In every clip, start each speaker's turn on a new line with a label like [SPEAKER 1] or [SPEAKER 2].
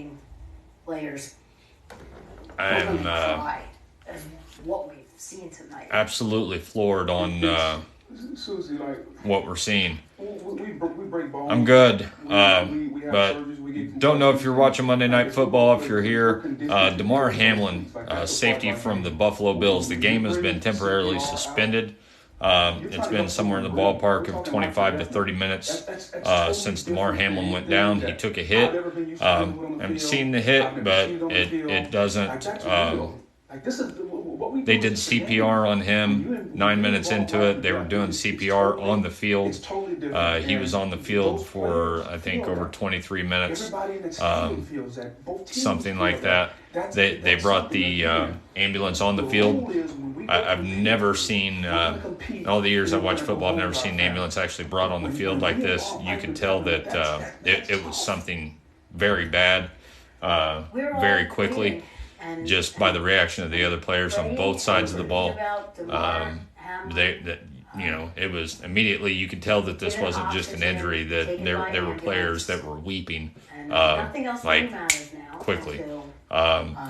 [SPEAKER 1] remaining players.
[SPEAKER 2] I'm
[SPEAKER 1] As what we've seen tonight.
[SPEAKER 2] absolutely floored on
[SPEAKER 3] Susie, like,
[SPEAKER 2] what we're seeing.
[SPEAKER 3] we break bones.
[SPEAKER 2] I'm good,
[SPEAKER 3] We have
[SPEAKER 2] but
[SPEAKER 3] surgeries, we get
[SPEAKER 2] don't know if you're watching Monday Night
[SPEAKER 3] concussions.
[SPEAKER 2] Football. If you're here, Damar Hamlin, safety from the Buffalo Bills. The game has been temporarily suspended. It's been somewhere in the ballpark of 25 to 30 minutes since Damar Hamlin went down. He took a hit. I haven't seen the hit, but it doesn't. They did CPR on him 9 minutes into it. They were doing CPR on the field. He was on the field for, I think, over 23 minutes, something like that. They brought the ambulance on the field. I've never seen, in all the years I've watched football, I've never seen an ambulance actually brought on the field like this. You could tell that it was something very bad, very quickly. Just by the reaction of the other players on both sides of the ball, it was immediately, you could tell that this wasn't just an injury, that there were players that were weeping, like quickly.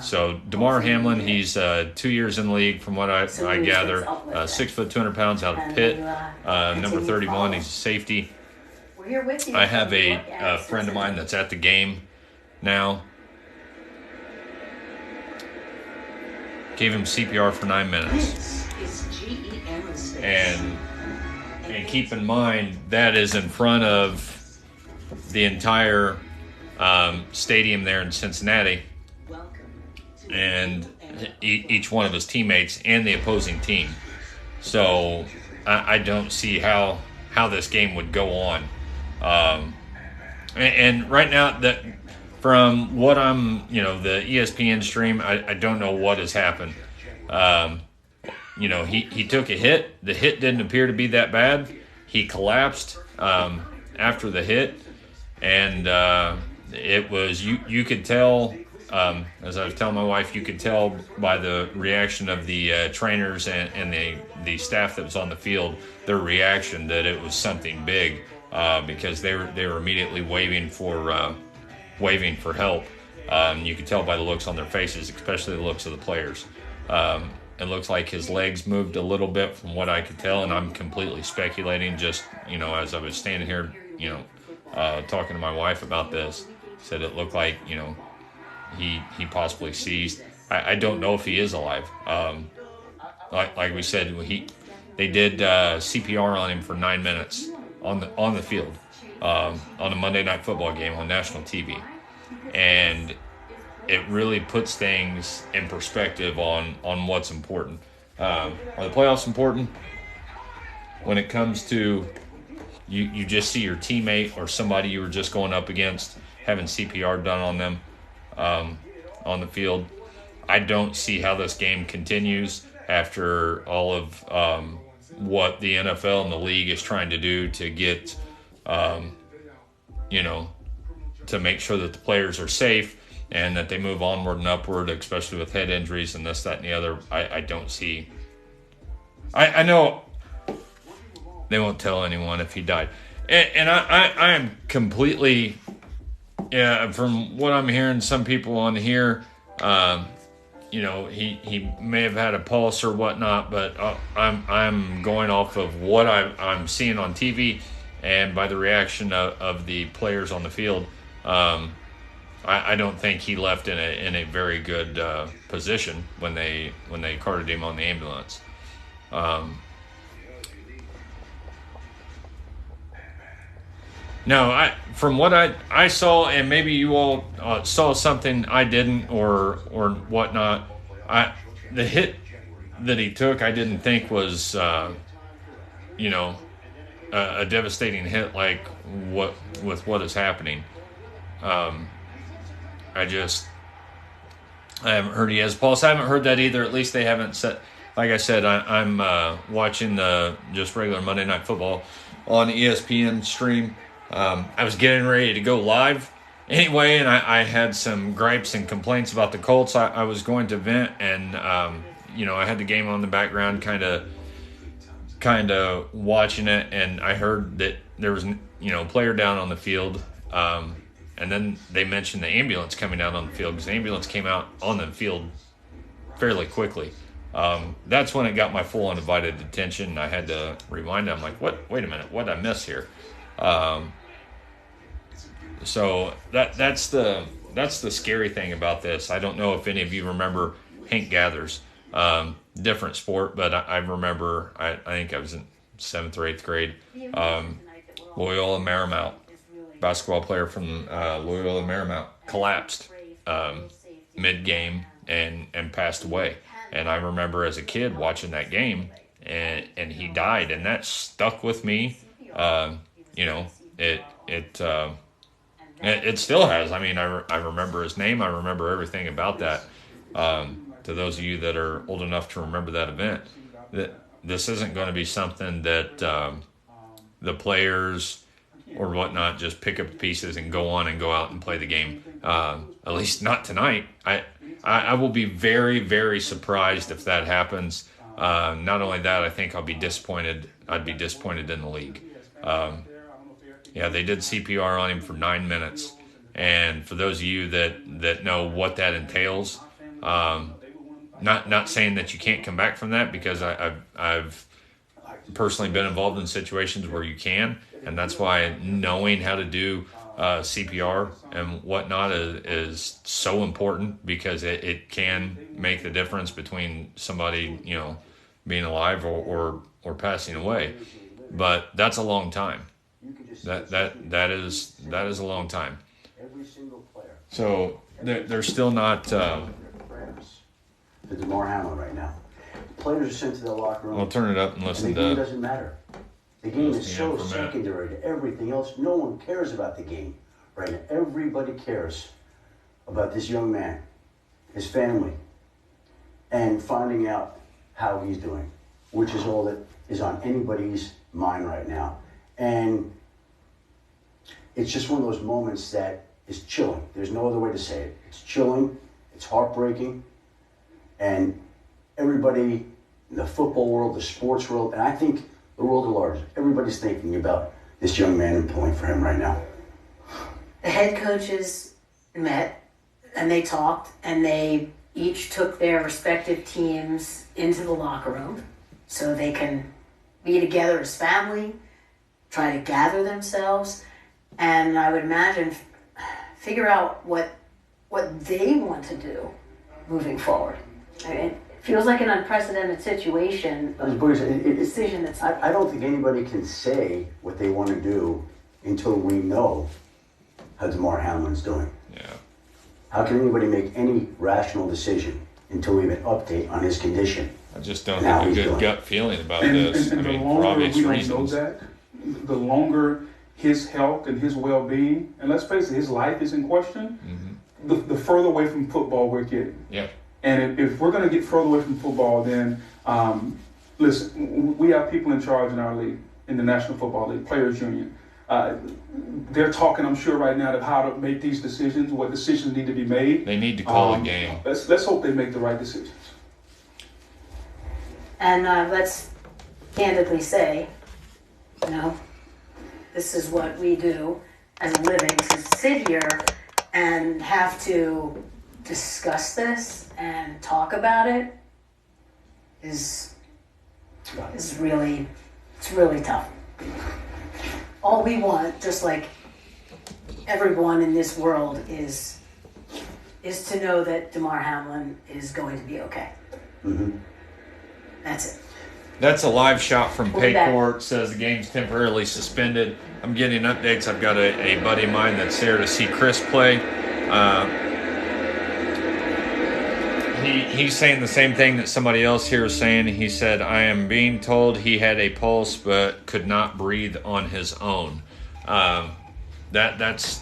[SPEAKER 2] So Damar Hamlin, he's 2 years in the league from what I gather, 6 foot 200 pounds out of Pitt, number 31. He's a safety. I have a friend of mine that's at the game now. Gave him CPR for 9 minutes. And keep in mind, that is in front of the entire stadium there in Cincinnati. And each one of his teammates and the opposing team. So I don't see how this game would go on. And right now, that from what I'm, the ESPN stream, I don't know what has happened. He took a hit. The hit didn't appear to be that bad. He collapsed after the hit, and it was you could tell. As I was telling my wife, you could tell by the reaction of the trainers and the staff that was on the field, their reaction that it was something big, because they were immediately waving for help. You could tell by the looks on their faces, especially the looks of the players. It looks like his legs moved a little bit from what I could tell, and I'm completely speculating just, as I was standing here, talking to my wife about this. Said it looked like, he possibly seized. I don't know if he is alive. Like we said, they did CPR on him for 9 minutes on the field on a Monday Night Football game on national TV, and it really puts things in perspective on what's important. Are the playoffs important? When it comes to you just see your teammate or somebody you were just going up against having CPR done on them on the field. I don't see how this game continues after all of what the NFL and the league is trying to do to get, to make sure that the players are safe and that they move onward and upward, especially with head injuries and this, that, and the other. I don't see. I know they won't tell anyone if he died. And I am completely, from what I'm hearing, some people on here, he may have had a pulse or whatnot, but I'm going off of what I'm seeing on TV and by the reaction of the players on the field. I don't think he left in a very good position when they carted him on the ambulance. No, from what I saw, and maybe you all saw something I didn't, or whatnot. The hit that he took, I didn't think was, a devastating hit like what is happening. I haven't heard he has pulse. I haven't heard that either. At least they haven't said. Like I said, I'm watching the just regular Monday Night Football on ESPN stream. I was getting ready to go live anyway, and I had some gripes and complaints about the Colts. I was going to vent, and I had the game on the background, kind of watching it, and I heard that there was player down on the field, and and then they mentioned the ambulance coming out on the field, because the ambulance came out on the field fairly quickly. That's when it got my full undivided attention. I had to rewind it. I'm like, what? Wait a minute, what did I miss here? So that's the scary thing about this. I don't know if any of you remember Hank Gathers. Different sport, but I remember, I think I was in 7th or 8th grade. Loyola Marymount, basketball player from Loyola Marymount, collapsed mid-game and passed away. And I remember as a kid watching that game, and he died, and that stuck with me. It still has. I mean, I remember his name. I remember everything about that. To those of you that are old enough to remember that event, that this isn't going to be something that the players or whatnot just pick up the pieces and go on and go out and play the game. At least not tonight. I will be very, very surprised if that happens. Not only that, I think I'll be disappointed. I'd be disappointed in the league. They did CPR on him for 9 minutes, and for those of you that know what that entails, not saying that you can't come back from that, because I've personally been involved in situations where you can, and that's why knowing how to do CPR and whatnot is so important, because it can make the difference between somebody being alive or passing away. But that's a long time. That is a long time. So they're still not.
[SPEAKER 4] The Damar Hamlin right now. Players are sent to their locker room.
[SPEAKER 2] I'll turn it up and listen
[SPEAKER 4] and the game
[SPEAKER 2] to.
[SPEAKER 4] doesn't matter. The game is so secondary to everything else. No one cares about the game right now. Everybody cares about this young man, his family, and finding out how he's doing, which is all that is on anybody's mind right now. And it's just one of those moments that is chilling. There's no other way to say it. It's chilling. It's heartbreaking. And everybody in the football world, the sports world, and I think the world at large, everybody's thinking about this young man and pulling for him right now.
[SPEAKER 1] The head coaches met and they talked, and they each took their respective teams into the locker room so they can be together as family, try to gather themselves, and I would imagine figure out what they want to do moving forward. I mean, it feels like an unprecedented situation, a decision that's...
[SPEAKER 4] I don't think anybody can say what they want to do until we know how Damar Hamlin's doing.
[SPEAKER 2] Yeah.
[SPEAKER 4] How can anybody make any rational decision until we have an update on his condition?
[SPEAKER 2] I just don't have a good gut feeling about this.
[SPEAKER 3] And
[SPEAKER 2] I mean,
[SPEAKER 3] the
[SPEAKER 2] for
[SPEAKER 3] longer
[SPEAKER 2] obvious
[SPEAKER 3] we don't know
[SPEAKER 2] reasons.
[SPEAKER 3] that, the longer his health and his well-being, and let's face it, his life is in question, the further away from football we're getting.
[SPEAKER 2] Yeah.
[SPEAKER 3] And if we're going to get further away from football, then listen, we have people in charge in our league, in the National Football League, Players Union. They're talking, I'm sure, right now, of how to make these decisions, what decisions need to be made.
[SPEAKER 2] They need to call a game.
[SPEAKER 3] Let's hope they make the right decisions.
[SPEAKER 1] And let's candidly say, this is what we do as a living, to sit here and have to discuss and talk about it is really, it's really tough. All we want, just like everyone in this world, is to know that Damar Hamlin is going to be okay.
[SPEAKER 4] Mm-hmm.
[SPEAKER 1] That's it.
[SPEAKER 2] That's a live shot from
[SPEAKER 1] We'll be back.
[SPEAKER 2] Paycourt. Says the game's temporarily suspended. I'm getting updates. I've got a buddy of mine that's there to see Chris play. He's saying the same thing that somebody else here is saying. He said, I am being told he had a pulse but could not breathe on his own. That's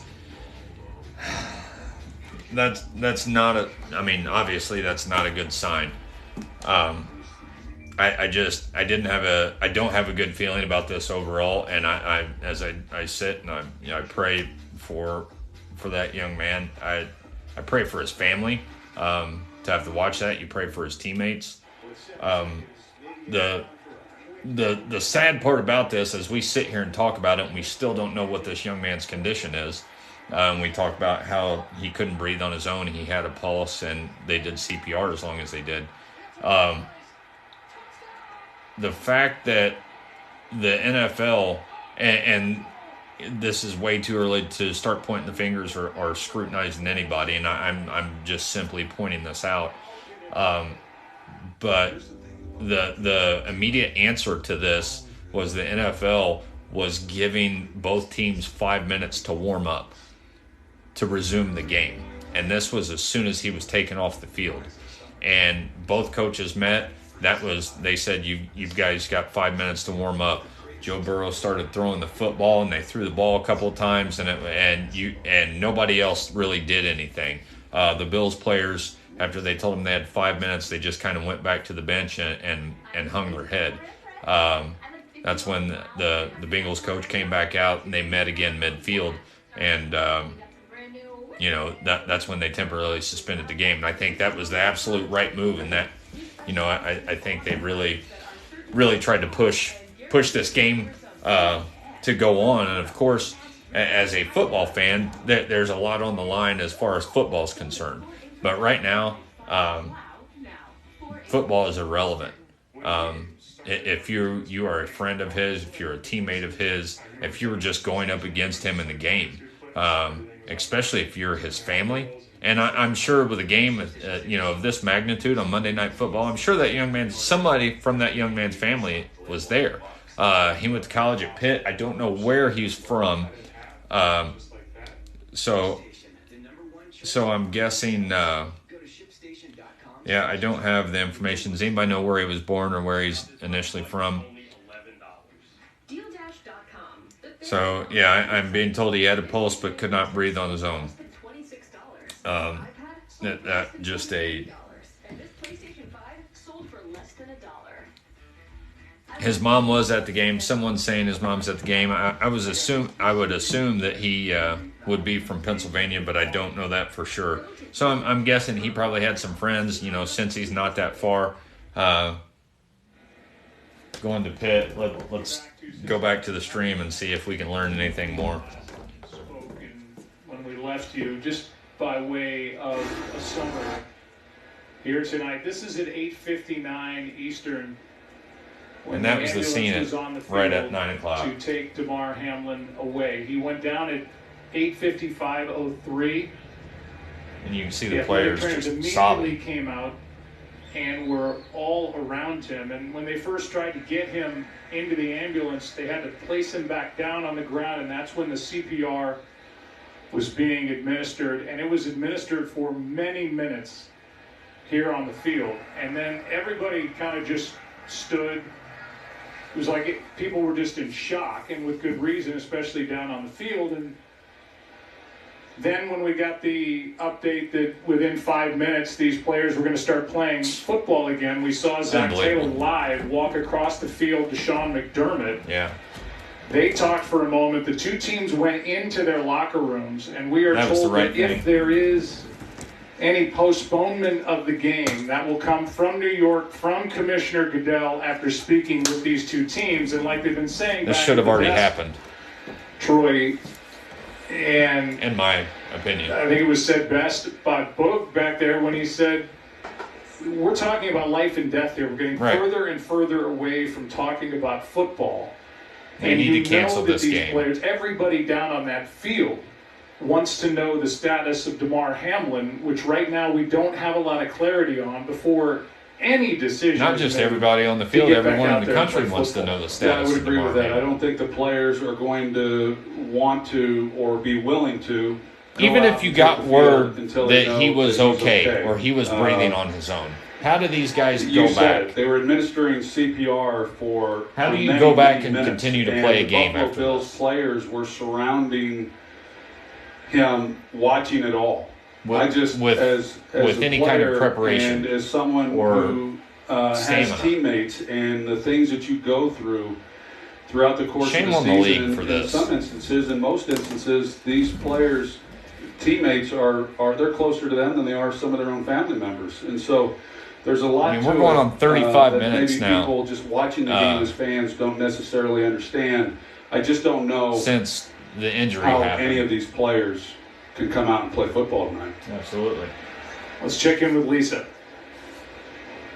[SPEAKER 2] not a, I mean, obviously that's not a good sign. I don't have a good feeling about this overall, and I sit and I pray for that young man. I pray for his family. To have to watch that, you pray for his teammates. The sad part about this, as we sit here and talk about it, and we still don't know what this young man's condition is. We talked about how he couldn't breathe on his own. He had a pulse, and they did CPR as long as they did. The fact that the NFL, and this is way too early to start pointing the fingers or scrutinizing anybody, and I'm just simply pointing this out. But the immediate answer to this was the NFL was giving both teams 5 minutes to warm up to resume the game. And this was as soon as he was taken off the field. And both coaches met. They said, you guys got 5 minutes to warm up. Joe Burrow started throwing the football, and they threw the ball a couple of times, and nobody else really did anything. The Bills players, after they told them they had 5 minutes, they just kind of went back to the bench and hung their head. That's when the Bengals coach came back out, and they met again midfield, and that's when they temporarily suspended the game. And I think that was the absolute right move. And that, I think they really tried to push this game to go on. And of course, as a football fan, there's a lot on the line as far as football is concerned. But right now, football is irrelevant. If you are a friend of his, if you're a teammate of his, if you were just going up against him in the game, especially if you're his family. And I'm sure with a game of this magnitude on Monday Night Football, I'm sure that somebody from that young man's family was there. He went to college at Pitt. I don't know where he's from. So I'm guessing, I don't have the information. Does anybody know where he was born or where he's initially from? So, I'm being told he had a pulse but could not breathe on his own. His mom was at the game. Someone's saying his mom's at the game. I would assume that he would be from Pennsylvania, but I don't know that for sure. So I'm guessing he probably had some friends, since he's not that far. Going to Pitt, let's go back to the stream and see if we can learn anything more.
[SPEAKER 5] When we left you, just by way of a summary here tonight. This is at 8:59 Eastern.
[SPEAKER 2] And that was the scene right at 9 o'clock.
[SPEAKER 5] To take Damar Hamlin away. He went down at 8:55:03.
[SPEAKER 2] And you can see the players just sobbing.
[SPEAKER 5] Came out and were all around him. And when they first tried to get him into the ambulance, they had to place him back down on the ground, and that's when the CPR was being administered. And it was administered for many minutes here on the field. And then everybody kind of just stood. It was like people were just in shock, and with good reason, especially down on the field. And then when we got the update that within 5 minutes these players were going to start playing football again, we saw Zach Taylor live walk across the field to Sean McDermott.
[SPEAKER 2] Yeah.
[SPEAKER 5] They talked for a moment. The two teams went into their locker rooms, and we are told that if there is any postponement of the game, that will come from New York, from Commissioner Goodell after speaking with these two teams. And like they've been saying,
[SPEAKER 2] this should have already happened.
[SPEAKER 5] Troy, and
[SPEAKER 2] in my opinion,
[SPEAKER 5] I think it was said best by Boog back there when he said, we're talking about life and death here. We're getting further and further away from talking about football.
[SPEAKER 2] They need to cancel this game.
[SPEAKER 5] Players, everybody down on that field wants to know the status of Damar Hamlin, which right now we don't have a lot of clarity on before any decision.
[SPEAKER 2] Not just everybody on the field, everyone in the country wants to know the status of Damar Hamlin.
[SPEAKER 3] I would agree with that. I don't think the players are going to want to or be willing to.
[SPEAKER 2] Even if you got word that he was okay or he was breathing on his own. How do these guys go back?
[SPEAKER 3] They were administering CPR for.
[SPEAKER 2] How do you go back and continue to play a game after
[SPEAKER 3] Buffalo Bills players were surrounding him, watching it all.
[SPEAKER 2] With any kind of preparation,
[SPEAKER 3] and as someone who has teammates and the things that you go through throughout the course of the season. In some instances, in most instances, these players' teammates they're closer to them than they are some of their own family members, and so. There's a lot.
[SPEAKER 2] We're going on 35 minutes
[SPEAKER 3] maybe
[SPEAKER 2] now.
[SPEAKER 3] People just watching the game as fans don't necessarily understand. I just don't know.
[SPEAKER 2] Since the injury
[SPEAKER 3] how
[SPEAKER 2] happened.
[SPEAKER 3] any of these players can come out and play football tonight.
[SPEAKER 2] Absolutely.
[SPEAKER 5] Let's check in with Lisa.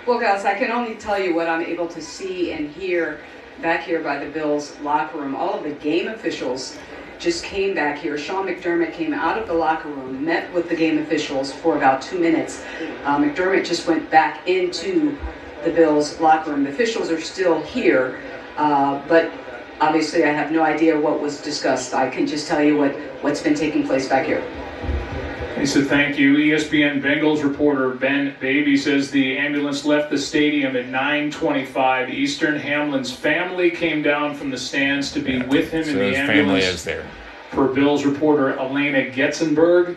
[SPEAKER 6] Well, guys, I can only tell you what I'm able to see and hear back here by the Bills locker room. All of the game officials just came back here. Sean McDermott came out of the locker room, met with the game officials for about 2 minutes. McDermott just went back into the Bills locker room. The officials are still here, but obviously I have no idea what was discussed. I can just tell you what's been taking place back here.
[SPEAKER 5] He said thank you. ESPN Bengals reporter Ben Baby says the ambulance left the stadium at 9:25 Eastern. Hamlin's family came down from the stands to be with him in the
[SPEAKER 2] his
[SPEAKER 5] ambulance.
[SPEAKER 2] family is there.
[SPEAKER 5] Per Bills reporter Elena Getzenberg.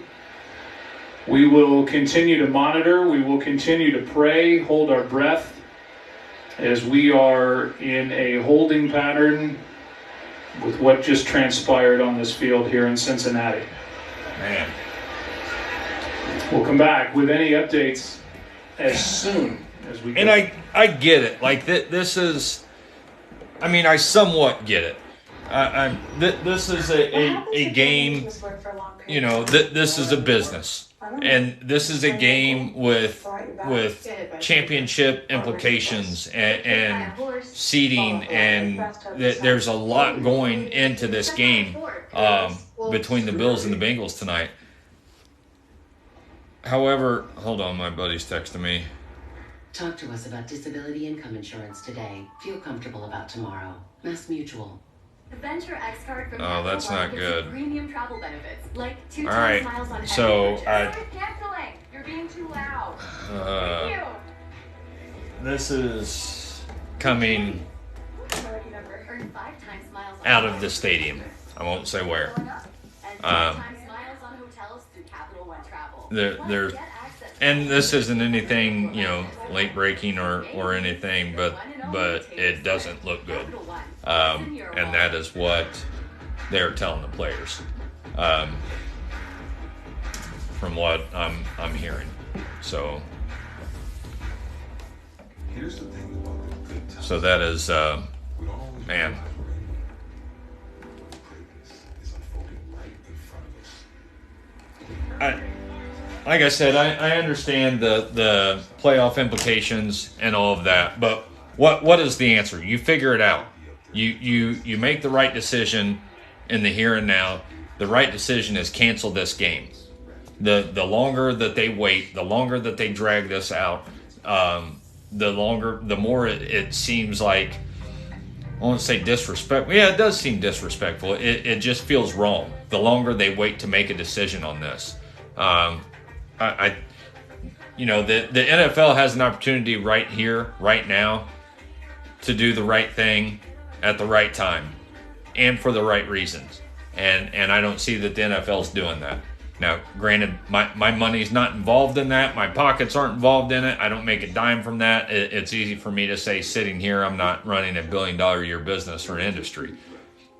[SPEAKER 5] We will continue to monitor. We will continue to pray, hold our breath, as we are in a holding pattern with what just transpired on this field here in Cincinnati.
[SPEAKER 2] Man.
[SPEAKER 5] We'll come back with any updates as soon as we
[SPEAKER 2] And
[SPEAKER 5] can.
[SPEAKER 2] I get it. Like, this is, I mean, I somewhat get it. This is a game, you know, this is a business. And this is a game with championship implications and seeding, and there's a lot going into this game between the Bills and the Bengals tonight. However, hold on, my buddy's texting me.
[SPEAKER 7] Talk to us about disability income insurance today. Feel comfortable about tomorrow. Mass Mutual.
[SPEAKER 8] The Venture X card from
[SPEAKER 2] Oh, that's not
[SPEAKER 8] gives you
[SPEAKER 2] good.
[SPEAKER 8] Premium travel benefits, like 2
[SPEAKER 2] All
[SPEAKER 8] times
[SPEAKER 2] right,
[SPEAKER 8] miles on
[SPEAKER 2] so
[SPEAKER 8] every purchase. Start canceling. You're being too loud. Thank you.
[SPEAKER 2] This is coming
[SPEAKER 8] Earn 5 times miles on
[SPEAKER 2] out of the stadium. I won't say where.
[SPEAKER 8] and 10 times miles on hotels through Capital One Travel.
[SPEAKER 2] There's,
[SPEAKER 8] Get access to
[SPEAKER 2] and this isn't anything, you know, late breaking or anything, but it doesn't look good. And that is what they're telling the players, from what I'm hearing. So
[SPEAKER 9] Here's the thing about the good times.
[SPEAKER 2] so that is,
[SPEAKER 9] We don't always
[SPEAKER 2] man.
[SPEAKER 9] know greatness is unfolding right in front of us.
[SPEAKER 2] Like I said, I understand the playoff implications and all of that, but what is the answer? You figure it out. You make the right decision in the here and now. The right decision is cancel this game. The longer that they wait, the longer that they drag this out, the more it seems like, I won't say disrespectful. Yeah, it does seem disrespectful. It just feels wrong. The longer they wait to make a decision on this. You know, the NFL has an opportunity right here, right now, to do the right thing at the right time and for the right reasons. And I don't see that the NFL's doing that. Now, granted, my money's not involved in that. My pockets aren't involved in it. I don't make a dime from that. It's easy for me to say sitting here, I'm not running $1 billion a year business or an industry.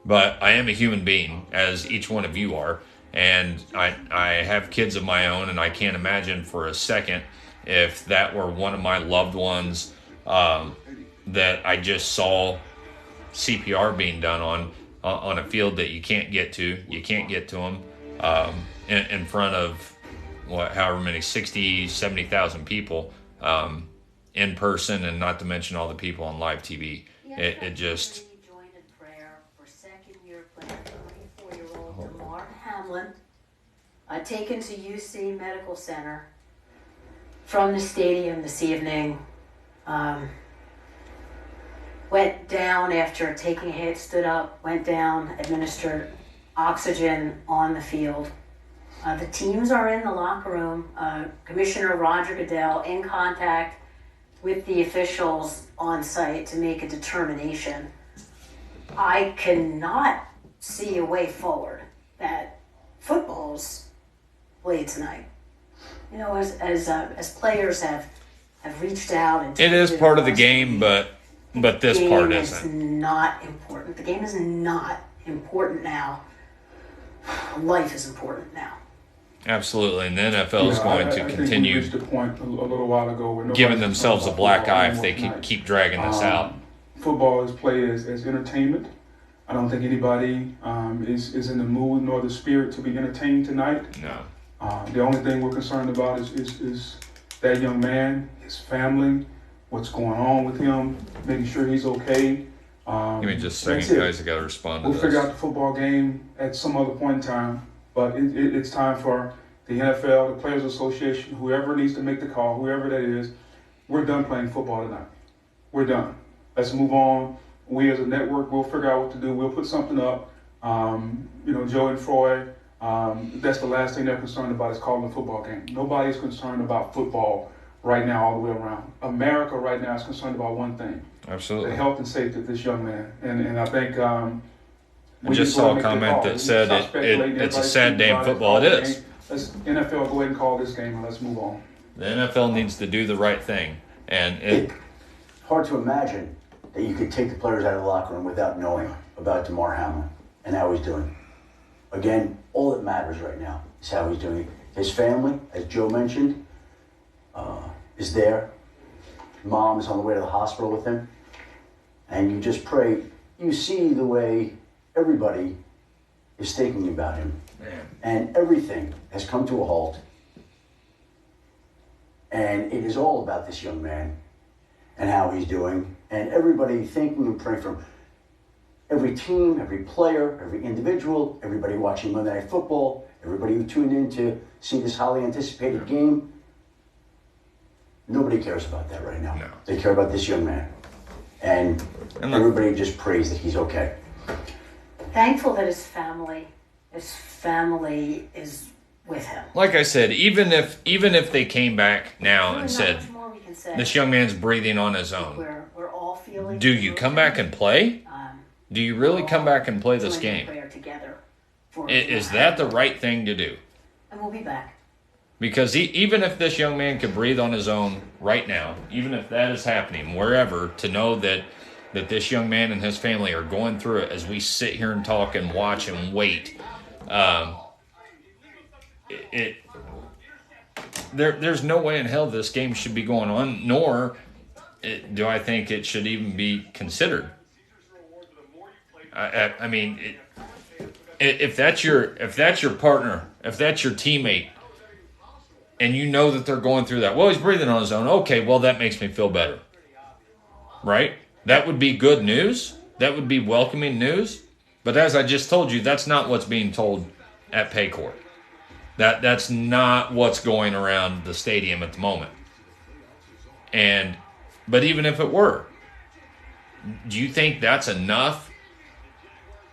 [SPEAKER 2] But I am a human being, as each one of you are. And I have kids of my own, and I can't imagine for a second if that were one of my loved ones that I just saw CPR being done on a field that you can't get to. You can't get to them in front of however many, 60, 70,000 people in person, and not to mention all the people on live TV. It just...
[SPEAKER 1] Join in prayer for second-year player, 24-year-old Damar Hamlin, taken to UC Medical Center from the stadium this evening. Went down after taking a hit, stood up, went down, administered oxygen on the field. The teams are in the locker room. Commissioner Roger Goodell in contact with the officials on site to make a determination. I cannot see a way forward that football's played tonight. You know, as players have reached out and
[SPEAKER 2] It is part of the game, but this part isn't.
[SPEAKER 1] The game is not important. The game is not important now. Life is important now.
[SPEAKER 2] Absolutely, and the NFL is going to
[SPEAKER 3] I
[SPEAKER 2] continue
[SPEAKER 3] think we reached a point a little while ago where
[SPEAKER 2] giving
[SPEAKER 3] nobody's
[SPEAKER 2] themselves a
[SPEAKER 3] talking
[SPEAKER 2] black
[SPEAKER 3] about
[SPEAKER 2] eye
[SPEAKER 3] football
[SPEAKER 2] if they
[SPEAKER 3] tonight.
[SPEAKER 2] keep dragging this out.
[SPEAKER 3] Football is played as entertainment. I don't think anybody is in the mood nor the spirit to be entertained tonight.
[SPEAKER 2] No.
[SPEAKER 3] The only thing we're concerned about is that young man, his family, what's going on with him, making sure he's okay.
[SPEAKER 2] Give me just a second, guys. I got to respond to
[SPEAKER 3] We'll
[SPEAKER 2] this.
[SPEAKER 3] figure out the football game at some other point in time, but it's time for the NFL, the Players Association, whoever needs to make the call, whoever that is. We're done playing football tonight. We're done. Let's move on. We as a network, we'll figure out what to do. We'll put something up. Joe and Troy, that's the last thing they're concerned about is calling a football game. Nobody's concerned about football right now all the way around. America right now is concerned about one thing.
[SPEAKER 2] Absolutely.
[SPEAKER 3] The health and safety of this young man. And I think
[SPEAKER 2] I just saw a comment that said it's a sad day in football. It is.
[SPEAKER 3] Let's NFL go ahead and call this game and let's move on.
[SPEAKER 2] The NFL needs to do the right thing. And
[SPEAKER 4] it's hard to imagine that you could take the players out of the locker room without knowing about Damar Hamlin and how he's doing. Again, all that matters right now is how he's doing. His family, as Joe mentioned, is there. Mom is on the way to the hospital with him. And you just pray. You see the way everybody is thinking about him.
[SPEAKER 2] Man.
[SPEAKER 4] And everything has come to a halt. And it is all about this young man and how he's doing. And everybody thinking and praying for him. Every team, every player, every individual, everybody watching Monday Night Football, everybody who tuned in to see this highly anticipated game. Nobody cares about that right now.
[SPEAKER 2] No.
[SPEAKER 4] They care about this young man. And everybody just prays that he's okay.
[SPEAKER 1] Thankful that his family is with him.
[SPEAKER 2] Like I said, even if they came back now and said, this young man's breathing on his own,
[SPEAKER 1] we're all feeling.
[SPEAKER 2] Do you come back and play? Do you really come back and play this game? Is that the right thing to do?
[SPEAKER 1] And we'll be back.
[SPEAKER 2] Because even if this young man could breathe on his own right now, even if that is happening wherever, to know that this young man and his family are going through it as we sit here and talk and watch and wait, there's no way in hell this game should be going on, nor do I think it should even be considered. I mean, if that's your partner, if that's your teammate, and you know that they're going through that, well, he's breathing on his own. Okay, well, that makes me feel better, right? That would be good news. That would be welcoming news. But as I just told you, that's not what's being told at Paycor. That's not what's going around the stadium at the moment. But even if it were, do you think that's enough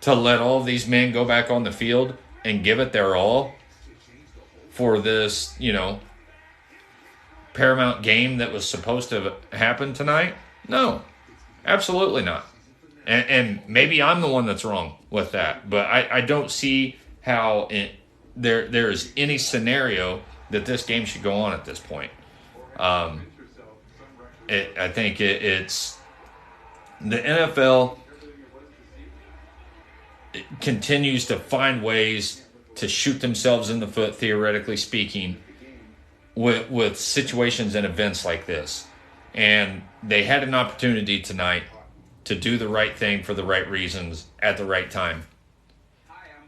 [SPEAKER 2] to let all of these men go back on the field and give it their all for this, paramount game that was supposed to happen tonight? No, absolutely not. And maybe I'm the one that's wrong with that, but I don't see how there is any scenario that this game should go on at this point. I think it's the NFL continues to find ways to shoot themselves in the foot, theoretically speaking, with situations and events like this. And they had an opportunity tonight to do the right thing for the right reasons at the right time,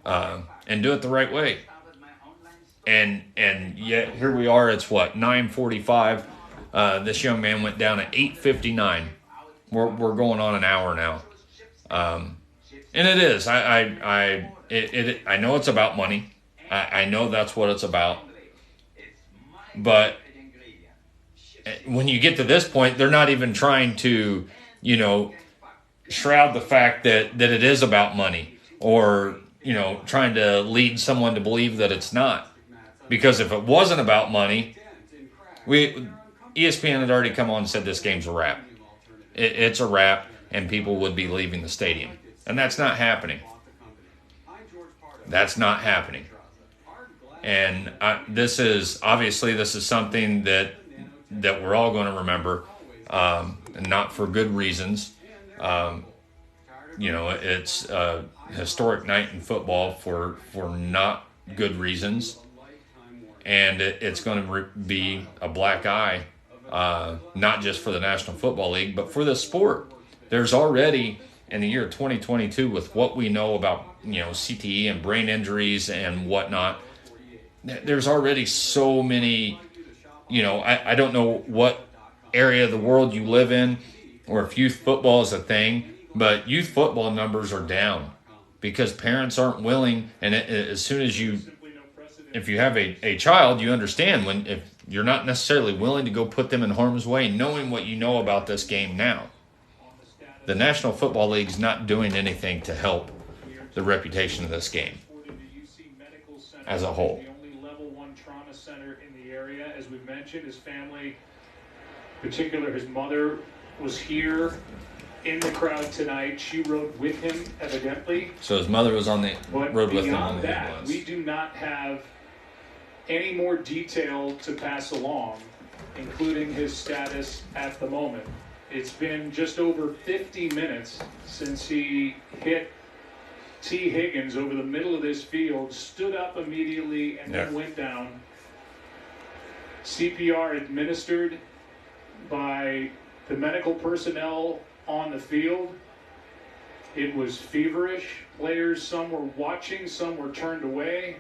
[SPEAKER 2] and do it the right way. And yet here we are. It's 9:45. This young man went down at 8:59. We're going on an hour now, and it is. I know it's about money. I know that's what it's about. But when you get to this point, they're not even trying to, shroud the fact that it is about money, or, trying to lead someone to believe that it's not. Because if it wasn't about money, ESPN had already come on and said this game's a wrap. It's a wrap, and people would be leaving the stadium. And that's not happening. That's not happening. And this is something that we're all going to remember, and not for good reasons. It's a historic night in football for not good reasons, and it's going to be a black eye, not just for the National Football League, but for the sport. There's already in the year 2022 with what we know about, CTE and brain injuries and whatnot. There's already so many, I don't know what area of the world you live in or if youth football is a thing, but youth football numbers are down because parents aren't willing. And as soon as if you have a child, you understand if you're not necessarily willing to go put them in harm's way, knowing what you know about this game now. The National Football League's not doing anything to help the reputation of this game as a whole.
[SPEAKER 5] The only level 1 trauma center in the area, as we mentioned, his family, in particular his mother, was here in the crowd tonight. She rode with him, evidently.
[SPEAKER 2] So his mother was on the road with him on the
[SPEAKER 5] that,
[SPEAKER 2] ambulance.
[SPEAKER 5] We do not have any more detail to pass along, including his status at the moment. It's been just over 50 minutes since he hit T. Higgins over the middle of this field, stood up immediately, and then went down. CPR administered by the medical personnel on the field. It was feverish. Players, some were watching, some were turned away.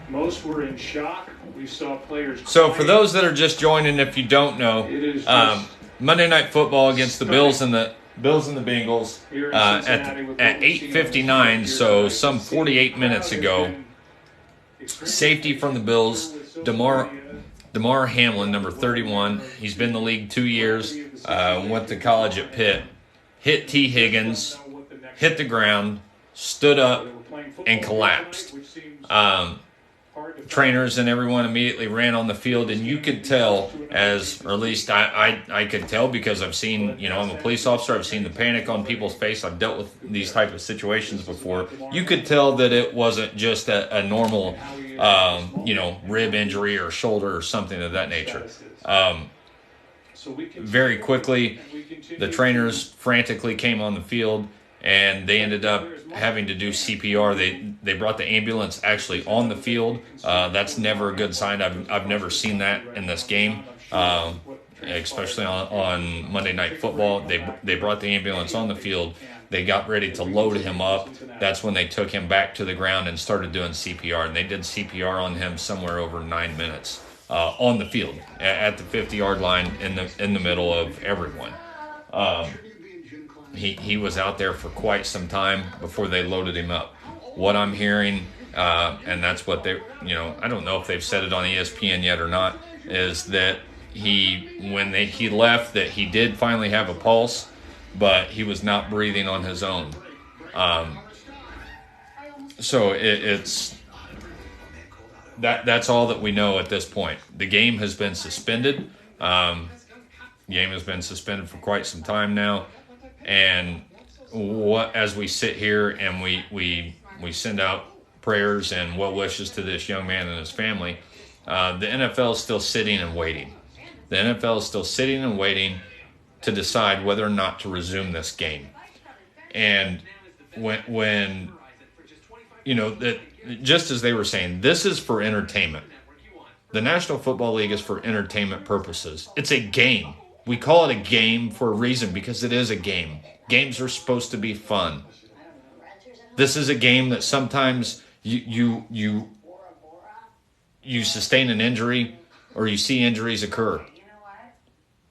[SPEAKER 5] Most were in shock. We saw players.
[SPEAKER 2] So for those that are just joining, if you don't know, Monday Night Football against the Bills and the Bengals at 8:59. So some 48 minutes ago, safety from the Bills, Damar Hamlin, number 31. He's been in the league 2 years. Went to college at Pitt. Hit T. Higgins, hit the ground, stood up, and collapsed. Trainers and everyone immediately ran on the field, and you could tell, or at least I could tell because I've seen, I'm a police officer, I've seen the panic on people's face, I've dealt with these type of situations before. You could tell that it wasn't just a normal, rib injury or shoulder or something of that nature. Very quickly, the trainers frantically came on the field, and they ended up having to do CPR. They brought the ambulance actually on the field. That's never a good sign. I've never seen that in this game, especially on Monday Night Football. They brought the ambulance on the field. They got ready to load him up. That's when they took him back to the ground and started doing CPR. And they did CPR on him somewhere over 9 minutes on the field at the 50-yard line in the middle of everyone. He was out there for quite some time before they loaded him up. What I'm hearing, and that's what they, I don't know if they've said it on ESPN yet or not, is that when he left, that he did finally have a pulse, but he was not breathing on his own. So it's that's all that we know at this point. The game has been suspended. Game has been suspended for quite some time now. And as we sit here and we send out prayers and well wishes to this young man and his family, the NFL is still sitting and waiting. The NFL is still sitting and waiting to decide whether or not to resume this game. And when that, just as they were saying, this is for entertainment. The National Football League is for entertainment purposes. It's a game. We call it a game for a reason, because it is a game. Games are supposed to be fun. This is a game that sometimes you sustain an injury or you see injuries occur.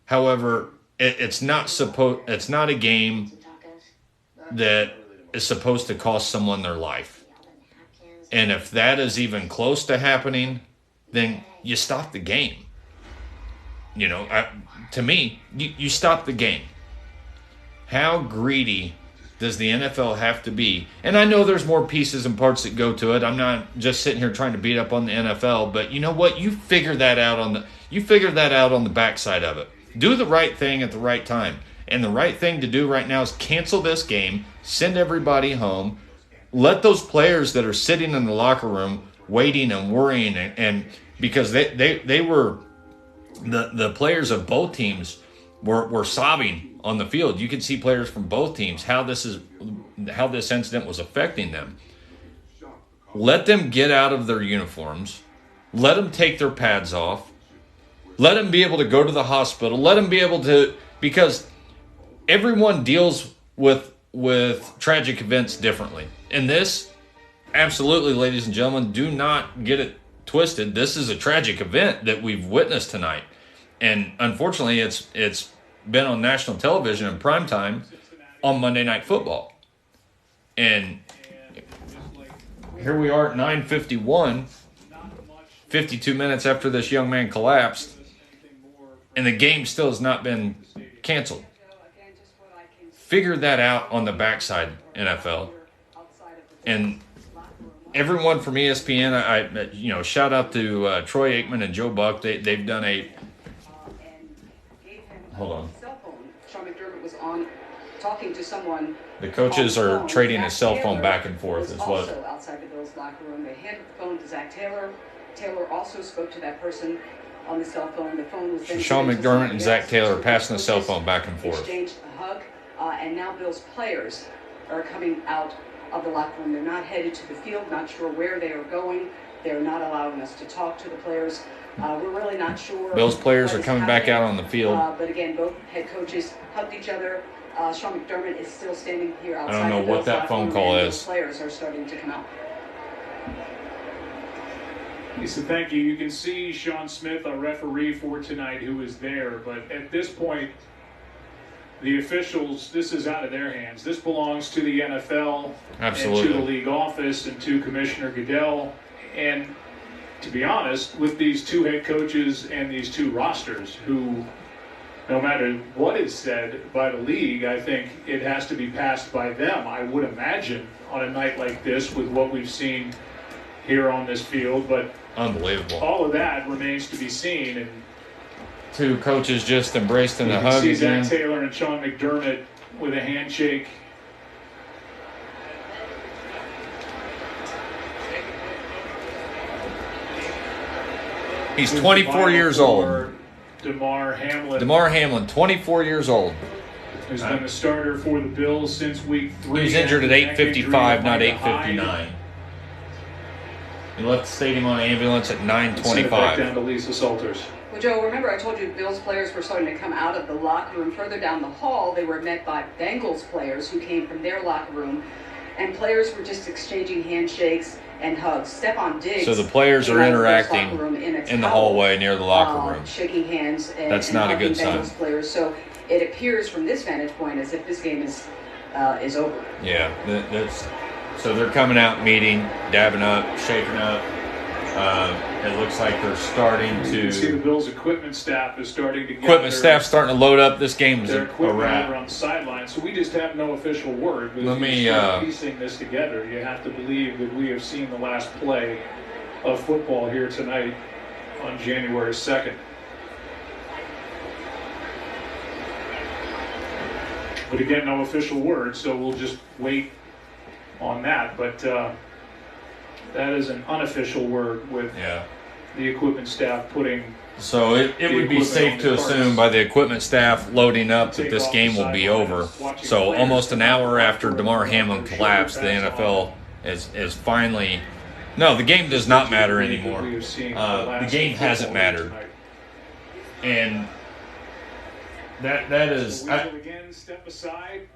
[SPEAKER 2] However, it's not a game that is supposed to cost someone their life. And if that is even close to happening, then you stop the game. To me, you stop the game. How greedy does the NFL have to be? And I know there's more pieces and parts that go to it. I'm not just sitting here trying to beat up on the NFL, but you know what? You figure that out on the backside of it. Do the right thing at the right time. And the right thing to do right now is cancel this game, send everybody home, let those players that are sitting in the locker room waiting and worrying, and because they were the players of both teams were sobbing on the field. You could see players from both teams how this incident was affecting them. Let them get out of their uniforms. Let them take their pads off. Let them be able to go to the hospital. Let them be able to, because everyone deals with tragic events differently. And this, absolutely, ladies and gentlemen, do not get it twisted. This is a tragic event that we've witnessed tonight. And unfortunately, it's been on national television in primetime on Monday Night Football. And here we are at 9:51, 52 minutes after this young man collapsed, and the game still has not been canceled. Figure that out on the backside, NFL. And everyone from ESPN, I shout out to Troy Aikman and Joe Buck. They've done a. Hold on.
[SPEAKER 6] Sean McDermott was on talking to someone.
[SPEAKER 2] The coaches are trading his cell phone
[SPEAKER 6] Taylor
[SPEAKER 2] back and forth.
[SPEAKER 6] was
[SPEAKER 2] Is
[SPEAKER 6] also
[SPEAKER 2] what.
[SPEAKER 6] outside the Bills locker room. They handed the phone to Zach Taylor. Taylor also spoke to that person on the cell phone. The phone was then
[SPEAKER 2] Sean
[SPEAKER 6] given to
[SPEAKER 2] McDermott
[SPEAKER 6] somebody
[SPEAKER 2] and Zach
[SPEAKER 6] else.
[SPEAKER 2] Taylor
[SPEAKER 6] The
[SPEAKER 2] passing the cell
[SPEAKER 6] coaches
[SPEAKER 2] phone back and forth.
[SPEAKER 6] Exchanged a hug, and now Bills players are coming out of the locker room. They're not headed to the field, not sure where they are going. They're not allowing us to talk to the players. We're really not sure.
[SPEAKER 2] Bills players
[SPEAKER 6] what
[SPEAKER 2] are
[SPEAKER 6] is
[SPEAKER 2] coming back
[SPEAKER 6] happening.
[SPEAKER 2] out on the field.
[SPEAKER 6] But again, both head coaches hugged each other. Sean McDermott is still standing here outside.
[SPEAKER 2] I don't know
[SPEAKER 6] the
[SPEAKER 2] what
[SPEAKER 6] Bills
[SPEAKER 2] that
[SPEAKER 6] locker
[SPEAKER 2] phone
[SPEAKER 6] room,
[SPEAKER 2] call
[SPEAKER 6] and
[SPEAKER 2] is.
[SPEAKER 6] Bills players are starting to come out.
[SPEAKER 5] Lisa, thank you. You can see Sean Smith, our referee for tonight, who is there. But at this point, the officials, this is out of their hands. This belongs to the NFL
[SPEAKER 2] Absolutely.
[SPEAKER 5] and to the league office and to Commissioner Goodell. And to be honest, with these two head coaches and these two rosters who, no matter what is said by the league, I think it has to be passed by them. I would imagine on a night like this with what we've seen here on this field. But
[SPEAKER 2] Unbelievable.
[SPEAKER 5] all of that remains to be seen. And
[SPEAKER 2] Two coaches just embraced in
[SPEAKER 5] you
[SPEAKER 2] a
[SPEAKER 5] can
[SPEAKER 2] hug
[SPEAKER 5] see
[SPEAKER 2] again.
[SPEAKER 5] Zach Taylor and Sean McDermott with a handshake.
[SPEAKER 2] He's 24 years old.
[SPEAKER 5] Damar Hamlin,
[SPEAKER 2] Damar Hamlin, 24 years old.
[SPEAKER 5] who's been the starter for the Bills since week 3.
[SPEAKER 2] He was injured at
[SPEAKER 5] Neck injury
[SPEAKER 2] 8:55,
[SPEAKER 5] to
[SPEAKER 2] not
[SPEAKER 5] Micah Hyde.
[SPEAKER 2] 8:59. He left the stadium on an ambulance at
[SPEAKER 5] Send it back
[SPEAKER 2] 9:25.
[SPEAKER 5] down to Lisa Salters.
[SPEAKER 6] Well, Joe, remember I told you Bills players were starting to come out of the locker room. Further down the hall, they were met by Bengals players who came from their locker room, and players were just exchanging handshakes and hugs. Stephon Diggs.
[SPEAKER 2] So the players
[SPEAKER 6] came
[SPEAKER 2] are
[SPEAKER 6] out of the Bills
[SPEAKER 2] interacting
[SPEAKER 6] locker room in a
[SPEAKER 2] in the
[SPEAKER 6] towel,
[SPEAKER 2] hallway near the locker room.
[SPEAKER 6] shaking hands. And,
[SPEAKER 2] That's
[SPEAKER 6] and
[SPEAKER 2] not a
[SPEAKER 6] hugging
[SPEAKER 2] good sign.
[SPEAKER 6] Bengals players. So it appears from this vantage point as if this game is over.
[SPEAKER 2] Yeah, that's so they're coming out, meeting, dabbing up, shaking up. It looks like they're starting
[SPEAKER 5] You can see the
[SPEAKER 2] to.
[SPEAKER 5] Bills equipment staff is starting to get
[SPEAKER 2] Equipment
[SPEAKER 5] their-
[SPEAKER 2] staff starting to load up. This game's
[SPEAKER 5] their
[SPEAKER 2] a
[SPEAKER 5] equipment over
[SPEAKER 2] wrap.
[SPEAKER 5] on the sideline. So we just have no official word. But
[SPEAKER 2] Let
[SPEAKER 5] as
[SPEAKER 2] me,
[SPEAKER 5] you start piecing this together, you have to believe that we have seen the last play of football here tonight on January 2nd. But again, no official word, so we'll just wait on that. But that is an unofficial word with
[SPEAKER 2] Yeah.
[SPEAKER 5] the equipment staff putting.
[SPEAKER 2] So it would be
[SPEAKER 5] equipment
[SPEAKER 2] safe
[SPEAKER 5] on
[SPEAKER 2] to
[SPEAKER 5] the
[SPEAKER 2] assume
[SPEAKER 5] carts.
[SPEAKER 2] by the equipment staff loading up that
[SPEAKER 5] Take
[SPEAKER 2] this
[SPEAKER 5] off
[SPEAKER 2] game
[SPEAKER 5] the
[SPEAKER 2] will be
[SPEAKER 5] sidelines,
[SPEAKER 2] over.
[SPEAKER 5] watching
[SPEAKER 2] So
[SPEAKER 5] players
[SPEAKER 2] almost an hour
[SPEAKER 5] come
[SPEAKER 2] after
[SPEAKER 5] out
[SPEAKER 2] Damar
[SPEAKER 5] and
[SPEAKER 2] Hamlin
[SPEAKER 5] show
[SPEAKER 2] collapsed, the
[SPEAKER 5] their
[SPEAKER 2] NFL is finally. No, the game does not matter anymore.
[SPEAKER 5] We have seen
[SPEAKER 2] The
[SPEAKER 5] last
[SPEAKER 2] game hasn't
[SPEAKER 5] football
[SPEAKER 2] mattered,
[SPEAKER 5] tonight.
[SPEAKER 2] and that is.
[SPEAKER 5] So we will again step aside.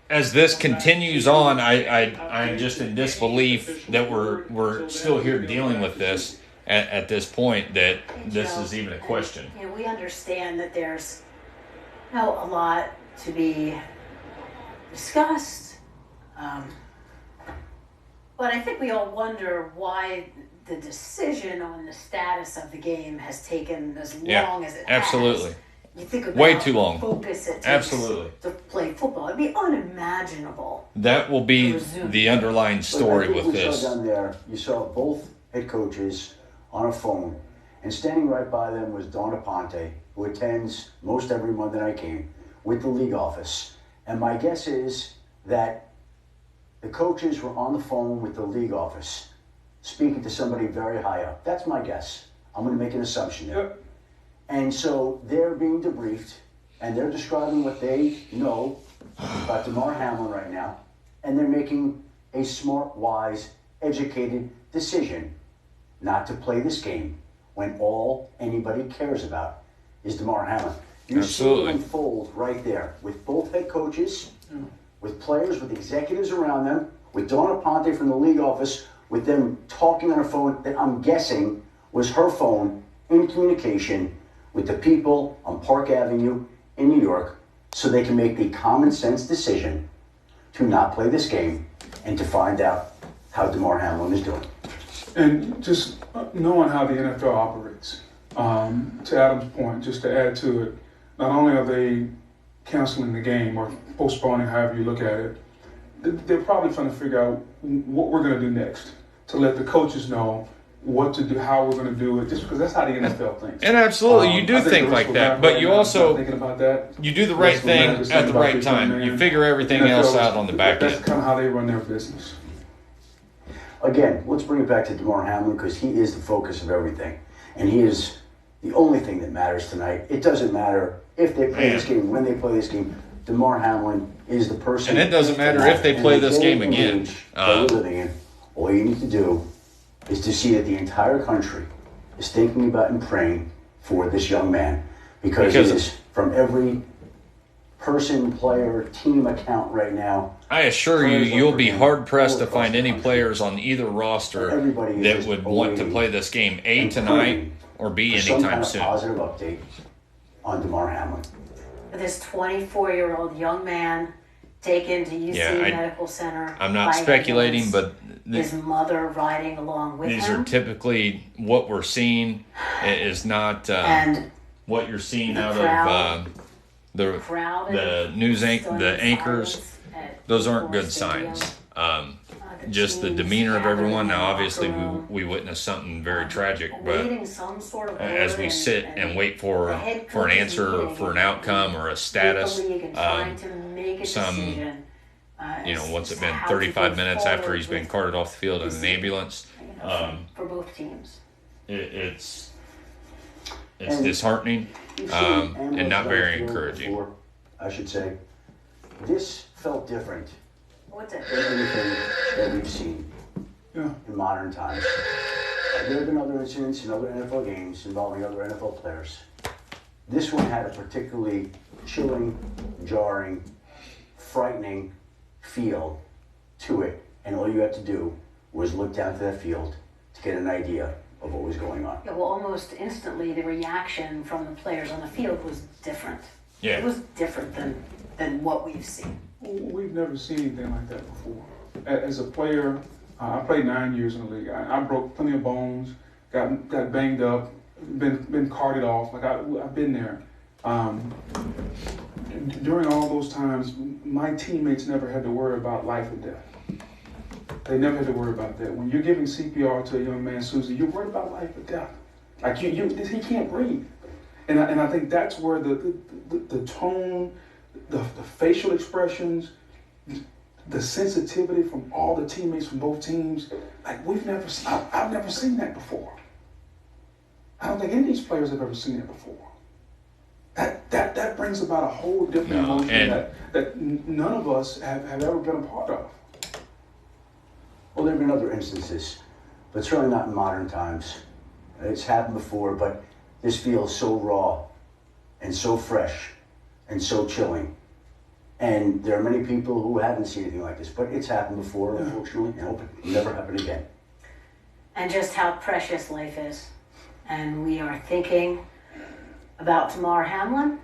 [SPEAKER 2] As this continues on, I'm just in disbelief that we're still here dealing with this at this point, that this is even a question.
[SPEAKER 1] You know, we understand that there's a lot to be discussed. But I think we all wonder why the decision on the status of the game has taken as long as it
[SPEAKER 2] absolutely.
[SPEAKER 1] has. You think about
[SPEAKER 2] Way too long.
[SPEAKER 1] the focus it takes
[SPEAKER 2] Absolutely.
[SPEAKER 1] to play football. It'd be unimaginable.
[SPEAKER 2] That will be the underlying story
[SPEAKER 4] But I think
[SPEAKER 2] with
[SPEAKER 4] we
[SPEAKER 2] this.
[SPEAKER 4] saw down there, you saw both head coaches on a phone, and standing right by them was Donna Ponte, who attends most every Monday night game with the league office. And my guess is that the coaches were on the phone with the league office, speaking to somebody very high up. That's my guess. I'm going to make an assumption there.
[SPEAKER 5] Yep.
[SPEAKER 4] And so they're being debriefed, and they're describing what they know about Damar Hamlin right now, and they're making a smart, wise, educated decision not to play this game when all anybody cares about is Damar Hamlin. You see it
[SPEAKER 2] Absolutely.
[SPEAKER 4] unfold right there with both head coaches, with players, with executives around them, with Donna Ponte from the league office, with them talking on a phone that I'm guessing was her phone in communication with the people on Park Avenue in New York so they can make the common sense decision to not play this game and to find out how Damar Hamlin is doing.
[SPEAKER 3] And just knowing how the NFL operates, to Adam's point, just to add to it, not only are they canceling the game or postponing, however you look at it, they're probably trying to figure out what we're going to do next to let the coaches know what to do, how we're going to do it, just because that's how the NFL thinks.
[SPEAKER 2] And absolutely, you do
[SPEAKER 3] I
[SPEAKER 2] think
[SPEAKER 3] the
[SPEAKER 2] like
[SPEAKER 3] rest
[SPEAKER 2] that,
[SPEAKER 3] of
[SPEAKER 2] but
[SPEAKER 3] right
[SPEAKER 2] you
[SPEAKER 3] now is
[SPEAKER 2] also
[SPEAKER 3] not thinking about that.
[SPEAKER 2] you do the right
[SPEAKER 3] Rest of
[SPEAKER 2] thing
[SPEAKER 3] America is
[SPEAKER 2] at
[SPEAKER 3] thinking
[SPEAKER 2] the
[SPEAKER 3] about
[SPEAKER 2] right
[SPEAKER 3] this young
[SPEAKER 2] time.
[SPEAKER 3] man.
[SPEAKER 2] You figure everything
[SPEAKER 3] NFL
[SPEAKER 2] else
[SPEAKER 3] is-
[SPEAKER 2] out on the back
[SPEAKER 3] That's
[SPEAKER 2] end.
[SPEAKER 3] kind of how they run their business.
[SPEAKER 4] Again, let's bring it back to Damar Hamlin because he is the focus of everything. And he is the only thing that matters tonight. It doesn't matter if they play this game, when they play this game. Damar Hamlin is the person.
[SPEAKER 2] And it doesn't matter if they play this game again.
[SPEAKER 4] That we're living in. All you need to do is to see that the entire country is thinking about and praying for this young man because it is from every person, player, team account right now.
[SPEAKER 2] I assure you, you'll be hard pressed to find any players on either roster
[SPEAKER 4] Everybody is
[SPEAKER 2] that
[SPEAKER 4] just
[SPEAKER 2] would want to
[SPEAKER 4] awaiting
[SPEAKER 2] play this game A
[SPEAKER 4] and
[SPEAKER 2] tonight
[SPEAKER 4] praying
[SPEAKER 2] or B
[SPEAKER 4] for some kind
[SPEAKER 2] anytime
[SPEAKER 4] of
[SPEAKER 2] soon.
[SPEAKER 4] positive update on Damar Hamlin.
[SPEAKER 1] This 24-year-old young man taken to UC
[SPEAKER 2] Yeah,
[SPEAKER 1] Medical Center.
[SPEAKER 2] I'm not
[SPEAKER 1] by
[SPEAKER 2] speculating,
[SPEAKER 1] ambulance,
[SPEAKER 2] but
[SPEAKER 1] his mother riding along with
[SPEAKER 2] these
[SPEAKER 1] him.
[SPEAKER 2] are typically what we're seeing. It is not
[SPEAKER 1] and
[SPEAKER 2] what you're seeing
[SPEAKER 1] the
[SPEAKER 2] out
[SPEAKER 1] crowd-
[SPEAKER 2] of the
[SPEAKER 1] crowded,
[SPEAKER 2] news the
[SPEAKER 1] stunned
[SPEAKER 2] anchors.
[SPEAKER 1] silence at
[SPEAKER 2] Those aren't
[SPEAKER 1] Ford
[SPEAKER 2] good
[SPEAKER 1] Stadium.
[SPEAKER 2] signs.
[SPEAKER 1] The
[SPEAKER 2] Just the
[SPEAKER 1] teams
[SPEAKER 2] demeanor of
[SPEAKER 1] gathered
[SPEAKER 2] everyone.
[SPEAKER 1] in the
[SPEAKER 2] Now,
[SPEAKER 1] locker
[SPEAKER 2] obviously,
[SPEAKER 1] room,
[SPEAKER 2] we witnessed something very tragic, but
[SPEAKER 1] awaiting some sort of
[SPEAKER 2] as
[SPEAKER 1] word
[SPEAKER 2] we
[SPEAKER 1] and-
[SPEAKER 2] sit and wait
[SPEAKER 1] the
[SPEAKER 2] for
[SPEAKER 1] head
[SPEAKER 2] an
[SPEAKER 1] coaches
[SPEAKER 2] answer or
[SPEAKER 1] meeting
[SPEAKER 2] for an
[SPEAKER 1] and
[SPEAKER 2] outcome or a
[SPEAKER 1] with
[SPEAKER 2] status,
[SPEAKER 1] the league and trying to make a
[SPEAKER 2] some,
[SPEAKER 1] decision,
[SPEAKER 2] what's
[SPEAKER 1] as
[SPEAKER 2] it
[SPEAKER 1] to
[SPEAKER 2] been,
[SPEAKER 1] how to
[SPEAKER 2] 35
[SPEAKER 1] go
[SPEAKER 2] minutes after
[SPEAKER 1] forward
[SPEAKER 2] he's been
[SPEAKER 1] with
[SPEAKER 2] carted off the field in
[SPEAKER 1] this
[SPEAKER 2] an ambulance.
[SPEAKER 1] for both teams.
[SPEAKER 2] It's
[SPEAKER 4] And
[SPEAKER 2] disheartening
[SPEAKER 4] You've seen
[SPEAKER 2] and
[SPEAKER 4] ambulance
[SPEAKER 2] not
[SPEAKER 4] on the
[SPEAKER 2] very
[SPEAKER 4] field
[SPEAKER 2] encouraging.
[SPEAKER 4] before, I should say. This felt different
[SPEAKER 1] What's it?
[SPEAKER 4] than anything that we've seen
[SPEAKER 3] Yeah.
[SPEAKER 4] in modern times. There have been other incidents in other NFL games involving other NFL players. This one had a particularly chilling, jarring, frightening feel to it. And all you had to do was look down to that field to get an idea of what was going on.
[SPEAKER 1] Yeah, well, almost instantly, the reaction from the players on the field was different.
[SPEAKER 2] Yeah.
[SPEAKER 1] It was different than what we've seen.
[SPEAKER 3] We've never seen anything like that before. As a player, I played 9 years in the league. I broke plenty of bones, got banged up, been carted off. Like I've been there. During all those times, my teammates never had to worry about life or death. They never had to worry about that. When you're giving CPR to a young man, Susie, you're worried about life or death. Like he can't breathe. And I think that's where the tone, the facial expressions, the sensitivity from all the teammates from both teams, like I've never seen that before. I don't think any of these players have ever seen it before. That brings about a whole different emotion that none of us have ever been a part of.
[SPEAKER 4] Well, there have been other instances, but certainly not in modern times. It's happened before, but this feels so raw and so fresh and so chilling. And there are many people who haven't seen anything like this, but it's happened before, unfortunately, and I hope it will never happen again.
[SPEAKER 1] And just how precious life is. And we are thinking about Damar Hamlin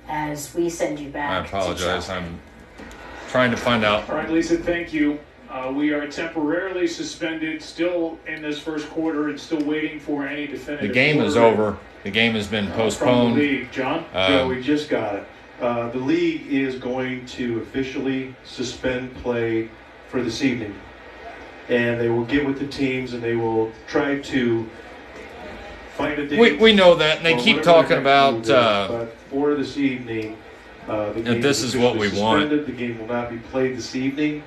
[SPEAKER 1] as we send you back.
[SPEAKER 2] I apologize. I'm trying to find out.
[SPEAKER 5] All right, Lisa, thank you. We are temporarily suspended, still in this first quarter, and still waiting for any definitive.
[SPEAKER 2] The game is
[SPEAKER 5] order
[SPEAKER 2] over. The game has been
[SPEAKER 5] from
[SPEAKER 2] postponed.
[SPEAKER 5] the league. John?
[SPEAKER 10] Yeah, we just got it. The league is going to officially suspend play for this evening. And they will get with the teams and they will try to find a date.
[SPEAKER 2] We know that, and they
[SPEAKER 10] or
[SPEAKER 2] keep
[SPEAKER 10] whatever
[SPEAKER 2] talking
[SPEAKER 10] their
[SPEAKER 2] about
[SPEAKER 10] next move is. But for this evening, the game
[SPEAKER 2] this is what we
[SPEAKER 10] officially
[SPEAKER 2] want.
[SPEAKER 10] suspended. The game will not be played this evening.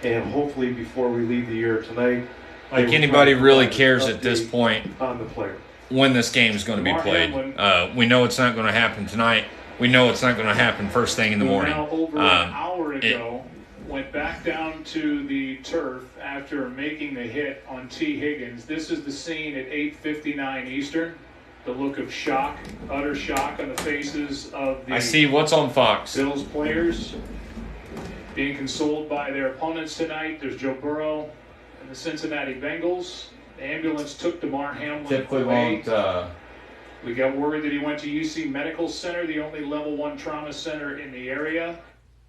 [SPEAKER 10] And hopefully before we leave the year tonight,
[SPEAKER 2] Like
[SPEAKER 10] they will
[SPEAKER 2] anybody
[SPEAKER 10] try to
[SPEAKER 2] really
[SPEAKER 10] provide
[SPEAKER 2] cares
[SPEAKER 10] an
[SPEAKER 2] at this
[SPEAKER 10] update
[SPEAKER 2] point
[SPEAKER 10] on the player.
[SPEAKER 2] when this game is going to be
[SPEAKER 5] Damar
[SPEAKER 2] played.
[SPEAKER 5] Hamlin.
[SPEAKER 2] We know it's not going to happen tonight. We know it's not going to happen first thing in the morning.
[SPEAKER 5] Now over an hour ago, went back down to the turf after making the hit on T. Higgins. This is the scene at 8:59 Eastern. the look of shock, utter shock on the faces of the
[SPEAKER 2] I see what's on Fox.
[SPEAKER 5] Bills players being consoled by their opponents tonight. There's Joe Burrow and the Cincinnati Bengals. The ambulance took Damar Hamlin
[SPEAKER 2] Typically
[SPEAKER 5] away.
[SPEAKER 2] won't.
[SPEAKER 5] We got word that he went to UC Medical Center, the only level 1 trauma center in the area.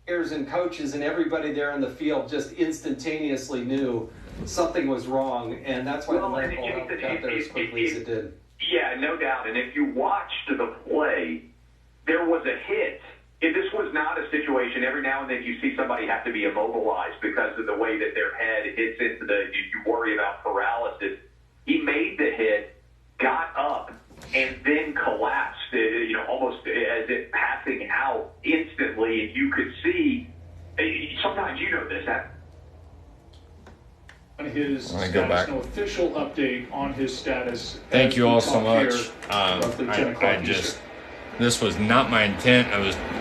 [SPEAKER 11] Players and coaches and everybody there on the field just instantaneously knew something was wrong, and that's why the medical help got there as quickly as it did.
[SPEAKER 12] Yeah, no doubt. And if you watched the play, there was a hit. This was not a situation. Every now and then you see somebody have to be immobilized because of the way that their head hits into you worry about paralysis. He made the hit, got up, and then collapsed, almost as if passing out instantly. And you could see, sometimes you know this, that
[SPEAKER 5] on his
[SPEAKER 2] go
[SPEAKER 5] status,
[SPEAKER 2] back.
[SPEAKER 5] no official update on his status.
[SPEAKER 2] Thank
[SPEAKER 5] as
[SPEAKER 2] you
[SPEAKER 5] we
[SPEAKER 2] all so
[SPEAKER 5] talk
[SPEAKER 2] much.
[SPEAKER 5] here, roughly 10 o'clock
[SPEAKER 2] I
[SPEAKER 5] Eastern.
[SPEAKER 2] just, this was not my intent. I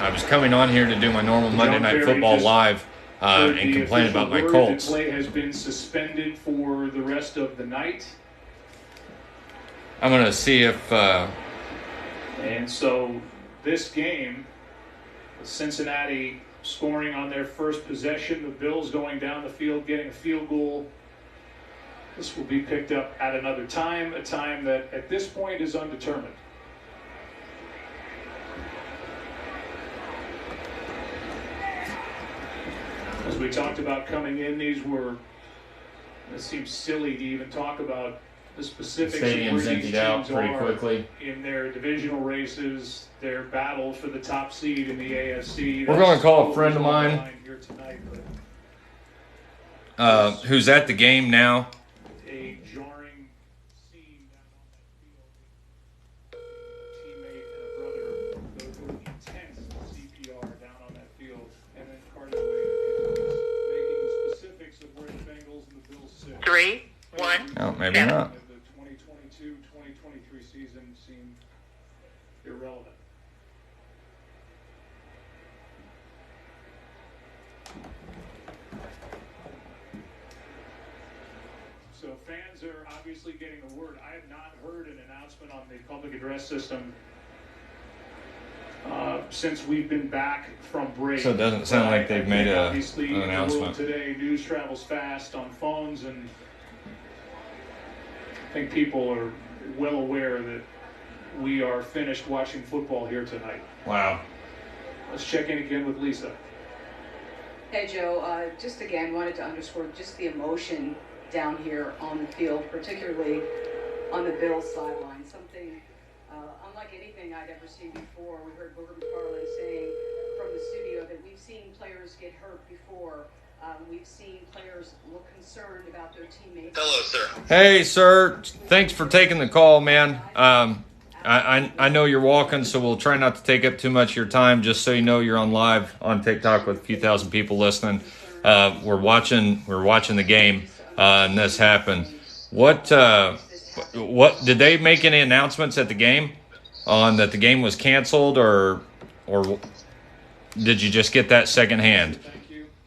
[SPEAKER 2] was coming on here to do my normal Monday
[SPEAKER 5] John
[SPEAKER 2] Night
[SPEAKER 5] Barry
[SPEAKER 2] Football
[SPEAKER 5] just
[SPEAKER 2] live
[SPEAKER 5] heard
[SPEAKER 2] and
[SPEAKER 5] the
[SPEAKER 2] complain
[SPEAKER 5] official
[SPEAKER 2] about my
[SPEAKER 5] word
[SPEAKER 2] Colts.
[SPEAKER 5] that play has been suspended for the rest of the night.
[SPEAKER 2] I'm going to see if
[SPEAKER 5] And so this game, Cincinnati scoring on their first possession, the Bills going down the field, getting a field goal. This will be picked up at another time, a time that at this point is undetermined. As we talked about coming in, it seems silly to even talk about the specifics of where
[SPEAKER 2] stadium's
[SPEAKER 5] these
[SPEAKER 2] emptied out
[SPEAKER 5] teams
[SPEAKER 2] pretty
[SPEAKER 5] are
[SPEAKER 2] quickly.
[SPEAKER 5] in their divisional races, their battle for the top seed in the AFC.
[SPEAKER 2] We're going to call a friend of mine
[SPEAKER 5] Here tonight, but
[SPEAKER 2] who's at the game now.
[SPEAKER 5] a jarring scene down on that field. A teammate and a brother go through intense CPR down on that field, and then carted away in an ambulance, making the specifics of where the Bengals and the Bills sit.
[SPEAKER 13] 3, 1.
[SPEAKER 2] Oh, maybe not.
[SPEAKER 5] The 2022-2023 season seemed irrelevant. So fans are obviously getting the word. I have not heard an announcement on the public address system since we've been back from break.
[SPEAKER 2] So it doesn't sound like they've made
[SPEAKER 5] Obviously,
[SPEAKER 2] an
[SPEAKER 5] in the world
[SPEAKER 2] announcement.
[SPEAKER 5] today, news travels fast on phones, and I think people are well aware that we are finished watching football here tonight.
[SPEAKER 2] Wow.
[SPEAKER 5] Let's check in again with Lisa.
[SPEAKER 6] Hey, Joe, just again wanted to underscore just the emotion down here on the field, particularly on the Bills sideline. Something unlike anything I'd ever seen before. We heard Booger McFarland saying from the studio that we've seen players get hurt before. We've seen players look concerned about their teammates.
[SPEAKER 13] Hello, sir.
[SPEAKER 2] Hey, sir. Thanks for taking the call, man. I know you're walking, so we'll try not to take up too much of your time. Just so you know, you're on live on TikTok with a few thousand people listening. We're watching the game, and this happened. What did they make any announcements at the game on that the game was canceled, or did you just get that secondhand?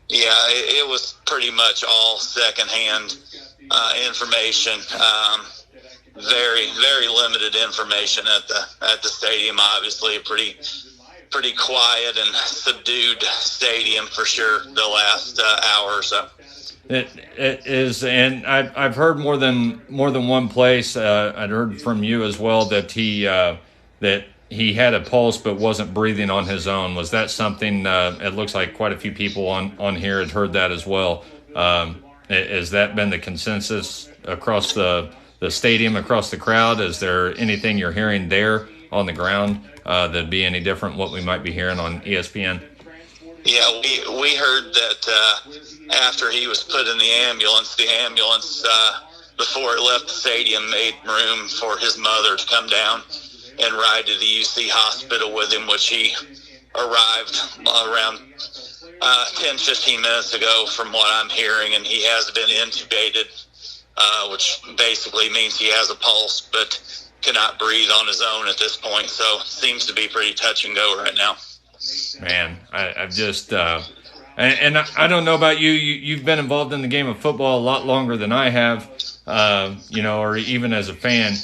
[SPEAKER 13] Yeah, it was pretty much all secondhand information. Very, very limited information at the stadium. Obviously, a pretty quiet and subdued stadium for sure. The last hour or so.
[SPEAKER 2] It is, and I've heard more than one place. I'd heard from you as well that he had a pulse but wasn't breathing on his own. Was that something? It looks like quite a few people on here had heard that as well. Has that been the consensus across the stadium, across the crowd? Is there anything you're hearing there on the ground that'd be any different what we might be hearing on ESPN?
[SPEAKER 13] Yeah, we heard that after he was put in the ambulance before it left the stadium made room for his mother to come down and ride to the UC hospital with him, which he arrived around 10-15 minutes ago from what I'm hearing, and he has been intubated, which basically means he has a pulse but cannot breathe on his own at this point. So seems to be pretty touch and go right now.
[SPEAKER 2] Man, I've just and I don't know about you. You've been involved in the game of football a lot longer than I have, or even as a fan.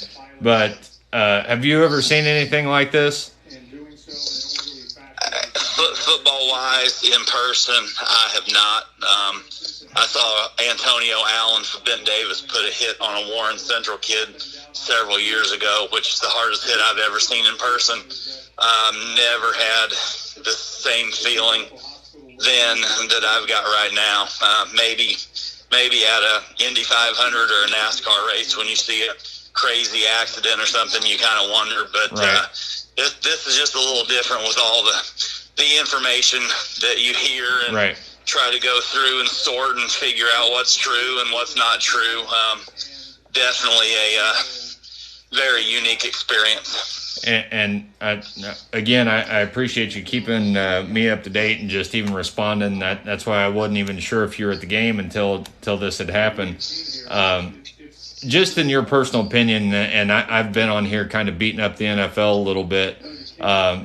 [SPEAKER 2] But Have you ever seen anything like this?
[SPEAKER 13] Football-wise, in person, I have not. I saw Antonio Allen for Ben Davis put a hit on a Warren Central kid several years ago, which is the hardest hit I've ever seen in person. Never had the same feeling then that I've got right now. Maybe at a Indy 500 or a NASCAR race, when you see a crazy accident or something, you kind of wonder. But this is just a little different with all the information that you hear and try to go through and sort and figure out what's true and what's not true. Definitely a very unique experience.
[SPEAKER 2] And again, I appreciate you keeping me up to date and just even responding. That's why I wasn't even sure if you were at the game until this had happened. Just in your personal opinion, and I've been on here kind of beating up the NFL a little bit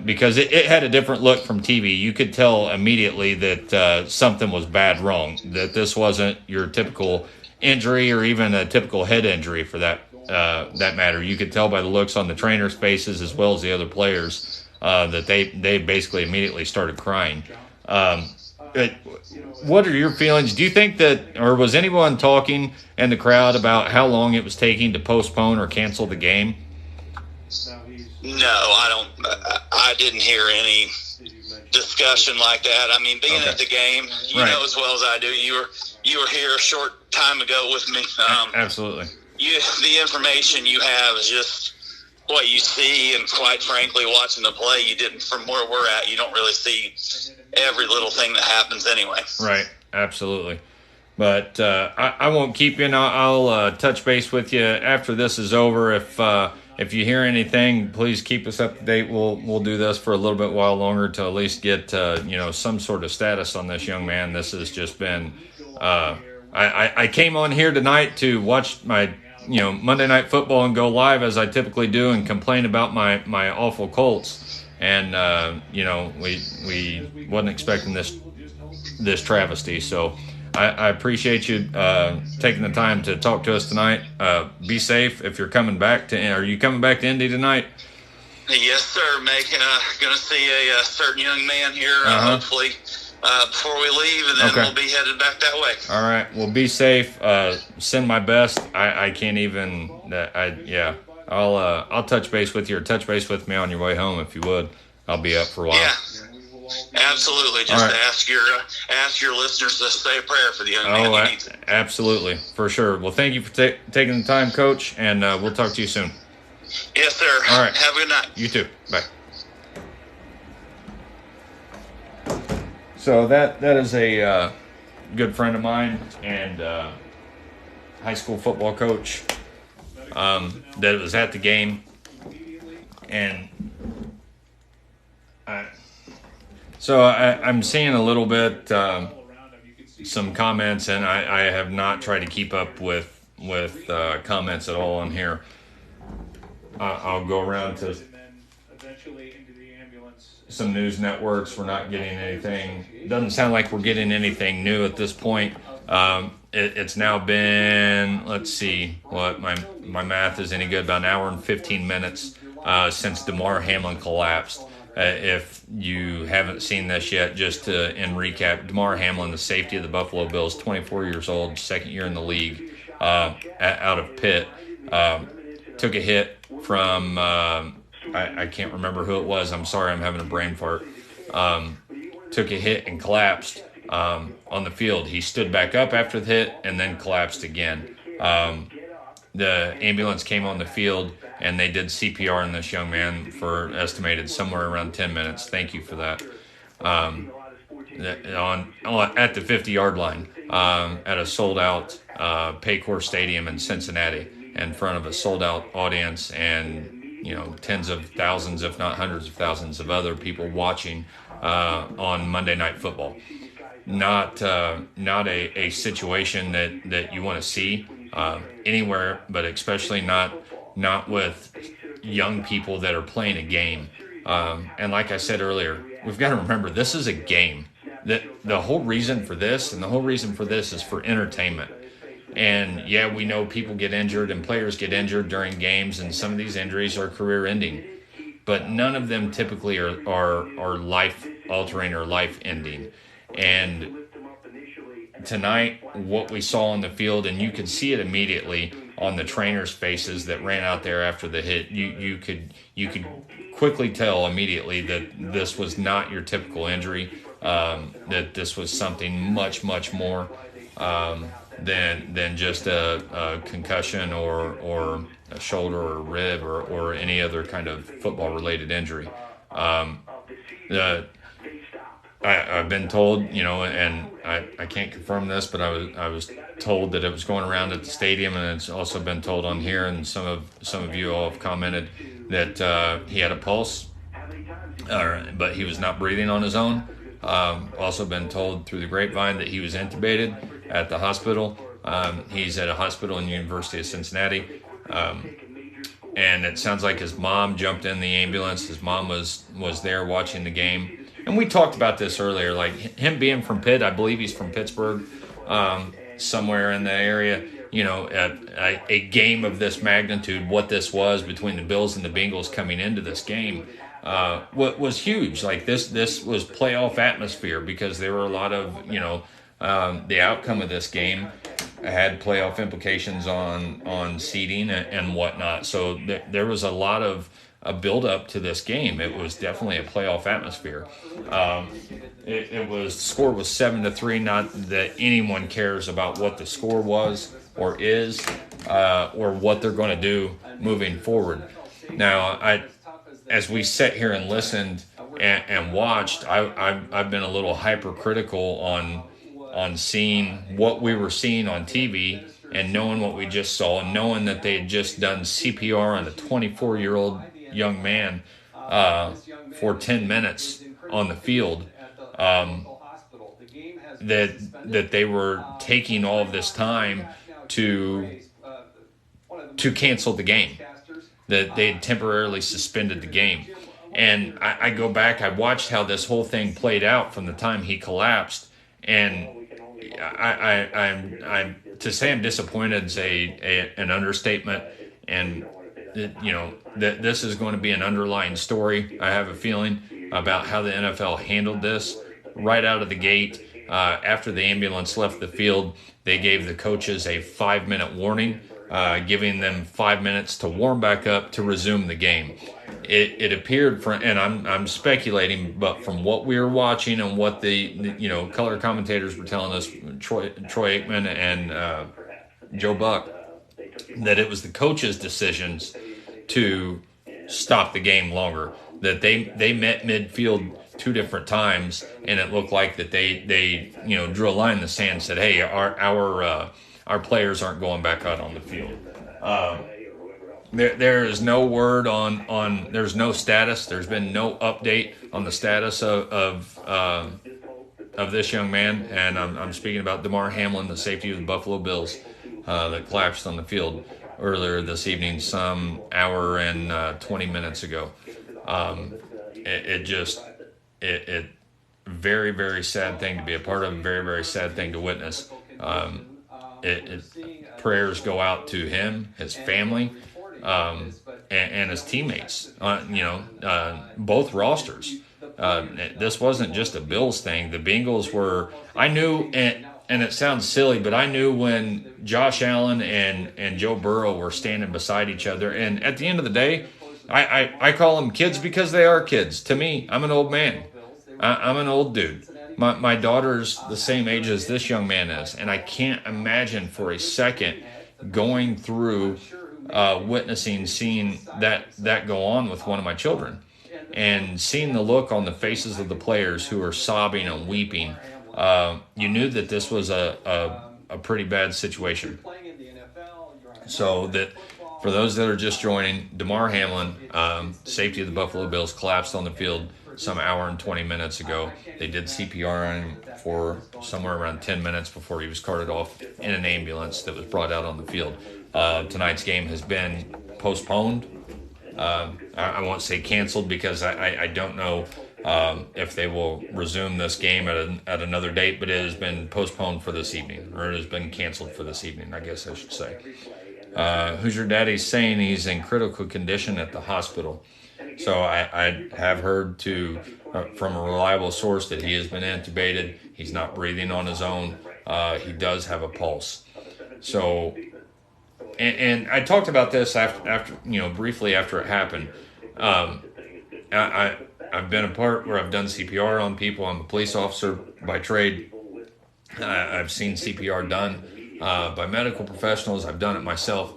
[SPEAKER 2] because it had a different look from TV. You could tell immediately that something was bad wrong, that this wasn't your typical injury or even a typical head injury for that matter. You could tell by the looks on the trainers' faces as well as the other players that they basically immediately started crying. What are your feelings? Do you think that, or was anyone talking in the crowd about how long it was taking to postpone or cancel the game?
[SPEAKER 13] No, I didn't hear any discussion like that. I mean, being at the game, you know as well as I do. You were here a short time ago with me.
[SPEAKER 2] Absolutely.
[SPEAKER 13] The information you have is just what you see, and quite frankly, watching the play, you didn't. From where we're at, you don't really see every little thing that happens anyway.
[SPEAKER 2] Right, absolutely. But I won't keep you, and I'll touch base with you after this is over. If you hear anything, please keep us up to date. We'll do this for a little bit while longer to at least get some sort of status on this young man. This has just been. I came on here tonight to watch my Monday Night Football and go live as I typically do and complain about my awful Colts. And we wasn't expecting this travesty. So I appreciate you taking the time to talk to us tonight. Be safe if you're coming back to. Are you coming back to Indy tonight?
[SPEAKER 13] Yes, sir. Going to see a certain young man here, hopefully, before we leave, and then we'll be headed back that way.
[SPEAKER 2] All right. Well, be safe. Send my best. I can't even. I'll touch base with you, or touch base with me on your way home if you would. I'll be up for a while.
[SPEAKER 13] Yeah. Absolutely. Just ask your listeners to say a prayer for the young man who needs it.
[SPEAKER 2] Absolutely, for sure. Well, thank you for taking the time, Coach, and we'll talk to you soon.
[SPEAKER 13] Yes, sir.
[SPEAKER 2] All right.
[SPEAKER 13] Have a good night.
[SPEAKER 2] You too. Bye. So that is a good friend of mine and high school football coach that was at the game, and I'm seeing a little bit some comments, and I have not tried to keep up with comments at all on here. I'll go around to some news networks. We're not getting anything. It doesn't sound like we're getting anything new at this point. It's now been, let's see what my math is any good, about an hour and 15 minutes since Damar Hamlin collapsed. If you haven't seen this yet, just in recap, Damar Hamlin, the safety of the Buffalo Bills, 24 years old, second year in the league, out of Pitt, took a hit from, I can't remember who it was. I'm sorry, I'm having a brain fart. Took a hit and collapsed on the field. He stood back up after the hit and then collapsed again. The ambulance came on the field, and they did CPR on this young man for estimated somewhere around 10 minutes. Thank you for that. At the 50-yard line, at a sold-out Paycor Stadium in Cincinnati, in front of a sold-out audience, and tens of thousands, if not hundreds of thousands of other people watching on Monday Night Football. Not a situation that you want to see anywhere, but especially not with young people that are playing a game. And like I said earlier, we've got to remember this is a game. The whole reason for this is for entertainment. And yeah, we know people get injured and players get injured during games, and some of these injuries are career-ending. But none of them typically are life-altering or life-ending. And tonight, what we saw on the field, and you could see it immediately on the trainers' faces that ran out there after the hit. You could quickly tell immediately that this was not your typical injury. That this was something much more than just a concussion or a shoulder or a rib or any other kind of football-related injury. I've been told, and I can't confirm this, but I was told that it was going around at the stadium, and it's also been told on here, and some of you all have commented that he had a pulse, but he was not breathing on his own. Also been told through the grapevine that he was intubated at the hospital. He's at a hospital in the University of Cincinnati. And it sounds like his mom jumped in the ambulance. His mom was there watching the game. And we talked about this earlier, like him being from Pitt. I believe he's from Pittsburgh, somewhere in the area. At a game of this magnitude, what this was between the Bills and the Bengals coming into this game, what was huge. Like this was playoff atmosphere because there were a lot of, the outcome of this game had playoff implications on seeding and whatnot. So there was a lot of a build-up to this game. It was definitely a playoff atmosphere. Score was 7-3. Not that anyone cares about what the score was or is, or what they're going to do moving forward. Now, as we sat here and listened and watched, I've been a little hypercritical on seeing what we were seeing on TV and knowing what we just saw and knowing that they had just done CPR on a 24-year-old young man for 10 minutes on the field, that they were taking all of this time to cancel the game, that they had temporarily suspended the game. And I go back, I watched how this whole thing played out from the time he collapsed, and I'm to say I'm disappointed is an understatement, and that this is going to be an underlying story. I have a feeling about how the NFL handled this right out of the gate. After the ambulance left the field, they gave the coaches a 5-minute warning, giving them 5 minutes to warm back up to resume the game. It appeared, and I'm speculating, but from what we were watching and what the color commentators were telling us, Troy Aikman and Joe Buck, that it was the coaches' decisions to stop the game longer. That they met midfield 2 different times, and it looked like that they drew a line in the sand and said, "Hey, our players aren't going back out on the field." There is no word on there's no status. There's been no update on the status of this young man, and I'm speaking about Damar Hamlin, the safety of the Buffalo Bills, that collapsed on the field earlier this evening, some hour and 20 minutes ago. It very, very sad thing to be a part of, very, very sad thing to witness. Prayers go out to him, his family, and his teammates, both rosters. This wasn't just a Bills thing. The Bengals were, I knew, and it sounds silly, but I knew when Josh Allen and Joe Burrow were standing beside each other. And at the end of the day, I call them kids because they are kids. To me, I'm an old man. I'm an old dude. My daughter's the same age as this young man is, and I can't imagine for a second going through seeing that go on with one of my children, and seeing the look on the faces of the players who are sobbing and weeping. You knew that this was a pretty bad situation. So that for those that are just joining, Damar Hamlin, safety of the Buffalo Bills, collapsed on the field some hour and 20 minutes ago. They did CPR on him for somewhere around 10 minutes before he was carted off in an ambulance that was brought out on the field. Tonight's game has been postponed. I won't say canceled because I don't know if they will resume this game at another date, but it has been postponed for this evening, or it has been canceled for this evening, I guess I should say. Hoosier Daddy's saying he's in critical condition at the hospital. So I have heard from a reliable source that he has been intubated. He's not breathing on his own. He does have a pulse. So, and I talked about this after briefly after it happened. I've been a part where I've done CPR on people. I'm a police officer by trade. I've seen CPR done by medical professionals. I've done it myself.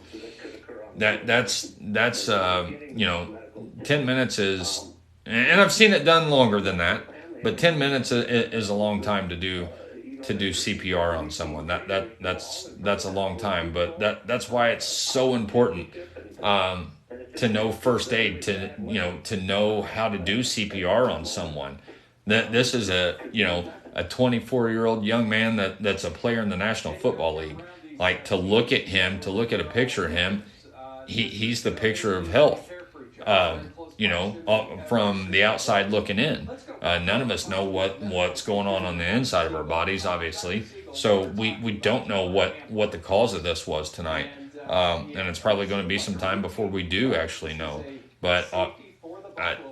[SPEAKER 2] That's 10 minutes is, and I've seen it done longer than that, but 10 minutes is a long time to do CPR on someone. That's a long time, but that's why it's so important to know first aid, to know how to do CPR on someone. That this is a 24-year-old young man that's a player in the National Football League. Like, to look at him, to look at a picture of him, he's the picture of health. From the outside looking in, none of us know what's going on the inside of our bodies, obviously. So we don't know what the cause of this was tonight, and it's probably going to be some time before we do actually know. But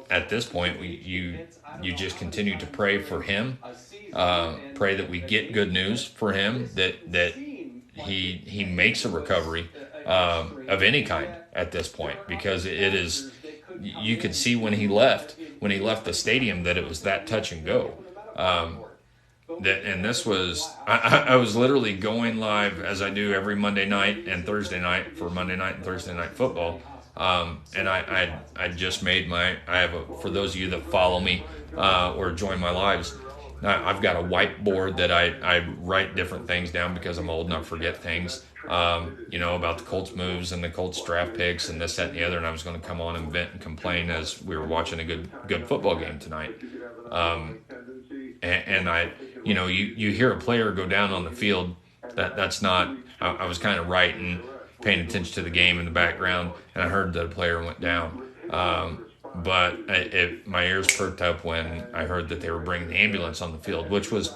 [SPEAKER 2] at this point, you just continue to pray for him, pray that we get good news for him, that he makes a recovery of any kind at this point, because it is. You could see when he left the stadium that it was that touch and go. And this was, I was literally going live as I do every Monday night and Thursday night for Monday night and Thursday night football. And I just made for those of you that follow me or join my lives, I've got a whiteboard that I write different things down because I'm old and I forget things. About the Colts moves and the Colts draft picks and this, that, and the other, and I was going to come on and vent and complain as we were watching a good football game tonight. And I, you hear a player go down on the field, that's not, I was kind of writing, paying attention to the game in the background, and I heard that a player went down. But my ears perked up when I heard that they were bringing the ambulance on the field, which was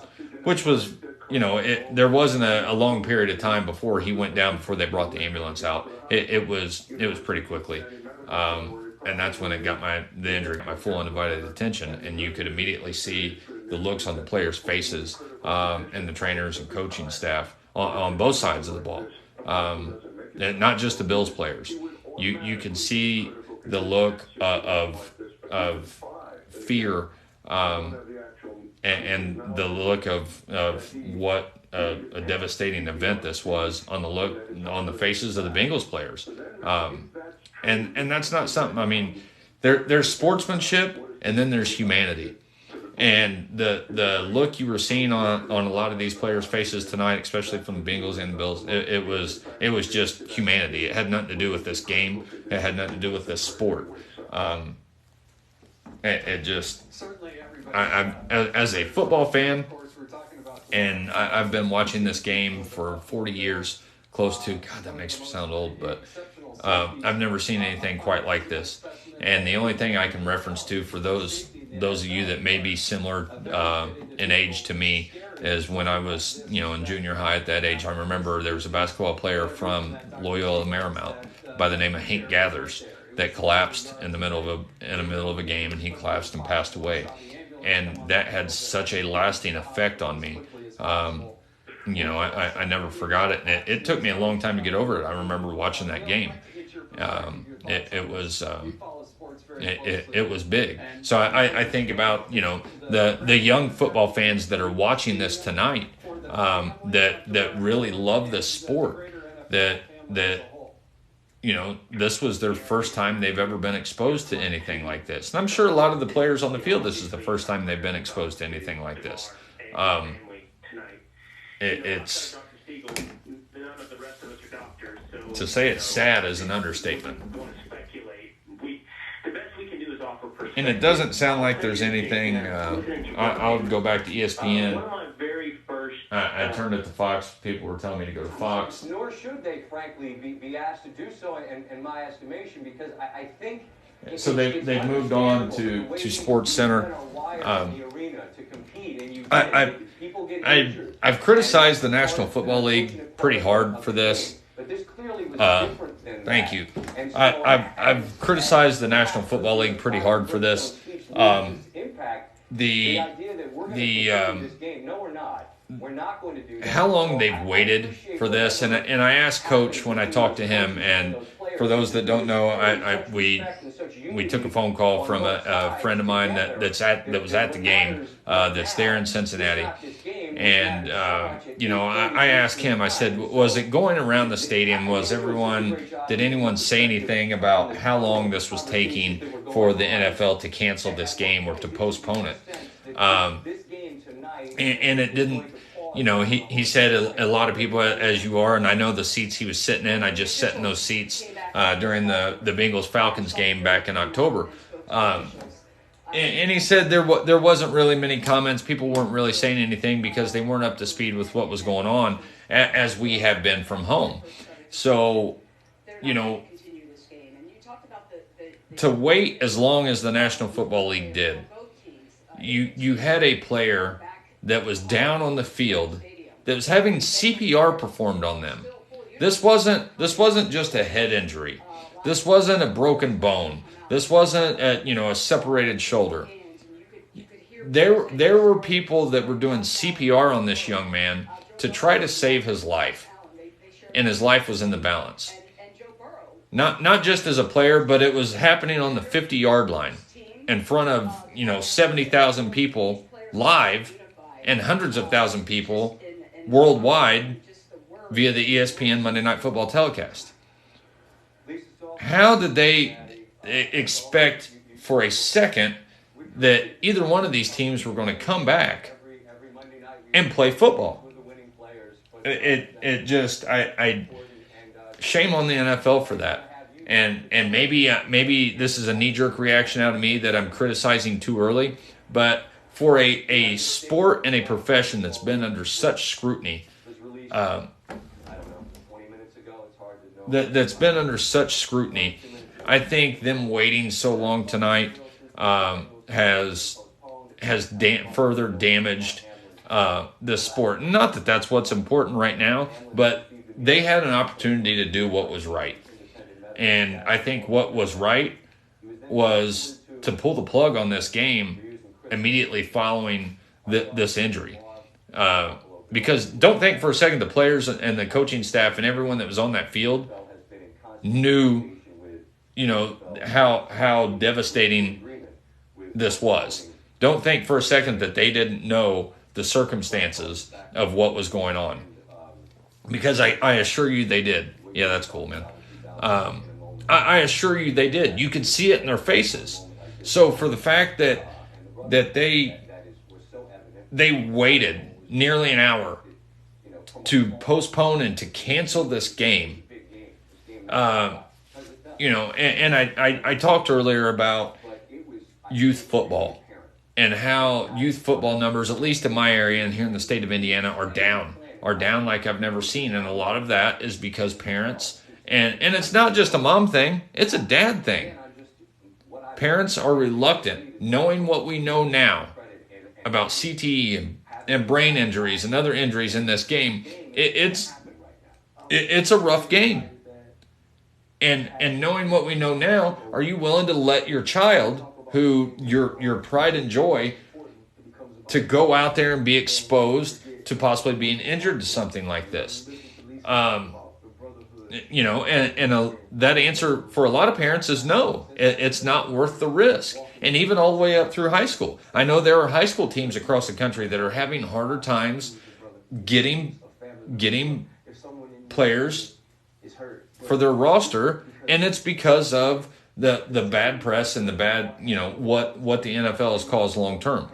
[SPEAKER 2] there wasn't a long period of time before he went down before they brought the ambulance out. It was pretty quickly, and that's when it got the injury got my full undivided attention, and you could immediately see the looks on the players' faces and the trainers and coaching staff on both sides of the ball, and not just the Bills players. You could see the look of fear. And the look of what a devastating event this was on the faces of the Bengals players, and that's not something. I mean, there's sportsmanship and then there's humanity, and the look you were seeing on a lot of these players' faces tonight, especially from the Bengals and the Bills, it was just humanity. It had nothing to do with this game. It had nothing to do with this sport. It just. I'm as a football fan, and I've been watching this game for 40 years, close to, God, that makes me sound old, but I've never seen anything quite like this. And the only thing I can reference to for those of you that may be similar in age to me is when I was, in junior high at that age. I remember there was a basketball player from Loyola Marymount by the name of Hank Gathers that collapsed in the middle of a game, and he collapsed and passed away. And that had such a lasting effect on me. I never forgot it. And it took me a long time to get over it. I remember watching that game. It was big. So I think about, the young football fans that are watching this tonight, that really love this sport, that this was their first time they've ever been exposed to anything like this. And I'm sure a lot of the players on the field, this is the first time they've been exposed to anything like this. It's to say it's sad is an understatement. And it doesn't sound like there's anything. I'll go back to ESPN. I turned it to Fox. People were telling me to go to Fox.
[SPEAKER 14] Nor should they, frankly, be asked to do so, in my estimation, because I think.
[SPEAKER 2] So they've moved on to Sports Center.
[SPEAKER 14] in the arena to compete, and you people get injured.
[SPEAKER 2] I've criticized the National Football League pretty hard for this.
[SPEAKER 14] But this clearly was different than
[SPEAKER 2] Thank
[SPEAKER 14] that.
[SPEAKER 2] you.
[SPEAKER 14] And so
[SPEAKER 2] I've criticized the National Football League pretty hard for this.
[SPEAKER 14] The idea that we're going to continue this game, no, we're not. We're not going to do that.
[SPEAKER 2] How long they've waited for this, and I asked Coach when I talked to him, and for those that don't know, we took a phone call from a friend of mine that was at the game that's there in Cincinnati, and I asked him. I said, was it going around the stadium? Did anyone say anything about how long this was taking for the NFL to cancel this game or to postpone it? And it didn't. He said a lot of people, as you are, and I know the seats he was sitting in. I just sat in those seats during the Bengals-Falcons game back in October. And he said there wasn't really many comments. People weren't really saying anything because they weren't up to speed with what was going on, as we have been from home. So, to wait as long as the National Football League did, you had a player that was down on the field that was having CPR performed on them. This wasn't just a head injury. This wasn't a broken bone. This wasn't a separated shoulder. There were people that were doing CPR on this young man to try to save his life, and his life was in the balance. Not just as a player, but it was happening on the 50-yard line in front of 70,000 people live and hundreds of thousand people worldwide via the ESPN Monday Night Football telecast. How did they expect for a second that either one of these teams were going to come back and play football? It just shame on the NFL for that. And maybe this is a knee-jerk reaction out of me that I'm criticizing too early, but for a sport and a profession that's been under such scrutiny, that's been under such scrutiny, I think them waiting so long tonight has further damaged the sport. Not that that's what's important right now, but they had an opportunity to do what was right. And I think what was right was to pull the plug on this game immediately following this injury. Because don't think for a second the players and the coaching staff and everyone that was on that field knew, how devastating this was. Don't think for a second that they didn't know the circumstances of what was going on. Because I assure you they did. Yeah, that's cool, man. I assure you they did. You could see it in their faces. So for the fact that they waited nearly an hour to postpone and to cancel this game, and I talked earlier about youth football and how youth football numbers, at least in my area and here in the state of Indiana, are down like I've never seen. And a lot of that is because parents, and it's not just a mom thing, it's a dad thing. Parents are reluctant, knowing what we know now about CTE and brain injuries and other injuries in this game. It's a rough game. And knowing what we know now, are you willing to let your child, who your pride and joy, to go out there and be exposed to possibly being injured to something like this? That answer for a lot of parents is no. It's not worth the risk. And even all the way up through high school. I know there are high school teams across the country that are having harder times getting players for their roster, and it's because of the bad press and the bad, what the NFL has caused long term.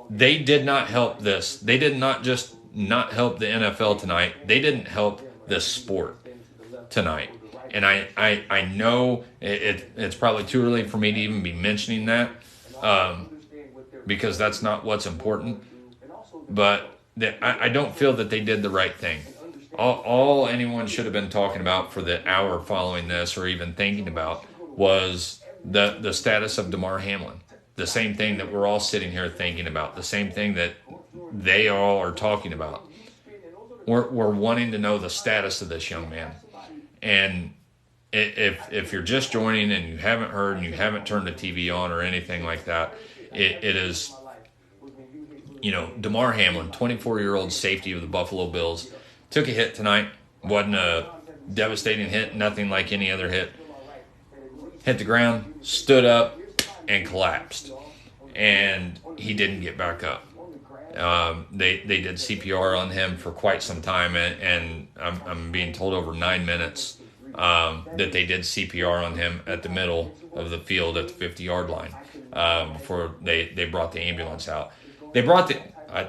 [SPEAKER 2] They did not help this. They did not just not help the NFL tonight. They didn't help this sport tonight. And I know it's probably too early for me to even be mentioning that, because that's not what's important. But I don't feel that they did the right thing. All anyone should have been talking about for the hour following this, or even thinking about, was the status of Damar Hamlin. the same thing that we're all sitting here thinking about, the same thing that they all are talking about. We're wanting to know the status of this young man. And if you're just joining and you haven't heard and you haven't turned the TV on or anything like that, it is, Damar Hamlin, 24-year-old safety of the Buffalo Bills, took a hit tonight. Wasn't a devastating hit, nothing like any other hit. Hit the ground, stood up, and collapsed. And he didn't get back up. They did CPR on him for quite some time, and I'm being told over 9 minutes that they did CPR on him at the middle of the field at the 50-yard line before they brought the ambulance out. Let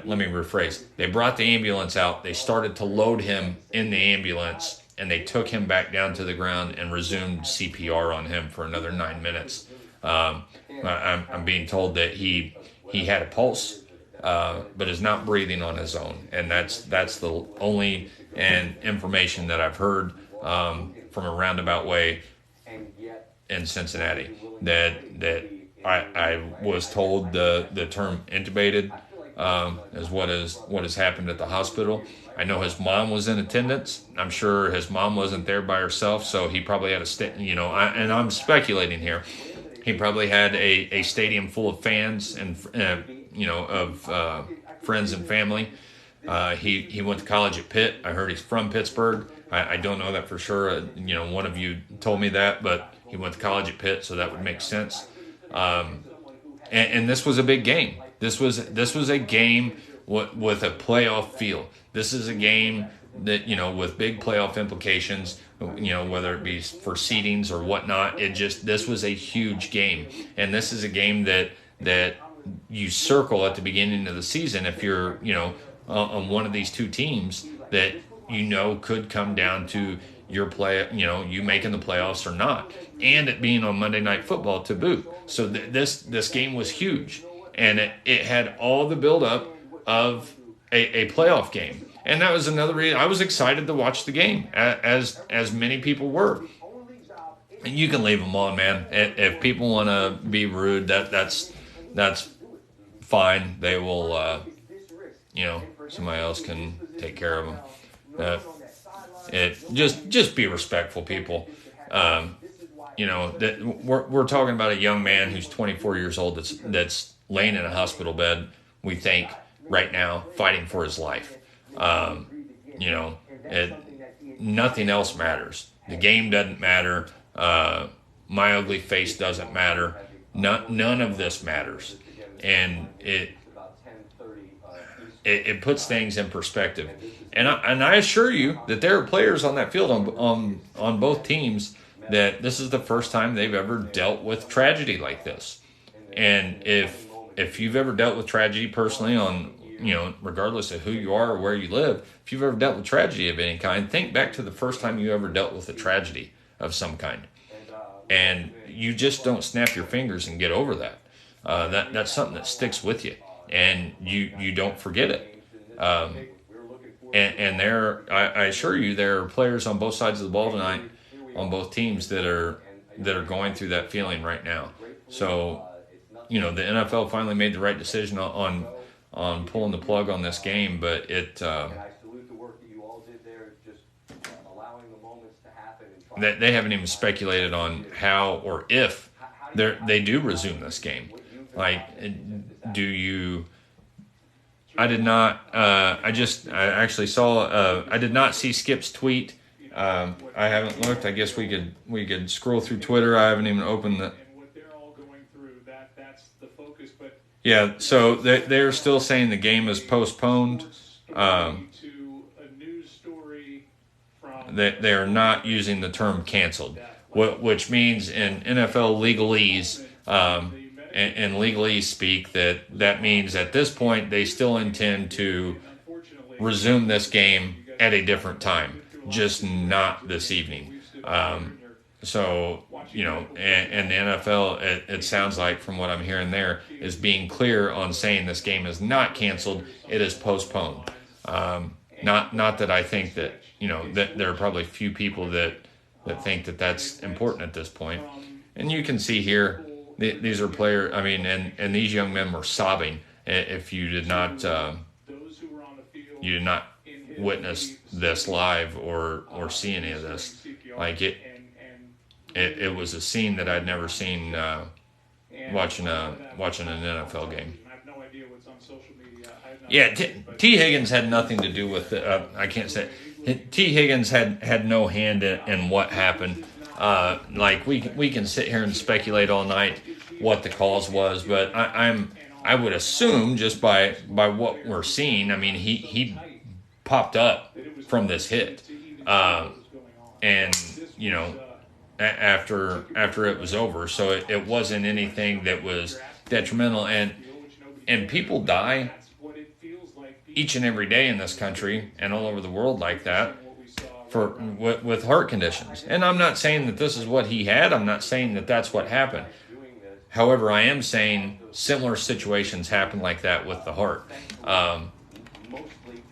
[SPEAKER 2] me rephrase. They brought the ambulance out. They started to load him in the ambulance, and they took him back down to the ground and resumed CPR on him for another 9 minutes. I'm being told that he had a pulse, but is not breathing on his own, and that's the only information that I've heard from a roundabout way in Cincinnati. That I was told the term intubated is what has happened at the hospital. I know his mom was in attendance. I'm sure his mom wasn't there by herself, so he probably had and I'm speculating here. He probably had a stadium full of fans and of friends and family. He went to college at Pitt. I heard he's from Pittsburgh. I don't know that for sure. One of you told me that, but he went to college at Pitt, so that would make sense. And this was a big game. This was a game with a playoff feel. This is a game that, with big playoff implications, whether it be for seedings or whatnot. This was a huge game. And this is a game that you circle at the beginning of the season if you're, on one of these two teams that could come down to your play, you making the playoffs or not, and it being on Monday Night Football to boot. So this game was huge, and it had all the buildup of a playoff game, and that was another reason I was excited to watch the game, as many people were. And you can leave them on, man. If people want to be rude, that's fine. They will, somebody else can take care of them. Just be respectful, people. That we're talking about a young man who's 24 years old that's laying in a hospital bed, we think, right now, fighting for his life. Nothing else matters. The game doesn't matter. My ugly face doesn't matter. None of this matters. And it puts things in perspective. And I assure you that there are players on that field on both teams that this is the first time they've ever dealt with tragedy like this. And if you've ever dealt with tragedy personally regardless of who you are or where you live, if you've ever dealt with tragedy of any kind, think back to the first time you ever dealt with a tragedy of some kind. And you just don't snap your fingers and get over that. That's something that sticks with you, and you don't forget it. And I assure you, there are players on both sides of the ball tonight, on both teams that are going through that feeling right now. So, the NFL finally made the right decision on pulling the plug on this game, but they haven't even speculated on how or if they do resume this game. Like, do you? I did not. I actually saw. I did not see Skip's tweet. I haven't looked. I guess we could scroll through Twitter. I haven't even opened the. Yeah, so they're still saying the game is postponed. They are not using the term canceled, which means in NFL legalese and legalese speak that means at this point they still intend to resume this game at a different time, just not this evening. So, and the NFL, it sounds like from what I'm hearing there, is being clear on saying this game is not canceled, it is postponed. Not that I think that, that there are probably few people that think that that's important at this point. And you can see here, these are players. I mean, and these young men were sobbing. If you did not witness this live or see any of this, like it was a scene that I'd never seen watching an NFL game. Yeah, T. Higgins had nothing to do with it. I can't say. T. Higgins had no hand in what happened. Like we can sit here and speculate all night what the cause was, but I would assume just by what we're seeing. I mean, he popped up from this hit, and you know, after it was over, so it wasn't anything that was detrimental. And people die each and every day in this country and all over the world like that with heart conditions. And I'm not saying that this is what he had. I'm not saying that that's what happened. However, I am saying similar situations happen like that with the heart.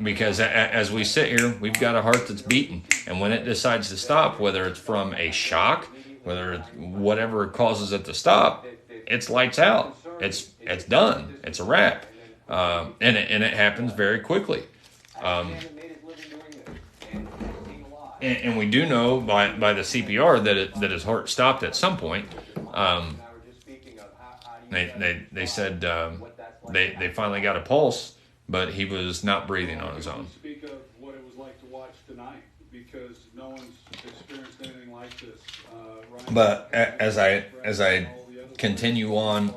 [SPEAKER 2] Because as we sit here, we've got a heart that's beating. And when it decides to stop, whether it's from a shock, whether it's whatever causes it to stop, it's lights out. It's done. It's a wrap. And it happens very quickly. And we do know by the CPR that his heart stopped at some point. They said they finally got a pulse, but he was not breathing on his own.
[SPEAKER 3] Speak of what it was like to watch tonight, because no one's experienced anything like this.
[SPEAKER 2] But as I continue on,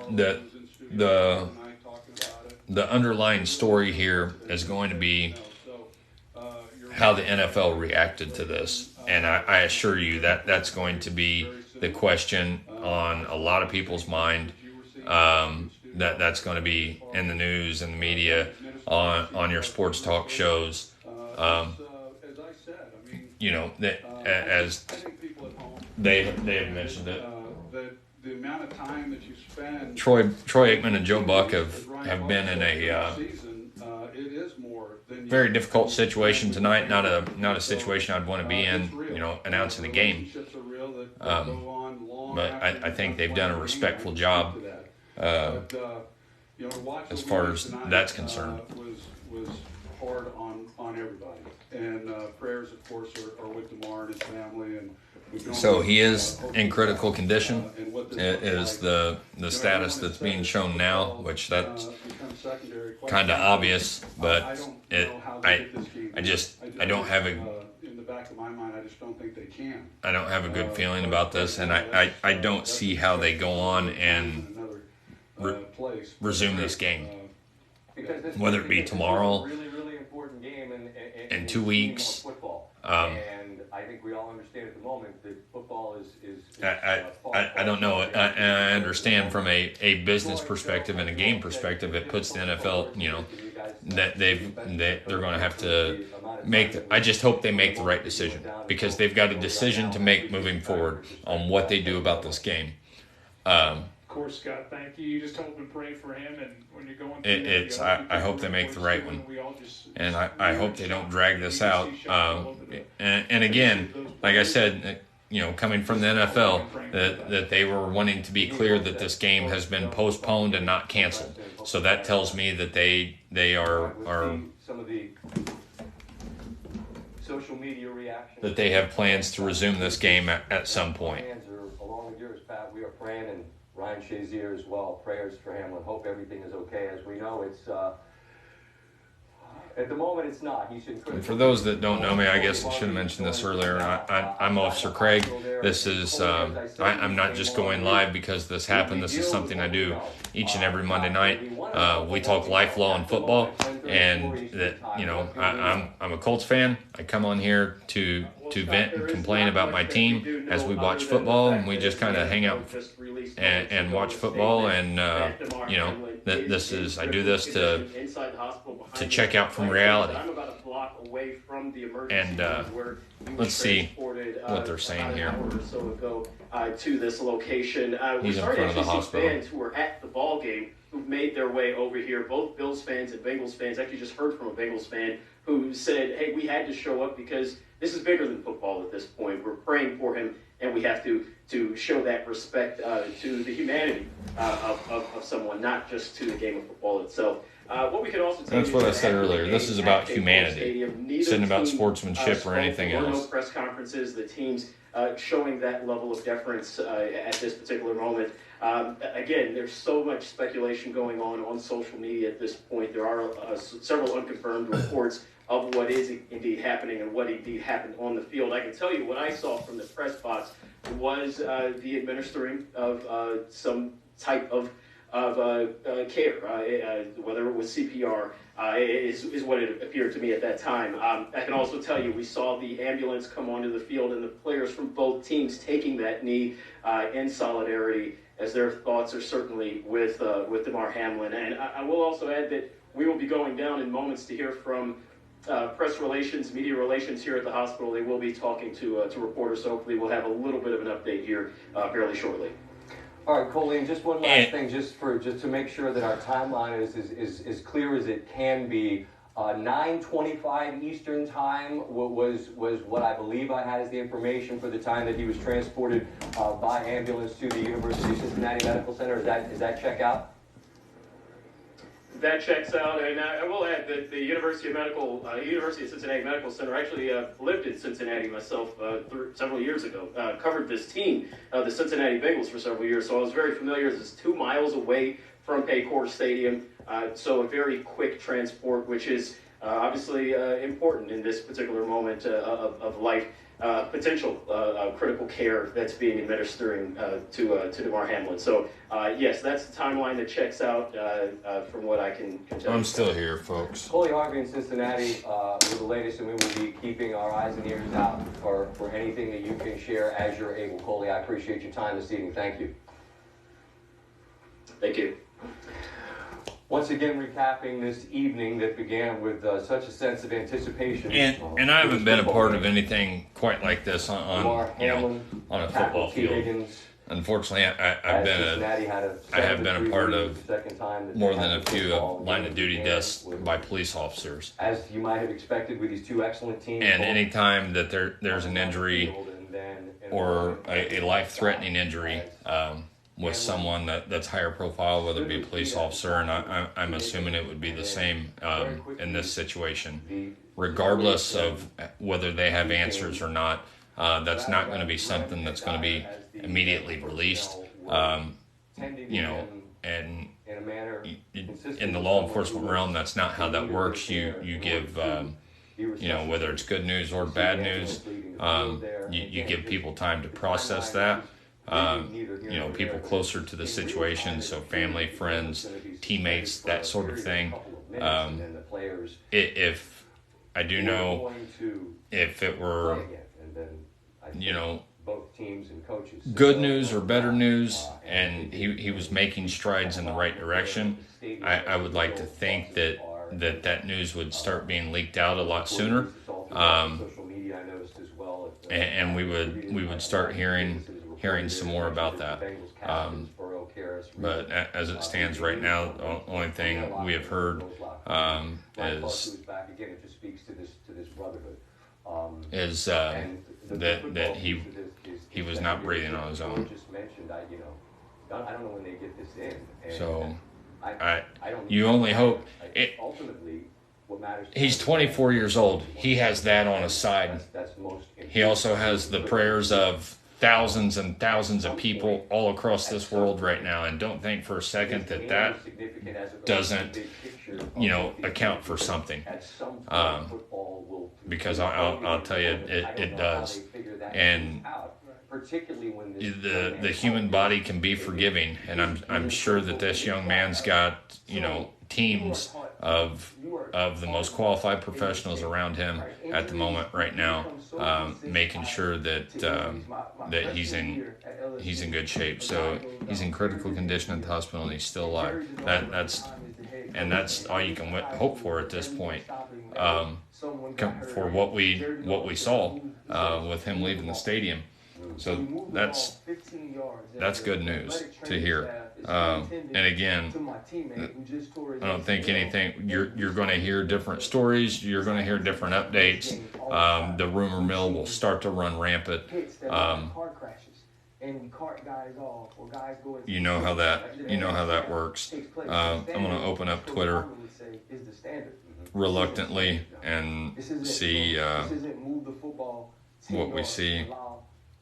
[SPEAKER 2] the underlying story here is going to be how the NFL reacted to this. And I assure you that's going to be the question on a lot of people's mind. That's going to be in the news and the media, on your sports talk shows. You know, as they have mentioned it.
[SPEAKER 3] The amount of time that you spend.
[SPEAKER 2] Troy Aikman and Joe Buck have been in a very difficult situation tonight. Not a situation I'd want to be in. You know, announcing the game. But I think they've done a respectful job as far as that's concerned.
[SPEAKER 3] Was hard on everybody, and prayers, of course, are with Damar and his family. And
[SPEAKER 2] so he is in critical condition. Is the status that's being shown now, which that's kind of obvious, but I don't have a.
[SPEAKER 3] In the back of my mind, I just don't think they can.
[SPEAKER 2] I don't have a good feeling about this, and I don't see how they go on and resume this game. Whether it be tomorrow, in 2 weeks.
[SPEAKER 14] And I think we all understand at the moment that football is
[SPEAKER 2] I don't know. I understand from a business perspective and a game perspective, it puts the NFL, you know, that they're going to have to make. I just hope they make the right decision, because they've got a decision to make moving forward on what they do about this game.
[SPEAKER 5] Of course, Scott, thank you. You just hope and pray for him, and when you're going through
[SPEAKER 2] I hope they make the right one, and I hope they don't drag this out. And again, like I said, you know, coming from the NFL, that they were wanting to be clear that this game has been postponed and not canceled. So that tells me that they are
[SPEAKER 14] some of the social media reactions,
[SPEAKER 2] that they have plans to resume this game at some point.
[SPEAKER 14] Along with yours, Pat, we are praying, and Ryan Shazier as well. Prayers for Hamlin. Hope everything is okay. As we know, it's at the moment it's not. He's in critical.
[SPEAKER 2] For those that don't know me, I guess I should have mentioned this earlier. I'm Officer Craig. This is I'm not just going live because this happened. This is something I do each and every Monday night. We talk life, law, and football, and that, you know, I'm a Colts fan. I come on here to vent and complain about my team as we watch football, and we just kind of hang out and watch football. And you know, I do this to check out from reality. And let's see what they're saying here.
[SPEAKER 15] To this location,
[SPEAKER 2] He's in front of the hospital.
[SPEAKER 15] Fans who were at the ball game who've made their way over here, both Bills fans and Bengals fans. Actually, just heard from a Bengals fan who said, "Hey, we had to show up because this is bigger than football at this point. We're praying for him and we have to show that respect to the humanity of someone, not just to the game of football itself. What we could also tell
[SPEAKER 2] That's what I said earlier. This is about humanity. This isn't about sportsmanship or anything else.
[SPEAKER 15] There were no press conferences. The teams showing that level of deference at this particular moment. Again, there's so much speculation going on social media at this point. There are several unconfirmed reports of what is indeed happening and what indeed happened on the field. I can tell you what I saw from the press box was the administering of some type of care, whether it was CPR, is what it appeared to me at that time. I can also tell you we saw the ambulance come onto the field and the players from both teams taking that knee in solidarity, as their thoughts are certainly with Damar Hamlin. And I will also add that we will be going down in moments to hear from press relations, media relations here at the hospital. They will be talking to reporters, so hopefully we'll have a little bit of an update here fairly shortly.
[SPEAKER 14] All right, Colleen, just one last thing, just to make sure that our timeline is as clear as it can be. 9:25 Eastern Time was what I believe I had as the information for the time that he was transported by ambulance to the University of Cincinnati Medical Center. Is that check out?
[SPEAKER 15] That checks out, and I will add that the University of Cincinnati Medical Center actually lived in Cincinnati myself several years ago. Covered this team, the Cincinnati Bengals, for several years, so I was very familiar. This is 2 miles away from Paycor Stadium, so a very quick transport, which is obviously important in this particular moment of life. Potential critical care that's being administering to Damar Hamlin. So yes, that's the timeline that checks out from what I can tell.
[SPEAKER 2] I'm still here, folks.
[SPEAKER 14] Coley Harvey in Cincinnati with the latest, and we will be keeping our eyes and ears out for anything that you can share as you're able. Coley, I appreciate your time this evening. Thank you.
[SPEAKER 15] Thank you.
[SPEAKER 14] Once again, recapping this evening that began with such a sense of anticipation.
[SPEAKER 2] And I haven't been a part of anything quite like this on a football field. Unfortunately, I have been a part of more than a few line of duty deaths by police officers.
[SPEAKER 14] As you might have expected with these two excellent teams.
[SPEAKER 2] And any time that there's an injury or a life-threatening injury, with someone that's higher profile, whether it be a police officer, and I'm assuming it would be the same in this situation. Regardless of whether they have answers or not, that's not going to be something that's going to be immediately released. And in the law enforcement realm, that's not how that works. You give, whether it's good news or bad news, you give people time to process that. People closer to the situation, so family, friends, teammates, that sort of thing. If I do know, if it were,
[SPEAKER 14] both teams and coaches,
[SPEAKER 2] good news or better news, and he was making strides in the right direction, I would like to think that news would start being leaked out a lot sooner, and we would start hearing some more about that. But as it stands right now, the only thing we have heard is that he was not breathing on his own.
[SPEAKER 14] I don't know when they get this in.
[SPEAKER 2] So you only hope. He's 24 years old. He has that on his side. He also has the prayers of thousands and thousands of people all across this world right now, and don't think for a second that doesn't, account for something. Because I'll tell you, it does. And the human body can be forgiving, and I'm sure that this young man's got teams of the most qualified professionals around him at the moment right now, making sure that he's in good shape. So he's in critical condition at the hospital, and he's still alive. That's all you can hope for at this point. For what we saw with him leaving the stadium. So that's good news to hear. And again, I don't think anything. You're going to hear different stories. You're going to hear different updates. The rumor mill will start to run rampant. you know how that works. I'm going to open up Twitter reluctantly and see what we see.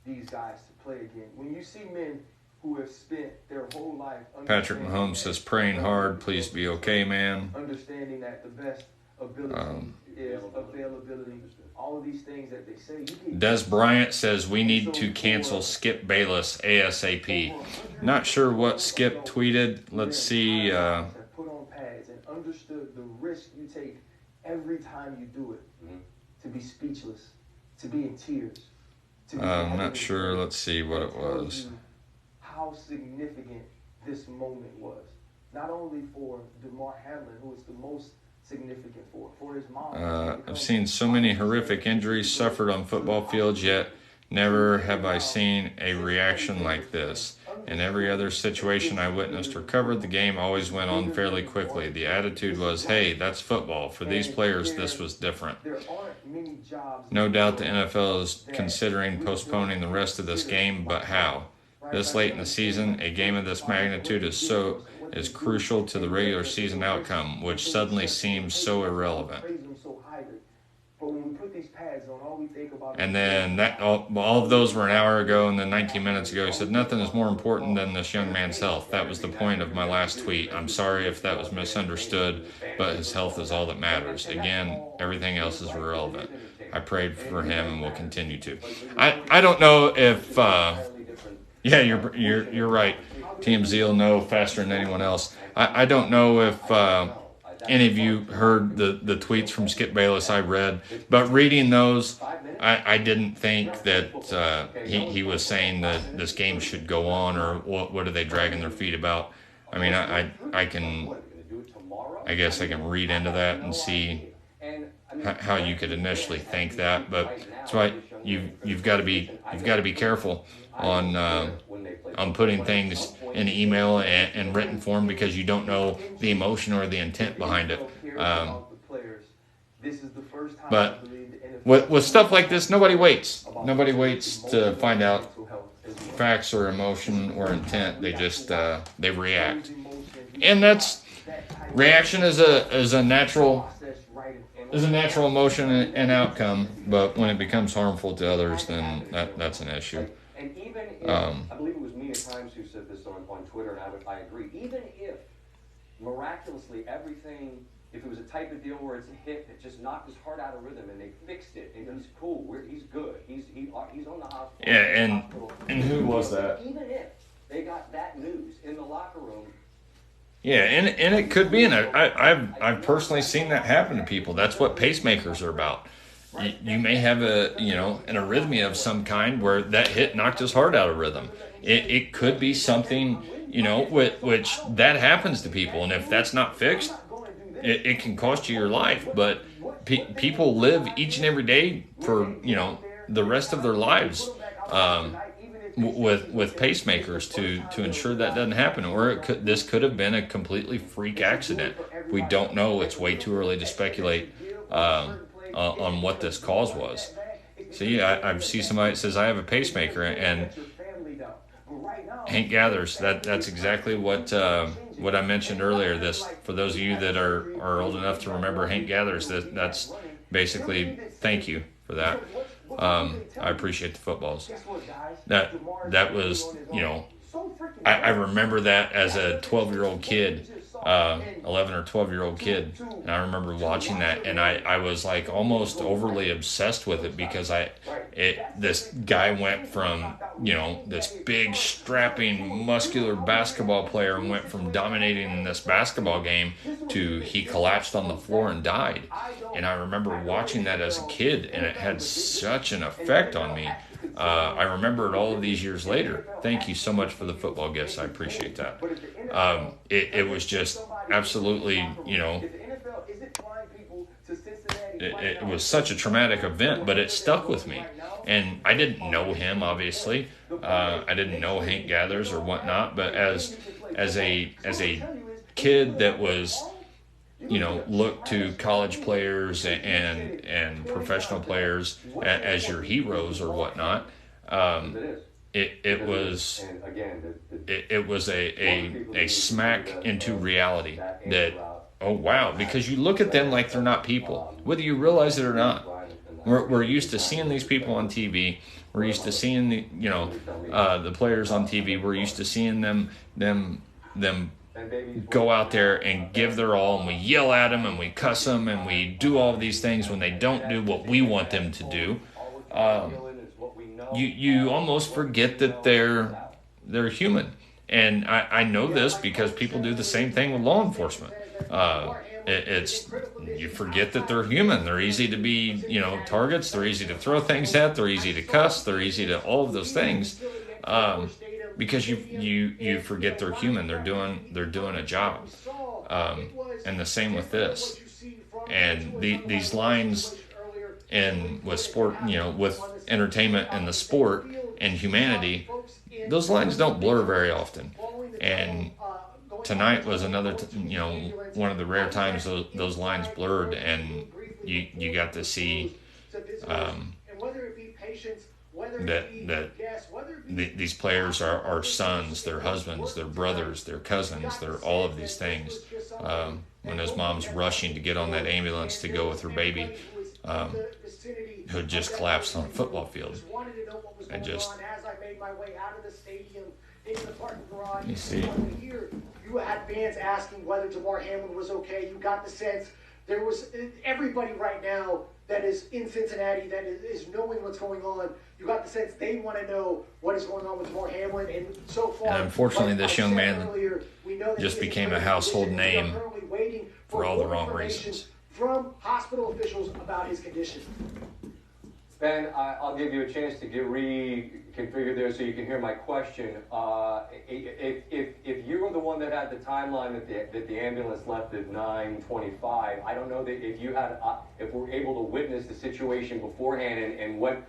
[SPEAKER 16] These guys to play again. When you see men who have spent their whole life.
[SPEAKER 2] Patrick Mahomes says, praying hard, please be okay, man.
[SPEAKER 16] Understanding that the best ability is availability. All of these things that they say.
[SPEAKER 2] Des Bryant says, we need to cancel Skip Bayless ASAP. Not sure what Skip tweeted. Let's see.
[SPEAKER 16] Put on pads and understood the risk you take every time you do it. To be speechless, to be in tears.
[SPEAKER 2] I'm not sure. Let's see what it was.
[SPEAKER 16] How significant this moment was. Not only for Damar Hamlin, who is the most significant for his mom.
[SPEAKER 2] I've seen so many horrific injuries suffered on football fields, yet never have I seen a reaction like this. In every other situation I witnessed or covered, the game always went on fairly quickly. The attitude was, hey, that's football. For these players, this was different. No doubt the NFL is considering postponing the rest of this game, but how? This late in the season, a game of this magnitude is crucial to the regular season outcome, which suddenly seems so irrelevant. And then that all of those were an hour ago, and then 19 minutes ago he said, nothing is more important than this young man's health. That was the point of my last tweet. I'm sorry if that was misunderstood, but his health is all that matters. Again, everything else is irrelevant. I prayed for him and will continue to. I don't know if yeah, you're right. TMZ will know faster than anyone else. I don't know if any of you heard the tweets from Skip Bayless I read, but reading those, I didn't think that he was saying that this game should go on, or what are they dragging their feet about. I mean, I guess I can read into that and see how you could initially think that, but that's why you've got to be careful on putting things in email and written form, because you don't know the emotion or the intent behind it. But with stuff like this, nobody waits. Nobody waits to find out facts or emotion or intent. They just they react, and that's reaction is a natural emotion and outcome. But when it becomes harmful to others, then that's an issue.
[SPEAKER 14] And even if, I believe it was me at times who said this on Twitter, and I agree, even if miraculously everything, if it was a type of deal where it's a hit that just knocked his heart out of rhythm and they fixed it, and he's cool, he's good, he's on the hospital.
[SPEAKER 2] Yeah, and who was that?
[SPEAKER 14] Even if they got that news in the locker room.
[SPEAKER 2] Yeah, and it could be, I've personally seen that happen to people. That's what pacemakers are about. You may have an arrhythmia of some kind where that hit knocked his heart out of rhythm. It could be something, which that happens to people. And if that's not fixed, it can cost you your life. But people live each and every day for, the rest of their lives with pacemakers to ensure that doesn't happen. Or this could have been a completely freak accident. We don't know. It's way too early to speculate on what this cause was. So yeah, I see somebody that says I have a pacemaker, and Hank Gathers. That's exactly what I mentioned earlier. This, for those of you that are old enough to remember Hank Gathers, that's basically thank you for that. I appreciate the footballs. That was, I remember that as a 12-year-old kid. 11 or 12-year-old kid, and I remember watching that, and I was like almost overly obsessed with it, because this guy went from this big strapping muscular basketball player, and went from dominating in this basketball game to he collapsed on the floor and died. And I remember watching that as a kid, and it had such an effect on me. I remember it all of these years later. Thank you so much for the football gifts. I appreciate that. It was just absolutely, it was such a traumatic event, but it stuck with me. And I didn't know him, obviously. I didn't know Hank Gathers or whatnot, but as a kid that was, look to college players and professional players as your heroes or whatnot. it was a smack into reality that, oh wow, because you look at them like they're not people, whether you realize it or not. We're used to seeing these people on TV. We're used to seeing the players on TV. We're used to seeing them go out there and give their all, and we yell at them and we cuss them and we do all of these things when they don't do what we want them to do. You almost forget that they're human. And I know this because people do the same thing with law enforcement. You forget that they're human. They're easy to be, targets. They're easy to throw things at. They're easy to cuss. They're easy to all of those things, because you forget they're human. They're doing a job, and the same with this. And these lines, and with sport, with entertainment and the sport and humanity, those lines don't blur very often. And tonight was another, one of the rare times those lines blurred, and you got to see that these players are sons, their husbands, their brothers, their cousins, they're all of these things. When his mom's rushing to get on that ambulance to go with her baby, who just collapsed on a football field. I just, you see.
[SPEAKER 17] You had fans asking whether Damar Hamlin was okay. You got the sense there was everybody right now that is in Cincinnati that is knowing what's going on. You got the sense they want to know what is going on with Damar Hamlin. And so far,
[SPEAKER 2] and unfortunately, this young man just became a household name for all the wrong reasons.
[SPEAKER 17] From hospital officials about his condition.
[SPEAKER 14] Ben, I'll give you a chance to get reconfigured there so you can hear my question. If you were the one that had the timeline that the ambulance left at 9:25, I don't know that if we're able to witness the situation beforehand and what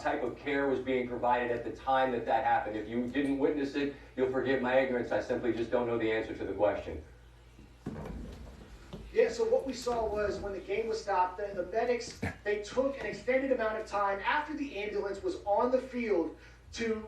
[SPEAKER 14] type of care was being provided at the time that happened. If you didn't witness it, you'll forgive my ignorance. I simply just don't know the answer to the question.
[SPEAKER 17] Yeah, so what we saw was when the game was stopped, the medics, they took an extended amount of time after the ambulance was on the field to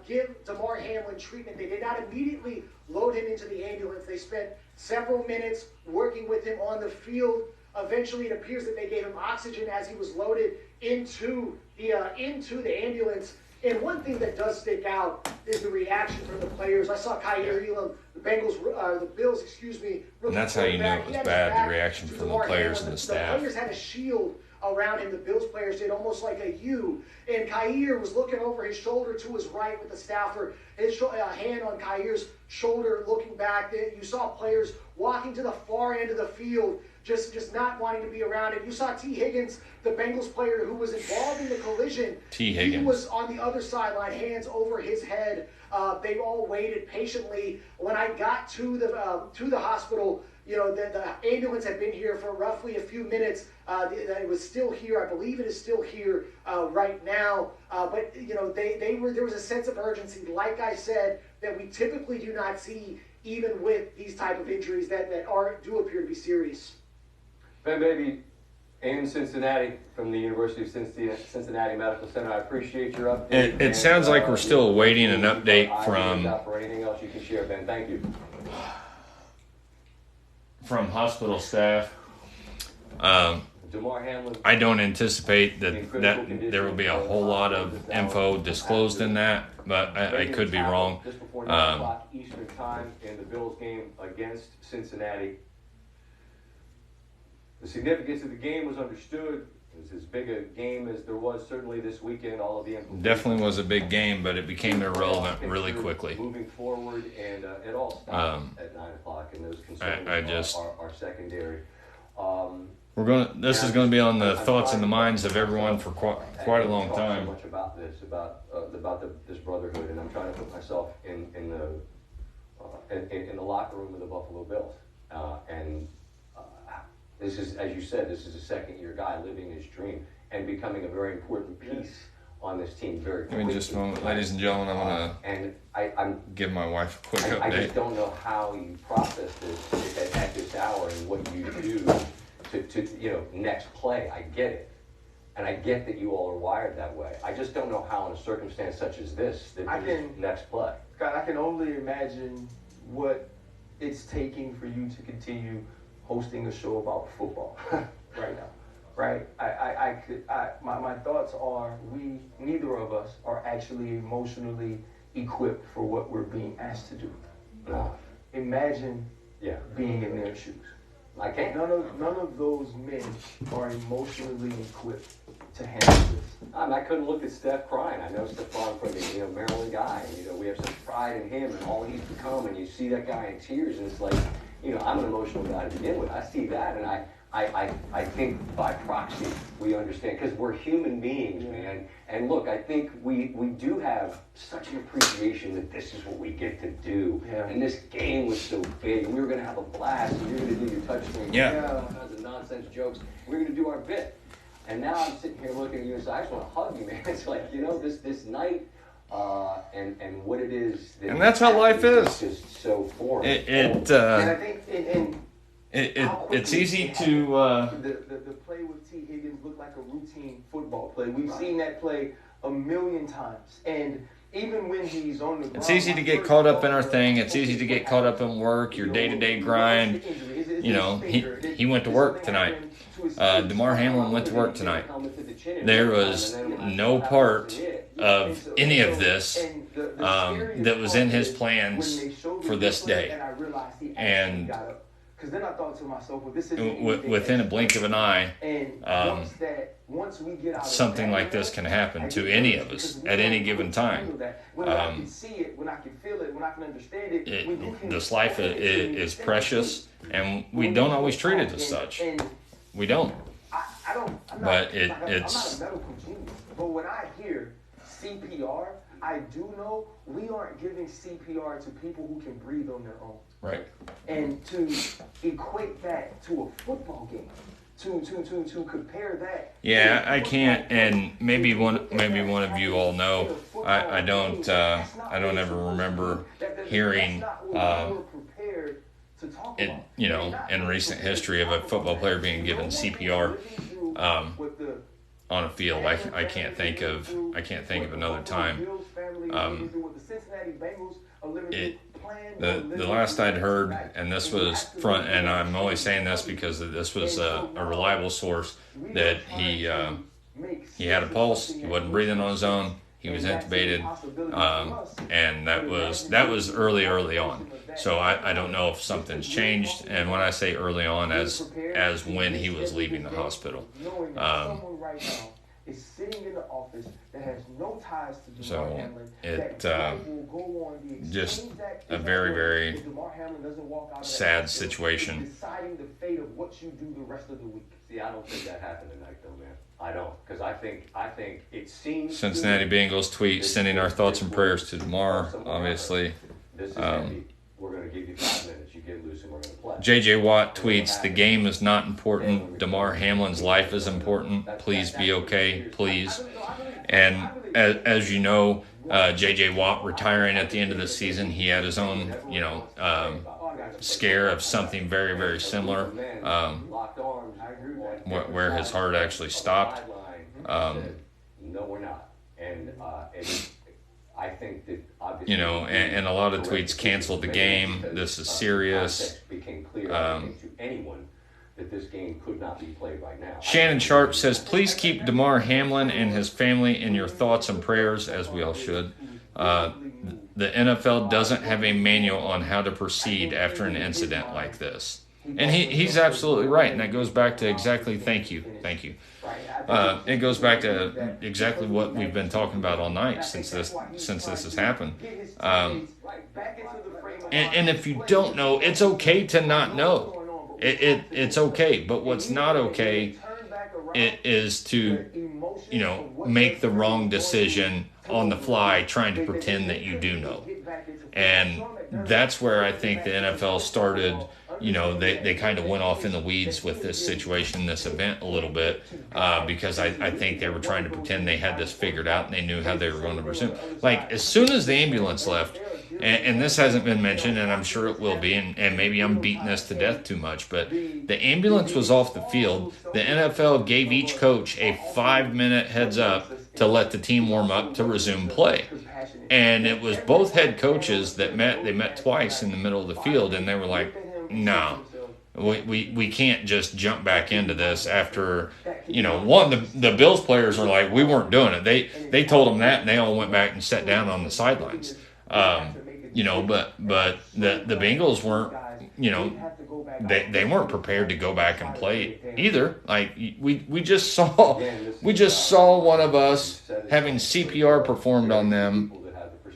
[SPEAKER 17] give Damar Hamlin treatment. They did not immediately load him into the ambulance. They spent several minutes working with him on the field. Eventually, it appears that they gave him oxygen as he was loaded into the ambulance. And one thing that does stick out is the reaction from the players. I saw Kaiir Elam, the Bills,
[SPEAKER 2] and that's how you know it was bad, the reaction from the players and the staff.
[SPEAKER 17] The players had a shield around him. The Bills players did, almost like a U. And Kaiir was looking over his shoulder to his right with the staffer, his hand on Kair's shoulder looking back. You saw players walking to the far end of the field, just not wanting to be around it. You saw T. Higgins, the Bengals player who was involved in the collision.
[SPEAKER 2] T. Higgins.
[SPEAKER 17] He was on the other sideline, hands over his head. They all waited patiently. When I got to the hospital, the ambulance had been here for roughly a few minutes. It was still here. I believe it is still here right now. But there was a sense of urgency, like I said, that we typically do not see, even with these type of injuries that do appear to be serious.
[SPEAKER 14] Ben Baby in Cincinnati from the University of Cincinnati Medical Center. I appreciate your update.
[SPEAKER 2] It sounds like we're still awaiting an update from.
[SPEAKER 14] For anything else you can share, Ben. Thank you.
[SPEAKER 2] From hospital staff.
[SPEAKER 14] Damar Hamlin.
[SPEAKER 2] I don't anticipate that there will be a whole lot of info disclosed in that, but I could be wrong.
[SPEAKER 14] Just before 9 o'clock Eastern time in the Bills game against Cincinnati. The significance of the game was understood. It was as big a game as there was certainly this weekend. All of the
[SPEAKER 2] definitely was a big game, but it became irrelevant really quickly.
[SPEAKER 14] Moving forward, and it all stopped at 9 o'clock, and those concerns are secondary.
[SPEAKER 2] This is going to be on the thoughts and the minds of everyone for quite a long time.
[SPEAKER 14] So much about this brotherhood, and I'm trying to put myself in the locker room of the Buffalo Bills, and. This is, as you said, this is a second-year guy living his dream and becoming a very important piece on this team very quickly.
[SPEAKER 2] Give me just a moment, ladies and gentlemen. I'm going to give my wife a quick update.
[SPEAKER 14] I just don't know how you process this at this hour and what you do to next play. I get it. And I get that you all are wired that way. I just don't know how in a circumstance such as this that you next play.
[SPEAKER 16] God, I can only imagine what it's taking for you to continue hosting a show about football right now. Right? My thoughts are neither of us are actually emotionally equipped for what we're being asked to do. Imagine being in their shoes.
[SPEAKER 14] I can't.
[SPEAKER 16] None of those men are emotionally equipped to handle this.
[SPEAKER 14] I couldn't look at Steph crying. I know Stephon from the Maryland guy. We have some pride in him and all he's become. And you see that guy in tears, and it's like, I'm an emotional guy to begin with. I see that, and I think by proxy we understand, because we're human beings, man. And look, I think we do have such an appreciation that this is what we get to do. Yeah. And this game was so big, and we were going to have a blast, and you're going to do your touchdown, all kinds of nonsense jokes. We're going to do our bit. And now I'm sitting here looking at you and I just want to hug you, man. It's like, this night and what it is.
[SPEAKER 2] And that's how life is.
[SPEAKER 14] Just so foreign.
[SPEAKER 16] And I think
[SPEAKER 2] it's easy to...
[SPEAKER 16] The play with T. Higgins looked like a routine football play. We've seen that play a million times. And even when he's on the ground...
[SPEAKER 2] It's easy to get caught up in our thing. It's easy to get caught up in work, your day-to-day grind. He went to work tonight. Damar Hamlin went to work tonight. There was no part of any of this that was in his plans for this day. And
[SPEAKER 16] because then I thought to myself, well, this
[SPEAKER 2] within a blink of an eye, something like this can happen to any of us at any given time.
[SPEAKER 16] When I can see it, when I can feel it, when I can understand it,
[SPEAKER 2] this life is precious, and we don't always treat it as such. We don't.
[SPEAKER 16] I'm not a medical genius, but when I hear CPR, I do know we aren't giving CPR to people who can breathe on their own.
[SPEAKER 2] Right.
[SPEAKER 16] And to equate that to a football game, to compare that.
[SPEAKER 2] Yeah, I can't, and maybe one of you all know. I don't ever remember hearing in recent history of a football player being given CPR on a field. I can't think of another time. The last I'd heard, and this was and I'm only saying this because this was a reliable source, that he had a pulse, he wasn't breathing on his own, he was intubated, and that was early on. So I don't know if something's changed, and when I say early on, as when he was leaving the hospital.
[SPEAKER 16] Is sitting in the office that has no ties to
[SPEAKER 2] Damar
[SPEAKER 16] Hamlin.
[SPEAKER 2] Just a very, very sad situation.
[SPEAKER 16] Deciding the fate of what you do the rest of the week.
[SPEAKER 14] See, I don't think that happened tonight, though, man. I don't, because I think it seems.
[SPEAKER 2] Cincinnati Bengals tweet sending our thoughts and prayers to Damar. Obviously.
[SPEAKER 14] This is heavy. We're going to give you 5 minutes. You get loose and we're going to play.
[SPEAKER 2] J.J. Watt tweets, the game is not important. Damar Hamlin's life is important. Please be okay. Please. And as you know, J.J. Watt retiring at the end of the season, he had his own, scare of something very, very similar, where his heart actually stopped.
[SPEAKER 14] No, we're not. And I think that obviously,
[SPEAKER 2] and a lot of tweets canceled the game. This is serious.
[SPEAKER 14] Became clear to anyone that this game could not be played right now.
[SPEAKER 2] Shannon Sharp says, please keep Damar Hamlin and his family in your thoughts and prayers, as we all should. The NFL doesn't have a manual on how to proceed after an incident like this. And he's absolutely right, and that goes back to exactly, thank you. It goes back to exactly what we've been talking about all night since this has happened. And if you don't know, it's okay to not know. It's okay, but what's not okay is to, make the wrong decision on the fly, trying to pretend that you do know. And that's where I think the NFL started. They kind of went off in the weeds with this situation, this event a little bit, because I think they were trying to pretend they had this figured out and they knew how they were going to pursue. Like, as soon as the ambulance left, and this hasn't been mentioned, and I'm sure it will be, and maybe I'm beating this to death too much, but the ambulance was off the field. The NFL gave each coach a 5-minute heads up to let the team warm up to resume play. And it was both head coaches that met. They met twice in the middle of the field, and they were like, no. We can't just jump back into this after, the Bills players were like, we weren't doing it. They told them that, and they all went back and sat down on the sidelines. But the Bengals weren't, they weren't prepared to go back and play either. Like we just saw one of us having CPR performed on them,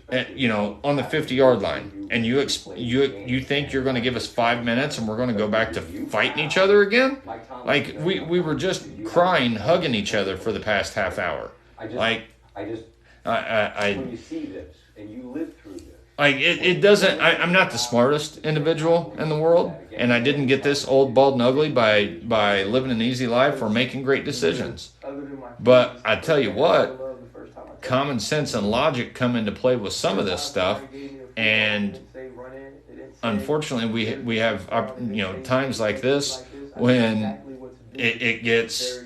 [SPEAKER 2] on the 50-yard line. And you think you're going to give us 5 minutes and we're going to go back to fighting each other again? Like we were just crying, hugging each other for the past half hour. When you see this and you live through this. Like it doesn't. I'm not the smartest individual in the world, and I didn't get this old, bald, and ugly by living an easy life or making great decisions. But I tell you what, common sense and logic come into play with some of this stuff, and unfortunately, we have times like this when it gets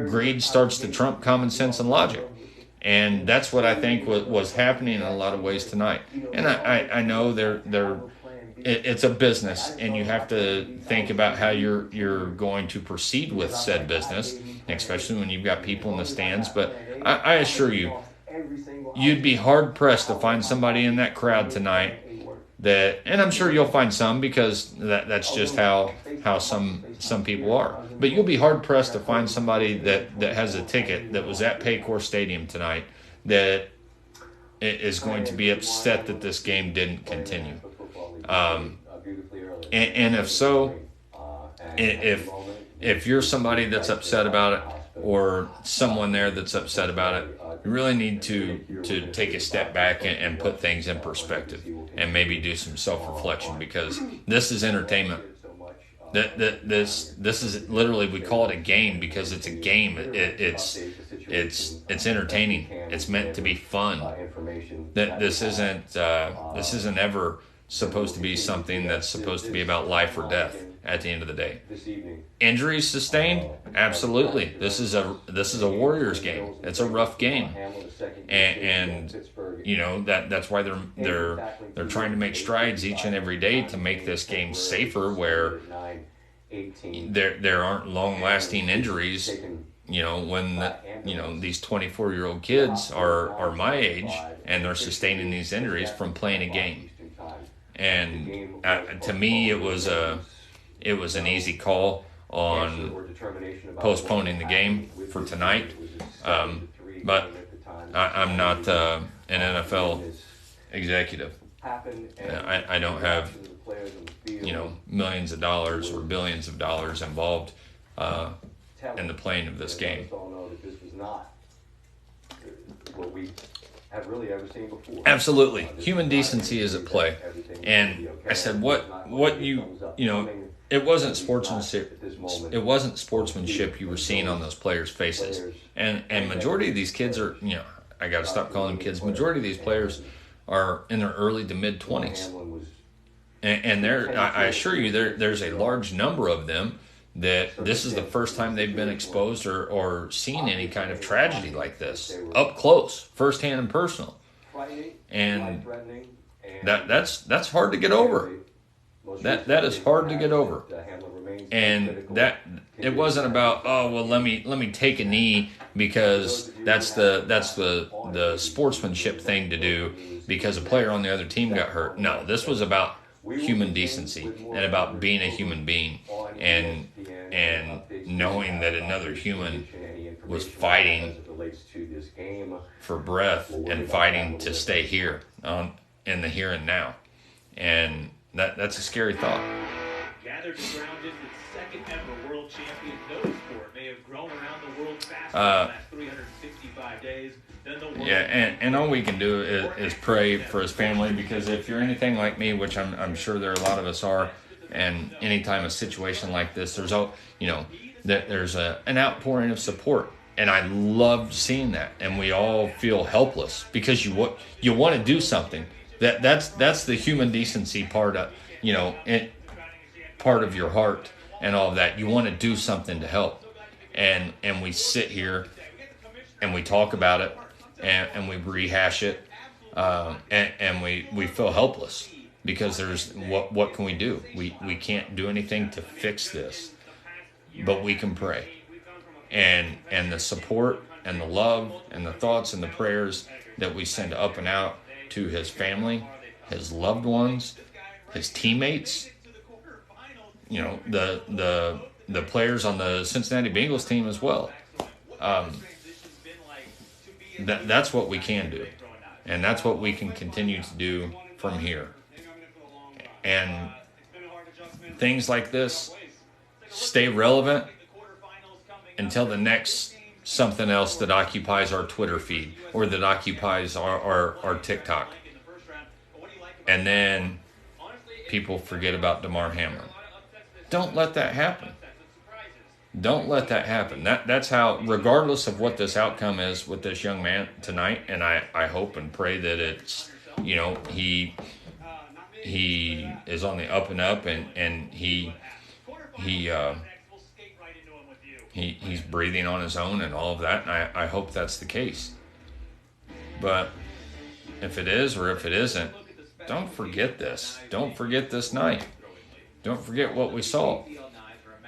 [SPEAKER 2] greed starts to trump common sense and logic. And that's what I think was happening in a lot of ways tonight. And I know it's a business, and you have to think about how you're going to proceed with said business, especially when you've got people in the stands. But I assure you, you'd be hard pressed to find somebody in that crowd tonight and I'm sure you'll find some, because that's just how some people are. But you'll be hard pressed to find somebody that has a ticket that was at Paycor Stadium tonight that is going to be upset that this game didn't continue. And if so, if you're somebody that's upset about it, or someone there that's upset about it, you really need to take a step back and put things in perspective and maybe do some self-reflection, because this is entertainment. This is literally, we call it a game because it's a game. It's entertaining. It's meant to be fun. This isn't ever supposed to be something that's supposed to be about life or death at the end of the day. Injuries sustained? Absolutely. This is a Warriors game. It's a rough game. And that's why they're trying to make strides each and every day to make this game safer, where there aren't long-lasting injuries. When these 24-year-old kids are my age and they're sustaining these injuries from playing a game. And to me, it was an easy call on postponing the game for tonight. But I'm not an NFL executive. I don't have millions of dollars or billions of dollars involved in the playing of this game. Have really ever seen before. Absolutely. Human decency is at play. And I said, it wasn't sportsmanship. It wasn't sportsmanship you were seeing on those players' faces. And majority of these kids are, I got to stop calling them kids. Majority of these players are in their early to mid 20s. And I assure you, there's a large number of them that this is the first time they've been exposed or seen any kind of tragedy like this up close, firsthand and personal. And that's hard to get over. That is hard to get over. And that it wasn't about, let me take a knee because that's the sportsmanship thing to do because a player on the other team got hurt. No, this was about human decency and about being a human being and knowing that another human was fighting for breath and fighting to stay here in the here and now. And that's a scary thought.
[SPEAKER 18] Gathered and grounded, the second ever world champion. No sport may have grown around the world faster in the last 365 days.
[SPEAKER 2] And all we can do is pray for his family, because if you're anything like me, which I'm sure there are a lot of us are, and anytime a situation like this, there's an outpouring of support, And I loved seeing that. And we all feel helpless because you want to do something. That's the human decency part of, part of your heart and all of that. You want to do something to help. And we sit here and we talk about it and we rehash it. And we feel helpless because there's what can we do? We can't do anything to fix this, but we can pray. And the support and the love and the thoughts and the prayers that we send up and out to his family, his loved ones, his teammates, the players on the Cincinnati Bengals team as well. That's what we can do. And that's what we can continue to do from here. And things like this stay relevant until the next something else that occupies our Twitter feed or that occupies our TikTok. And then people forget about Damar Hamlin. Don't let that happen. Don't let that happen. That's how, regardless of what this outcome is with this young man tonight, and I hope and pray that it's, he is on the up and up, and he's breathing on his own and all of that, and I hope that's the case. But if it is or if it isn't, don't forget this. Don't forget this night. Don't forget what we saw.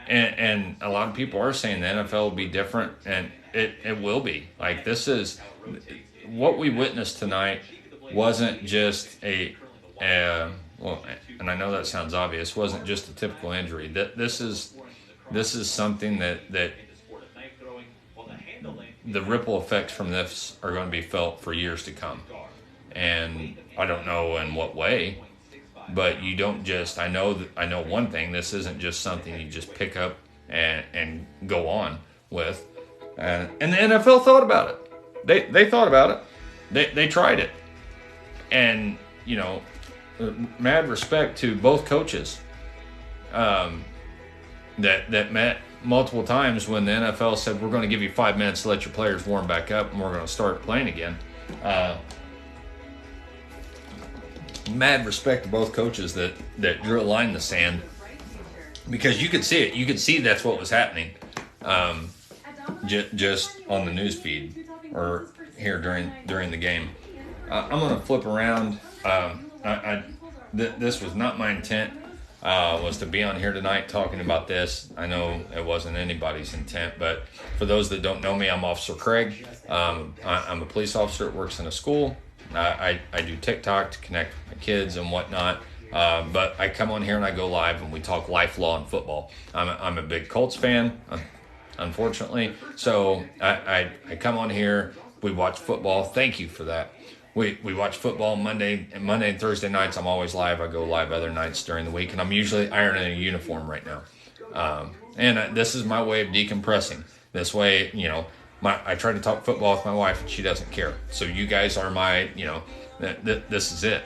[SPEAKER 2] And a lot of people are saying the NFL will be different, and it will be. Like, this is what we witnessed tonight. Wasn't just and I know that sounds obvious, wasn't just a typical injury. This is something that the ripple effects from this are going to be felt for years to come. And I don't know in what way, but you don't just, I know one thing, this isn't just something you just pick up and go on with. And the NFL thought about it. They thought about it. They tried it. And, mad respect to both coaches that met multiple times when the NFL said, we're going to give you 5 minutes to let your players warm back up and we're going to start playing again. Mad respect to both coaches that drew a line in the sand, because you could see it. You could see that's what was happening just on the news feed or here during the game. I'm going to flip around. This was not my intent, was to be on here tonight talking about this. I know it wasn't anybody's intent, but for those that don't know me, I'm Officer Craig. I'm a police officer that works in a school. I do TikTok to connect my kids and whatnot, but I come on here and I go live and we talk life, law, and football. I'm a big Colts fan, unfortunately, so I come on here. We watch football. Thank you for that. We watch football Monday and Thursday nights. I'm always live. I go live other nights during the week, and I'm usually ironing a uniform right now. And this is my way of decompressing. This way, I try to talk football with my wife, and she doesn't care. So you guys are my, this is it.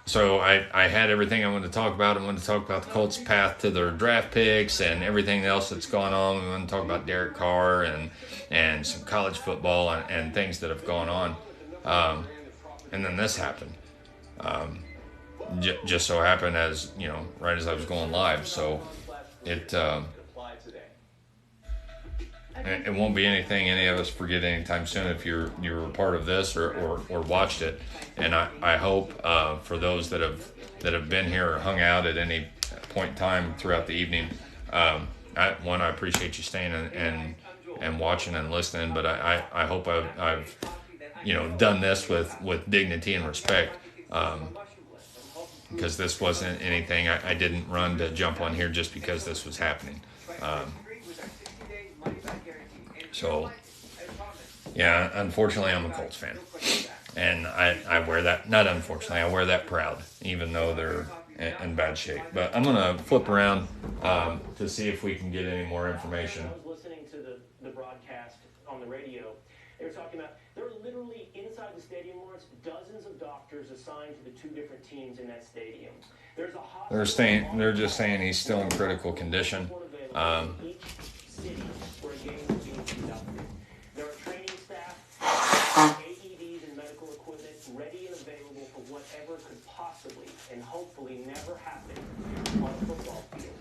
[SPEAKER 2] So I had everything I wanted to talk about. I wanted to talk about the Colts' path to their draft picks and everything else that's gone on. We want to talk about Derek Carr and some college football and things that have gone on. And then this happened. Just so happened as, right as I was going live. So it won't be anything any of us forget anytime soon if you're a part of this or watched it. And I hope for those that have been here or hung out at any point in time throughout the evening, I appreciate you staying and watching and listening, but I hope I've done this with dignity and respect, because this wasn't anything. I didn't run to jump on here just because this was happening. So, yeah, unfortunately, I'm a Colts fan. And I wear that, not unfortunately, I wear that proud, even though they're in bad shape. But I'm going to flip around to see if we can get any more information.
[SPEAKER 19] I was listening to the broadcast on the radio. They were talking about, there were literally inside the stadium, Lawrence, dozens of doctors assigned to the two different teams in that stadium. There's a
[SPEAKER 2] They're just saying he's still in critical condition.
[SPEAKER 19] hopefully never happen on a football field.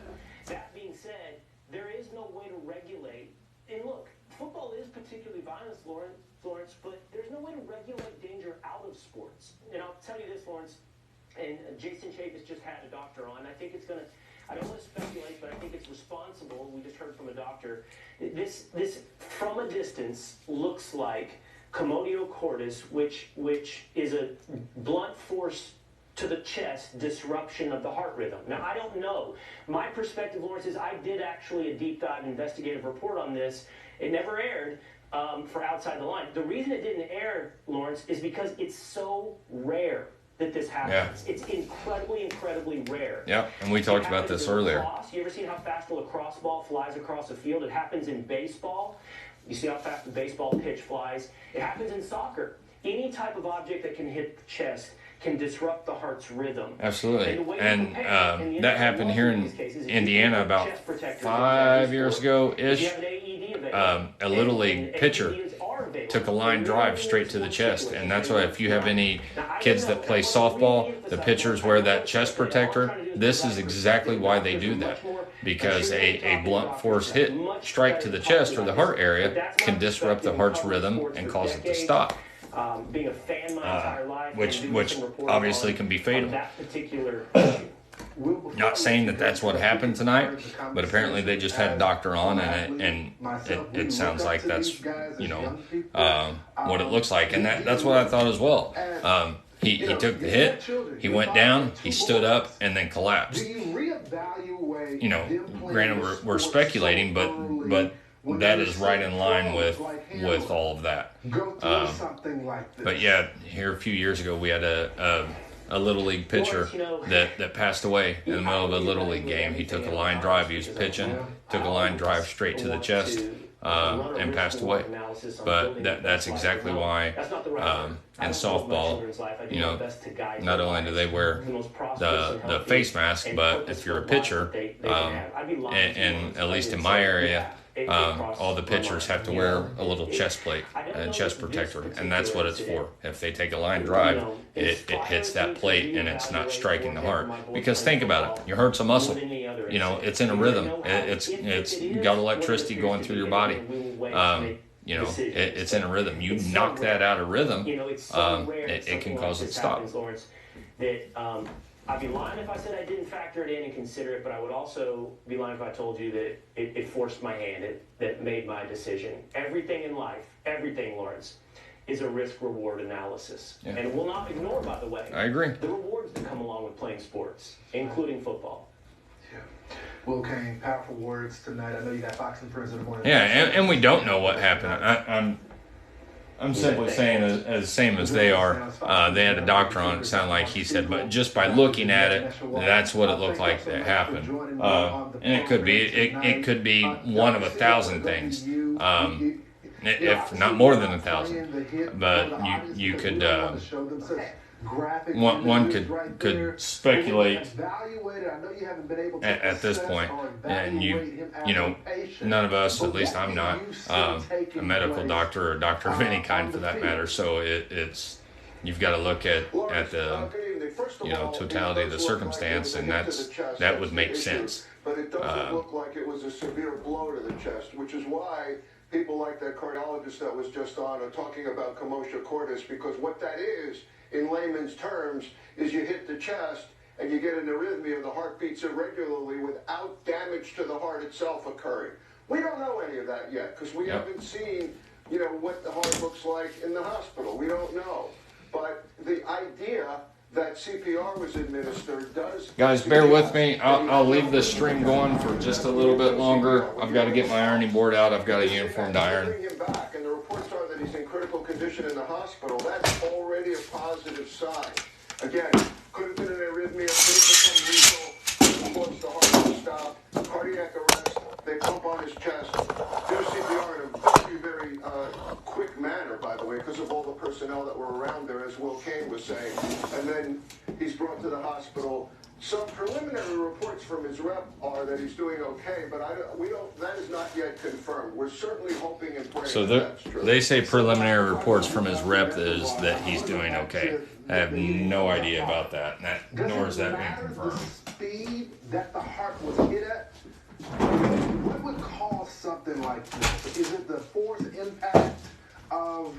[SPEAKER 19] That being said, there is no way to regulate. And look, football is particularly violent, Lawrence, but there's no way to regulate danger out of sports. And I'll tell you this, Lawrence, and Jason Chavis just had a doctor on. I think it's going to, I don't want to speculate, but I think it's responsible. We just heard from a doctor. This from a distance looks like commotio cordis, which is a blunt force to the chest disruption of the heart rhythm. Now, I don't know. My perspective, Lawrence, is I did actually a deep dive investigative report on this. It never aired for Outside the Line. The reason it didn't air, Lawrence, is because it's so rare that this happens. Yeah. It's incredibly rare.
[SPEAKER 2] Yep, and we talked about this earlier.
[SPEAKER 19] Lacrosse. You ever seen how fast a lacrosse ball flies across a field? It happens in baseball. You see how fast the baseball pitch flies? It happens in soccer. Any type of object that can hit the chest can disrupt the heart's rhythm.
[SPEAKER 2] Absolutely. And that happened here in Indiana about 5 years ago-ish. A Little League pitcher took a line drive straight to the chest. And that's why if you have any kids that play softball, the pitchers wear that chest protector. This is exactly why they do that. Because a blunt force hit, strike to the chest or the heart area can disrupt the heart's rhythm and cause it to stop.
[SPEAKER 19] Being a fan my entire life,
[SPEAKER 2] which obviously can be fatal.
[SPEAKER 19] That particular
[SPEAKER 2] Not saying that that's what happened tonight, but apparently they just had a doctor on, and it sounds like that's what it looks like, and that's what I thought as well. He took the hit, he went down, he stood up, and then collapsed. Granted, we're speculating, but that is right in line with all of that. But yeah, here a few years ago we had a Little League pitcher that passed away in the middle of a Little League game. He took a line drive, he was pitching, took a line drive straight to the chest, and passed away. But that's exactly why in softball, not only do they wear the face mask, but if you're a pitcher, and at least in my area, all the pitchers have to wear a little chest plate, a chest protector, and that's what it's for. If they take a line drive, it hits that plate and it's not striking the heart. Because think about it, your heart's a muscle. It's in a rhythm. It's got electricity going through your body. It's in a rhythm. You knock that out of rhythm, it can cause it to stop.
[SPEAKER 19] I'd be lying if I said I didn't factor it in and consider it, but I would also be lying if I told you that it forced my hand, that made my decision. Everything in life, everything, Lawrence, is a risk-reward analysis. Yeah. And we'll not ignore, by the way,
[SPEAKER 2] I agree,
[SPEAKER 19] the rewards that come along with playing sports, including football.
[SPEAKER 16] Yeah. Will Kane, powerful words tonight. I know you got boxing friends in the morning.
[SPEAKER 2] Yeah, and we don't know what happened. I'm simply saying as same as they are. They had a doctor on. It sounded like he said, but just by looking at it, that's what it looked like that happened. And it could be it could be one of 1,000 things, if not more than 1,000. But you could one could speculate at this point, and none of us, at least I'm not a medical doctor or a doctor of any kind for that matter. So it's you've got to look at the totality of the circumstance, and that would make sense.
[SPEAKER 20] But it doesn't look like it was a severe blow to the chest, which is why people like that cardiologist that was just on are talking about commotio cordis, because what that is, in layman's terms, is you hit the chest and you get an arrhythmia, the heart beats irregularly without damage to the heart itself occurring. We don't know any of that yet because we haven't seen, what the heart looks like in the hospital. We don't know. But the idea that CPR was administered does...
[SPEAKER 2] Guys, bear with me. I'll leave this stream going for just a little bit longer. I've got to get my ironing board out. I've got a uniform to iron.
[SPEAKER 20] Bring him back, and the reports are that he's in critical condition in the hospital. That's already a positive sign. Again, could have been an arrhythmia, could have become lethal. Of course, the heart will stop. Cardiac arrest. They pump on his chest. Do CPR in a very quick manner, by the way, because of all the personnel that were around there, as Will Kane was saying. And then he's brought to the hospital. Some preliminary preliminary reports from his rep are that he's doing okay, but that is not yet confirmed. We're certainly hoping and praying
[SPEAKER 2] So
[SPEAKER 20] that's true.
[SPEAKER 2] they say preliminary reports from his rep is that he's doing okay. I have no idea about that, nor is that being confirmed.
[SPEAKER 21] Speed that the heart was hit at? What would cause something like this? Is it the force impact of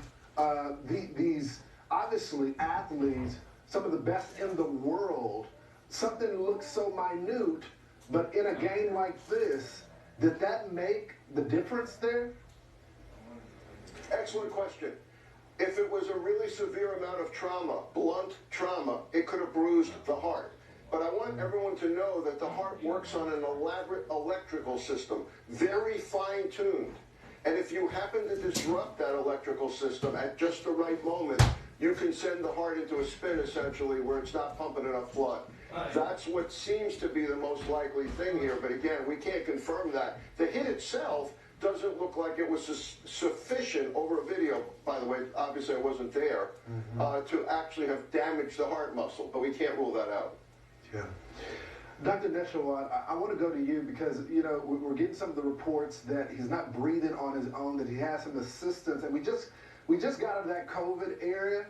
[SPEAKER 21] these obviously athletes, some of the best in the world? Something looks so minute, but in a game like this, did that make the difference there?
[SPEAKER 20] Excellent question. If it was a really severe amount of trauma, blunt trauma, it could have bruised the heart. But I want everyone to know that the heart works on an elaborate electrical system, very fine-tuned. And if you happen to disrupt that electrical system at just the right moment, you can send the heart into a spin, essentially, where it's not pumping enough blood. That's what seems to be the most likely thing here. But again, we can't confirm that. The hit itself doesn't look like it was sufficient over a video, by the way, obviously I wasn't there, to actually have damaged the heart muscle. But we can't rule that out.
[SPEAKER 21] Yeah. Dr. Neshawat, I want to go to you because, you know, we're getting some of the reports that he's not breathing on his own, that he has some assistance. And we just got out of that COVID era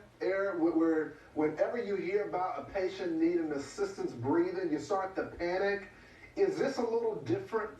[SPEAKER 21] where whenever you hear about a patient needing assistance breathing, you start to panic. Is this a little different?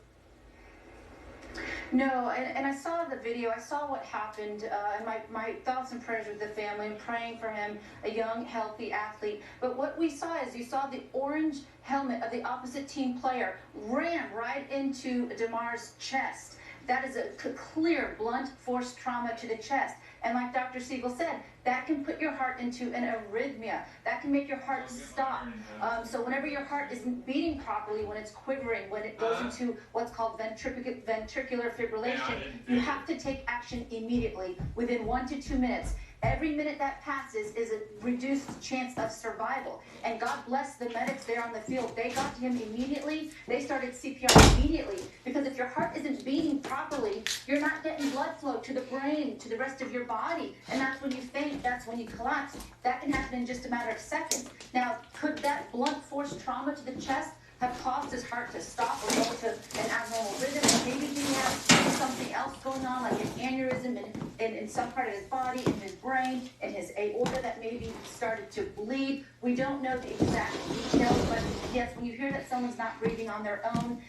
[SPEAKER 22] No, and I saw the video. I saw what happened, and my thoughts and prayers with the family and praying for him, a young, healthy athlete. But what we saw is you saw the orange helmet of the opposite team player ran right into Damar's chest. That is a clear, blunt force trauma to the chest. And like Dr. Siegel said, that can put your heart into an arrhythmia. That can make your heart stop. So whenever your heart isn't beating properly, when it's quivering, when it goes into what's called ventricular fibrillation, you have to take action immediately, within 1 to 2 minutes. Every minute that passes is a reduced chance of survival. And God bless the medics there on the field. They got to him immediately. They started CPR immediately. Because if your heart isn't beating properly, you're not getting blood flow to the brain, to the rest of your body. And that's when you faint. That's when you collapse. That can happen in just a matter of seconds. Now, could that blunt force trauma to the chest have caused his heart to stop or go to an abnormal rhythm? And maybe he has something else going on, like an aneurysm in some part of his body, in his brain, in his aorta that maybe started to bleed. We don't know the exact details, but yes, when you hear that someone's not breathing on their own,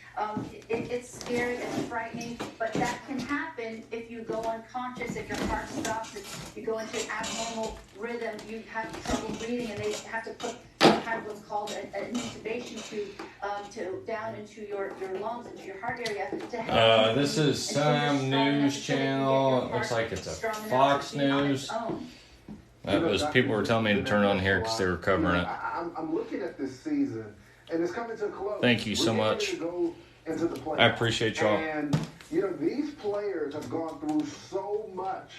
[SPEAKER 22] it's scary, it's frightening, but that can happen if you go unconscious, if your heart stops, if you go into an abnormal rhythm, you have trouble breathing, and they have to put kind of what's called an intubation tube down into your lungs, into your heart area to help.
[SPEAKER 2] This is some news channel. It looks like it's a Fox News. That was people were telling me to turn on here because they were covering it.
[SPEAKER 21] I'm looking at this season, and it's coming to a close.
[SPEAKER 2] Thank you so much. I appreciate y'all.
[SPEAKER 21] And you know, these players have gone through so much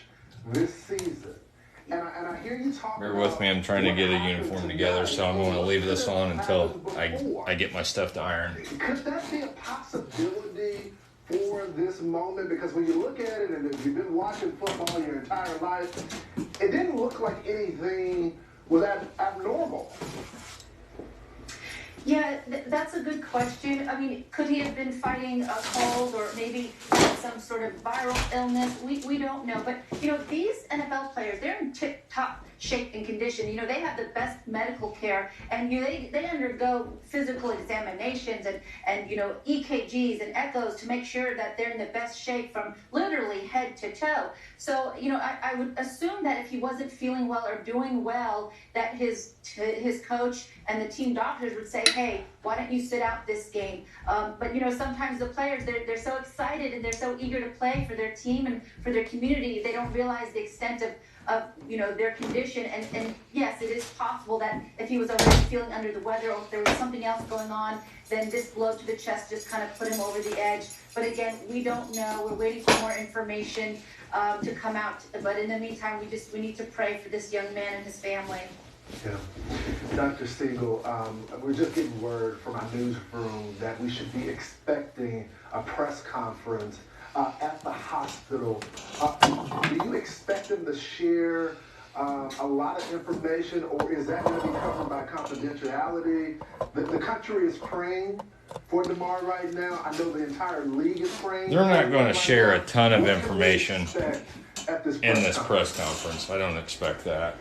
[SPEAKER 21] this season. And I hear you talk.
[SPEAKER 2] Bear with me. I'm trying to get a uniform together, so I'm going to leave this on until I get my stuff to iron.
[SPEAKER 21] Could that be a possibility for this moment? Because when you look at it, and if you've been watching football your entire life, it didn't look like anything was abnormal.
[SPEAKER 22] Yeah, that's a good question. I mean, could he have been fighting a cold or maybe some sort of viral illness? We don't know. But, you know, these NFL players, they're in tip-top shape and condition. You know, they have the best medical care, and they undergo physical examinations and you know, EKGs and echoes to make sure that they're in the best shape from literally head to toe. So, you know, I would assume that if he wasn't feeling well or doing well, that his coach and the team doctors would say, hey, why don't you sit out this game? But, you know, sometimes the players, they're so excited and they're so eager to play for their team and for their community, they don't realize the extent of you know, their condition. And yes, it is possible that if he was already feeling under the weather or if there was something else going on, then this blow to the chest just kind of put him over the edge. But again, we don't know. We're waiting for more information to come out. But in the meantime, we need to pray for this young man and his family.
[SPEAKER 21] Yeah. Dr. Siegel, we're just getting word from our newsroom that we should be expecting a press conference at the hospital. Do you expect them to share a lot of information, or is that going to be covered by confidentiality? The country is praying for Damar right now. I know the entire league is praying.
[SPEAKER 2] They're not going to share a ton of information in this press conference. I don't expect that.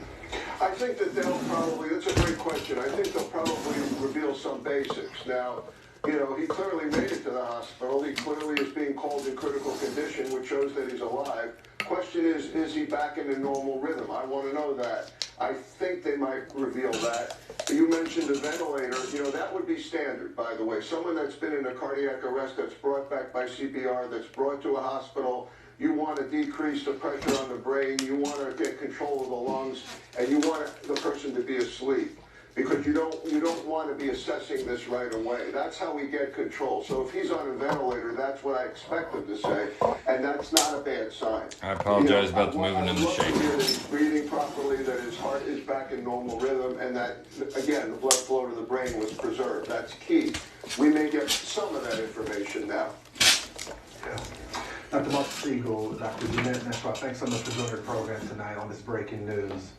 [SPEAKER 20] I think that they'll probably, that's a great question. I think they'll probably reveal some basics. Now, you know, he clearly made it to the hospital. He clearly is being called in critical condition, which shows that he's alive. Question is he back in a normal rhythm? I want to know that. I think they might reveal that. You mentioned a ventilator. You know, that would be standard, by the way. Someone that's been in a cardiac arrest that's brought back by CPR, that's brought to a hospital, you want to decrease the pressure on the brain, you want to get control of the lungs, and you want the person to be asleep. Because you don't want to be assessing this right away. That's how we get control. So if he's on a ventilator, that's what I expect him to say, and that's not a bad sign.
[SPEAKER 2] I apologize about the moving in the shape.
[SPEAKER 20] That he's breathing properly, that his heart is back in normal rhythm, and that, again, the blood flow to the brain was preserved. That's key. We may get some of that information now.
[SPEAKER 21] Yeah. Dr. Mark Siegel, Dr. Jeanette Neshwa, thanks so much for joining the program tonight on this breaking news.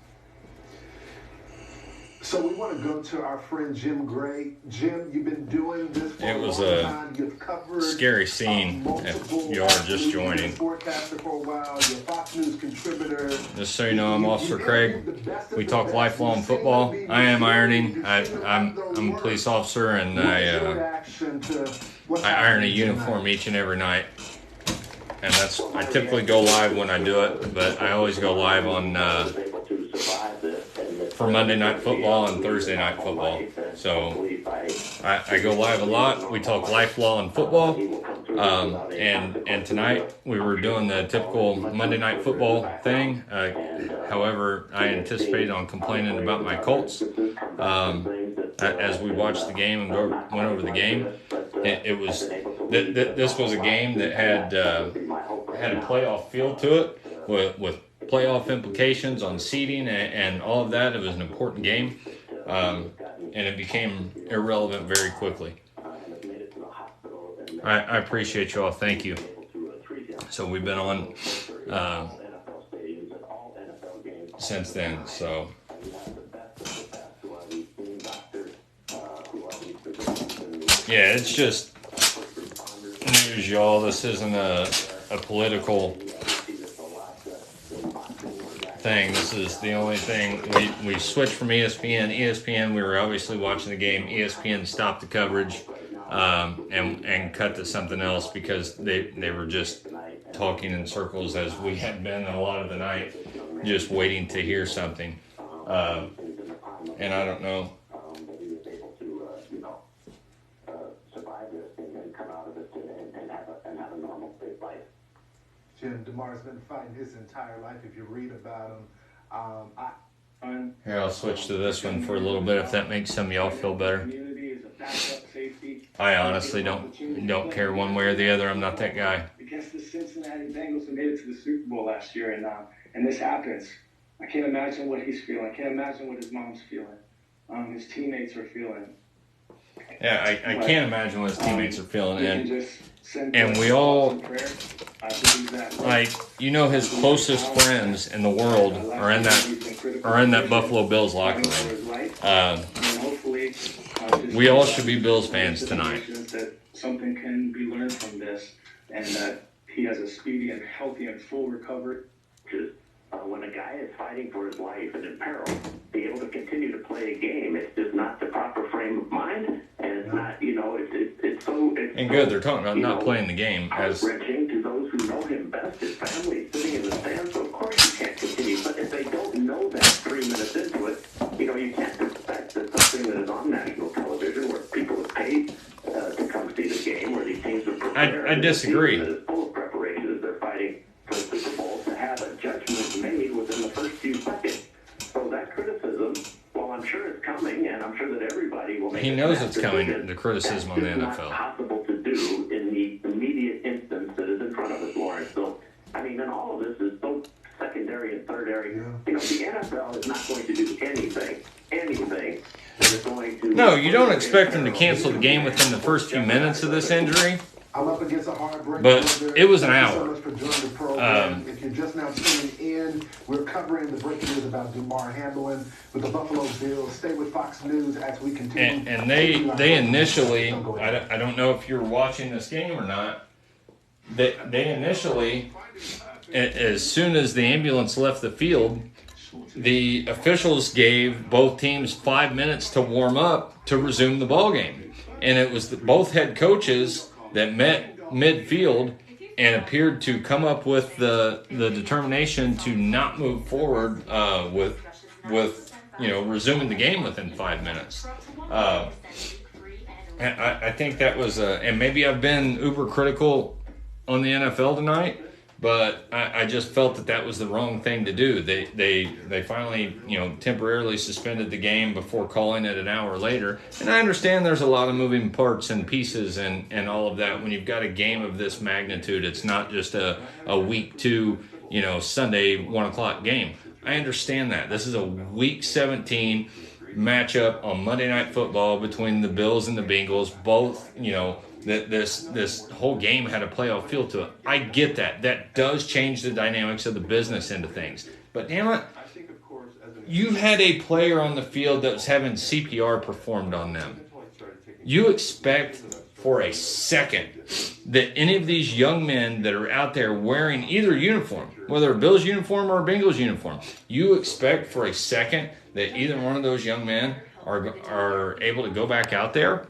[SPEAKER 21] So we want to go to our friend Jim Gray. Jim, you've been doing this for
[SPEAKER 2] it was
[SPEAKER 21] a long time. You've covered
[SPEAKER 2] scary scene if you are just joining.
[SPEAKER 21] Forecaster for a while. You're a Fox News contributor.
[SPEAKER 2] Just so you know, I'm Officer Craig. We talk lifelong football. I am ironing. I'm a police officer, and I iron a uniform each and every night. And I typically go live when I do it, but I always go live on for Monday Night Football and Thursday Night Football. So I go live a lot. We talk lifelong football. And tonight we were doing the typical Monday Night Football thing. However, I anticipated on complaining about my Colts as we watched the game and went over the game. It was this was a game that had a playoff feel to it with playoff implications on seeding and all of that. It was an important game, and it became irrelevant very quickly. I appreciate you all. Thank you. So we've been on since then. So yeah, it's just news, y'all. This isn't a political thing. This is the only thing. We switched from ESPN. We were obviously watching the game. ESPN stopped the coverage and cut to something else because they were just talking in circles as we had been a lot of the night, just waiting to hear something. And I don't know.
[SPEAKER 21] Jim, Damar's been fighting his entire life. If you read about him,
[SPEAKER 2] Here, I'll switch to this one for a little bit if that makes some of y'all feel better. I honestly don't care one way or the other. I'm not that guy.
[SPEAKER 7] Against the Cincinnati Bengals, who made it to the Super Bowl last year, and this happens. I can't imagine what he's feeling. I can't imagine what his mom's feeling. His teammates are feeling.
[SPEAKER 2] Yeah, I can't imagine what his teammates are feeling, and we all, like, you know, his closest friends in the world are in that Buffalo Bills locker room. We all should be Bills fans tonight.
[SPEAKER 7] That something can be learned from this, and that he has a speedy and healthy and full recovery.
[SPEAKER 12] When a guy is fighting for his life and in peril, be able to continue to play a game, it's just not the proper frame of mind, and it's not, you know, it's so...
[SPEAKER 2] And good, they're talking about not playing the game as...
[SPEAKER 12] heart-wrenching to those who know him best, his family sitting in the stands, so of course he can't continue. But if they don't know that 3 minutes into it, you know, you can't expect that something that is on national television where people have paid to come see the game, where these teams are prepared...
[SPEAKER 2] I disagree.
[SPEAKER 12] That is full of preparation as they're fighting for the Super Bowl, to have a judgment made within the first few seconds. So that criticism, well, I'm sure it's coming, and I'm sure that everybody will make
[SPEAKER 2] He knows it's coming, the criticism on the NFL.
[SPEAKER 12] That's not possible to do in the immediate instance that is in front of us, Lawrence. So, I mean, and all of this is so secondary and tertiary. You know, the NFL is not going to do anything that is going to...
[SPEAKER 2] No, you don't expect them to cancel the game within the first few minutes of this injury.
[SPEAKER 21] I'm up against a hard break.
[SPEAKER 2] But it was an
[SPEAKER 21] Thank you
[SPEAKER 2] hour.
[SPEAKER 21] so much for joining the program. If you're just now tuning in, we're covering the breaking news about Damar Hamlin with the Buffalo Bills. Stay with Fox News as we continue.
[SPEAKER 2] And they initially, I don't know if you're watching this game or not, they initially, as soon as the ambulance left the field, the officials gave both teams 5 minutes to warm up to resume the ball game. And it was both head coaches that met midfield and appeared to come up with the determination to not move forward with resuming the game within 5 minutes. And I think that was and maybe I've been uber critical on the NFL tonight, but I just felt that was the wrong thing to do. They finally temporarily suspended the game before calling it an hour later. And I understand there's a lot of moving parts and pieces and all of that. When you've got a game of this magnitude, it's not just a week 2, Sunday 1:00 game. I understand that. This is a week 17 matchup on Monday Night Football between the Bills and the Bengals. Both, this whole game had a playoff feel to it. I get that. That does change the dynamics of the business end of things. But damn it, you've had a player on the field that was having CPR performed on them. You expect for a second that any of these young men that are out there wearing either uniform, whether a Bills uniform or a Bengals uniform, you expect for a second that either one of those young men are able to go back out there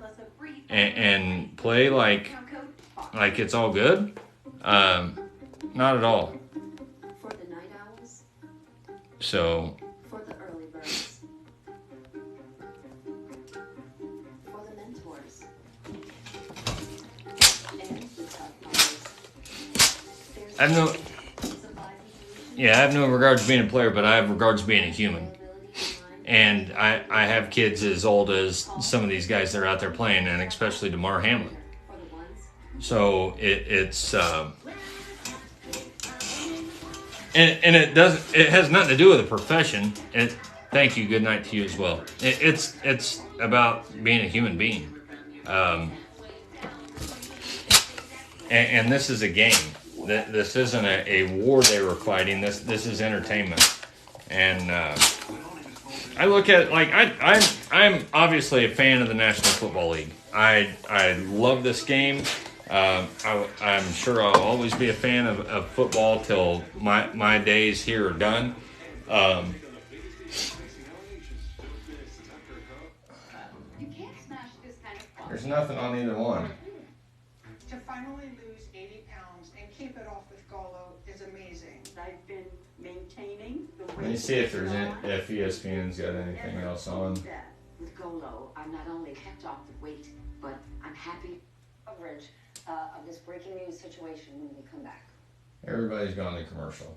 [SPEAKER 2] and play like it's all good? Not at all.
[SPEAKER 8] For the night owls.
[SPEAKER 2] So.
[SPEAKER 8] For the early birds. For the mentors. And the tough mothers.
[SPEAKER 2] I have no regards to being a player, but I have regards to being a human. And I have kids as old as some of these guys that are out there playing, and especially Damar Hamlin. So it's and it has nothing to do with the profession. And thank you. Good night to you as well. It's about being a human being. And this is a game. This isn't a war they were fighting. This is entertainment. And I look at it like I'm obviously a fan of the National Football League. I love this game. I'm sure I'll always be a fan of football till my days here are done. There's nothing on either one.
[SPEAKER 9] To finally lose 80 pounds and keep it off with Golo is amazing.
[SPEAKER 8] I've been maintaining the weight.
[SPEAKER 2] Let me see if ESPN's got anything else on.
[SPEAKER 8] With Golo, I'm not only kept off the weight, but I'm happy coverage of this breaking news situation when we come back.
[SPEAKER 2] Everybody's gone to commercial.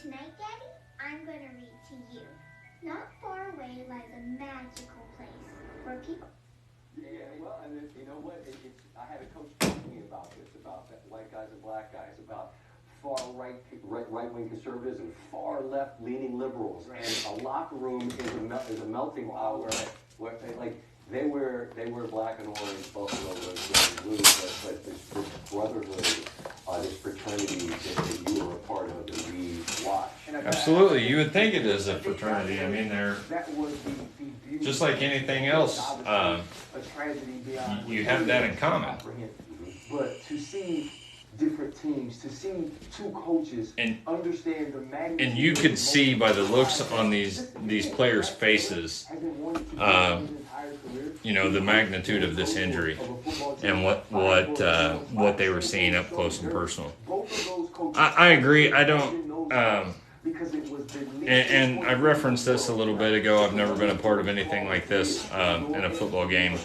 [SPEAKER 23] Tonight, Daddy, I'm going to read to you. Not far away lies a magical place where people...
[SPEAKER 14] Yeah, well, and you know what? I had a coach talk to me about this, about white guys and black guys, about far right-wing conservatives and far left-leaning liberals. And a locker room is a melting pot where they wear black and orange, Buffalo and blue, but this brotherhood, this fraternity that you are a part of that we watch.
[SPEAKER 2] Absolutely, you would think it is a fraternity. I mean, they're just like anything else. You have that in common.
[SPEAKER 16] But to see different teams, to see two coaches understand the magnitude.
[SPEAKER 2] And you could see by the looks on these players' faces, the magnitude of this injury and what they were seeing up close and personal. I agree. I don't. And I referenced this a little bit ago. I've never been a part of anything like this in a football game.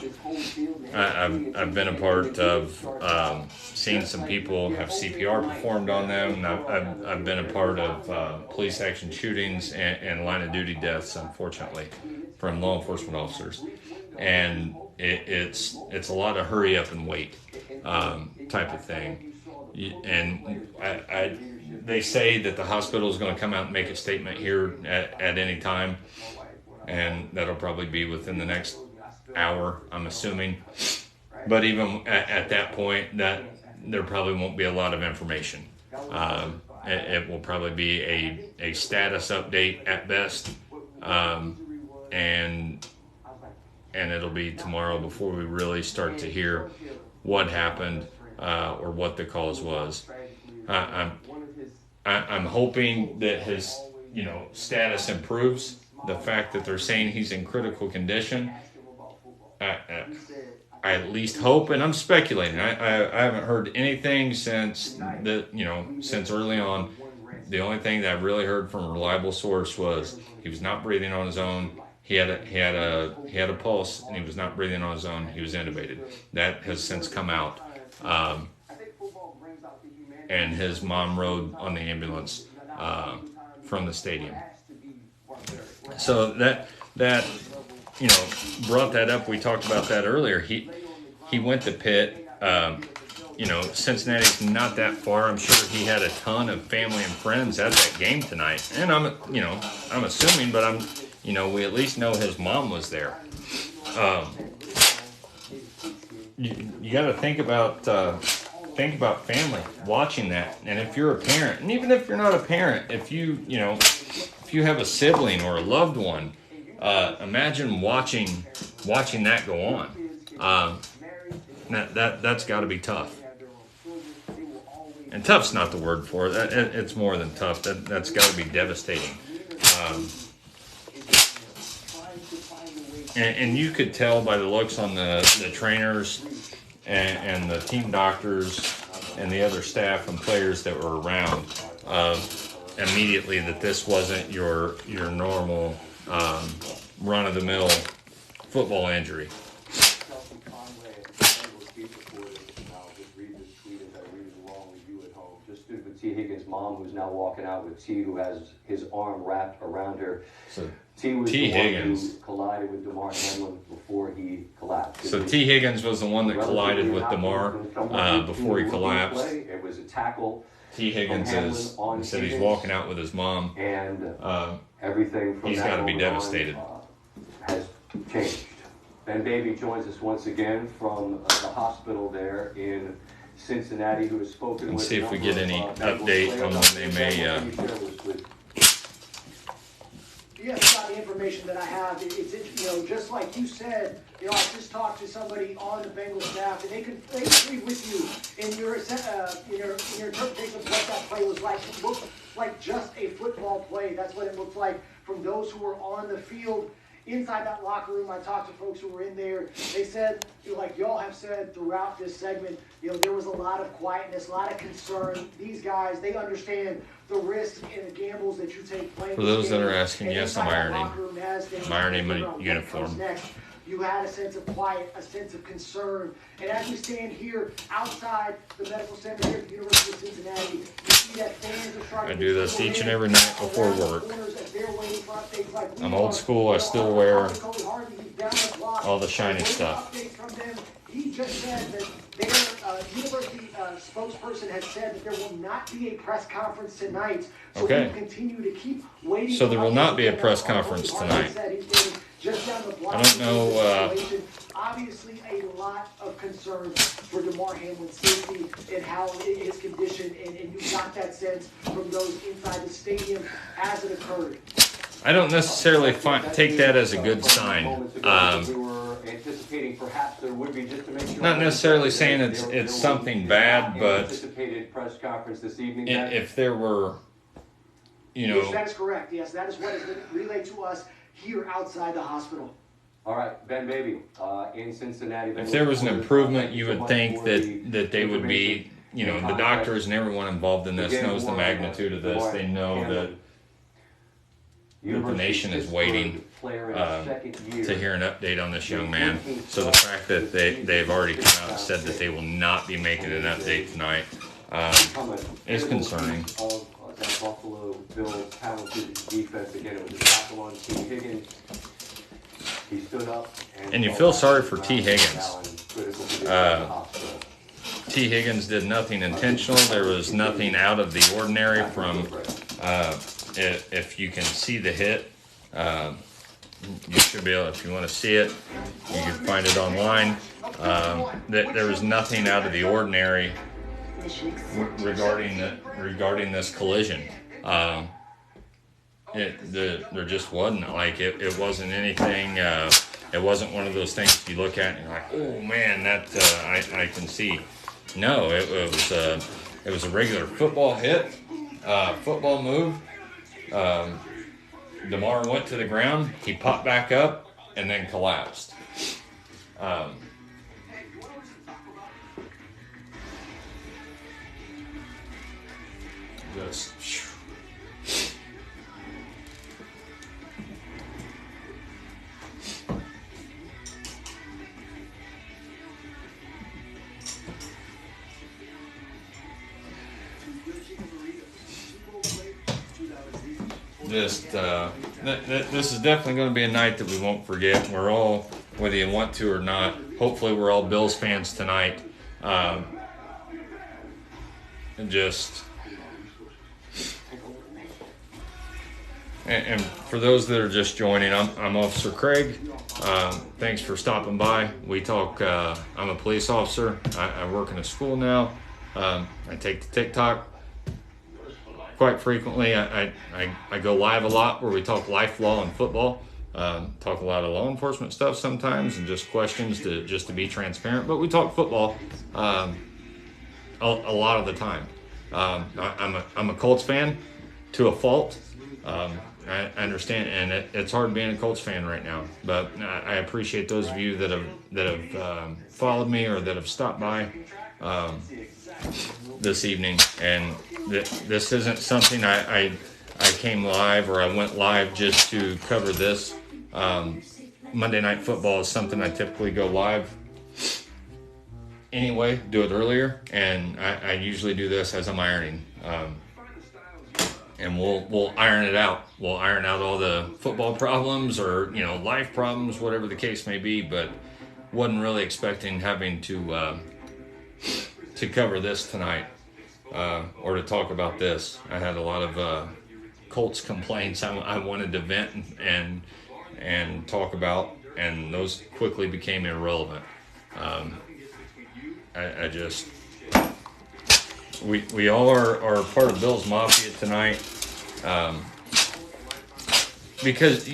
[SPEAKER 2] I've been a part of seeing some people have CPR performed on them. I've been a part of police action shootings and line of duty deaths, unfortunately, from law enforcement officers. And it's a lot of hurry up and wait type of thing. And they say that the hospital is going to come out and make a statement here at any time, and that'll probably be within the next hour, I'm assuming. But even at that point, that there probably won't be a lot of information. It will probably be a status update at best, and it'll be tomorrow before we really start to hear what happened or what the cause was. I'm hoping that his status improves. The fact that they're saying he's in critical condition, I at least hope, and I'm speculating. I haven't heard anything since early on. The only thing that I really heard from a reliable source was he was not breathing on his own. He had a pulse, and he was not breathing on his own. He was intubated. That has since come out, and his mom rode on the ambulance from the stadium. So that brought that up. We talked about that earlier. He went to Pitt. Cincinnati's not that far. I'm sure he had a ton of family and friends at that game tonight. And I'm assuming, but we at least know his mom was there. You got to think about family watching that. And if you're a parent, and even if you're not a parent, if you have a sibling or a loved one, imagine watching that go on. That's got to be tough. And tough's not the word for it. It's more than tough. That's got to be devastating. And you could tell by the looks on the trainers and the team doctors and the other staff and players that were around immediately that this wasn't your normal run-of-the-mill football injury.
[SPEAKER 14] T. Higgins' mom, who's now walking out with T, who has his arm wrapped around her. So T was the one who collided with Damar Hamlin before he collapsed.
[SPEAKER 2] So T. Higgins was the one that collided with Damar before he collapsed.
[SPEAKER 14] It was a tackle.
[SPEAKER 2] T. Higgins said he's walking out with his mom.
[SPEAKER 14] And everything from
[SPEAKER 2] he's got to be devastated.
[SPEAKER 14] Has changed. Ben Baby joins us once again from the hospital there in Cincinnati, who has spoken with.
[SPEAKER 2] Let's see if we get any update on when they may.
[SPEAKER 17] Yes, about the information that I have, it's just like you said. I just talked to somebody on the Bengals staff, and they agree with you in your interpretation of what that play was like. It looked like just a football play. That's what it looked like from those who were on the field. Inside that locker room, I talked to folks who were in there. They said, like y'all have said throughout this segment, there was a lot of quietness, a lot of concern. These guys, they understand the risks and the gambles that you take playing.
[SPEAKER 2] For those that are asking, yes, I'm ironing. I'm ironing my uniform.
[SPEAKER 17] You had a sense of quiet, a sense of concern. And as we stand here outside the medical center here at the University of Cincinnati, you see that fans are starting to
[SPEAKER 2] I do this each and every night before work. I'm old school. I still wear all the shiny stuff.
[SPEAKER 17] He just said that their university spokesperson has said that there will not be a press conference tonight. So
[SPEAKER 2] okay.
[SPEAKER 17] we continue to keep waiting.
[SPEAKER 2] So there will not be a press conference tonight. I don't know.
[SPEAKER 17] Obviously, a lot of concern for Damar Hamlin's safety and how his condition, and you got that sense from those inside the stadium as it occurred.
[SPEAKER 2] I don't necessarily take that as a good sign. Not necessarily saying it's something bad, but if there were,
[SPEAKER 17] Yes, that is correct. Yes, that is what has been relayed to us here outside the hospital.
[SPEAKER 14] All right, Ben Baby, in Cincinnati.
[SPEAKER 2] If there was an improvement, you would think that they would be, the doctors and everyone involved in this knows the magnitude of this. They know that the nation is waiting to hear an update on this young man. So the fact that they've already come out and said that they will not be making an update tonight is concerning.
[SPEAKER 14] That Buffalo Bills talented defense again. It was a tackle on T. Higgins. He stood up.
[SPEAKER 2] And you feel sorry for T. Higgins. T. Higgins did nothing intentional. There was nothing out of the ordinary from, if you can see the hit, you should be able, if you want to see it, you can find it online. There was nothing out of the ordinary regarding this collision. There just wasn't, like, it wasn't anything. It wasn't one of those things you look at and you're like, oh man, that I can see. No, it was a regular football hit, football move. Damar went to the ground, he popped back up, and then collapsed. Just. This is definitely going to be a night that we won't forget. We're all, whether you want to or not, hopefully we're all Bills fans tonight. And for those that are just joining, I'm Officer Craig. Thanks for stopping by. We talk. I'm a police officer. I work in a school now. I take the TikTok quite frequently. I go live a lot where we talk life, law, and football. Talk a lot of law enforcement stuff sometimes and just questions to be transparent. But we talk football a lot of the time. I'm a Colts fan to a fault. I understand, and it's hard being a Colts fan right now. But I appreciate those of you that have followed me or that have stopped by this evening. And this isn't something I came live or I went live just to cover this. Monday Night Football is something I typically go live anyway, do it earlier, and I usually do this as I'm ironing. And we'll iron it out. We'll iron out all the football problems or, life problems, whatever the case may be, but wasn't really expecting having to cover this tonight. Or to talk about this. I had a lot of Colts complaints I wanted to vent and talk about, and those quickly became irrelevant. We all are part of Bill's Mafia tonight, because,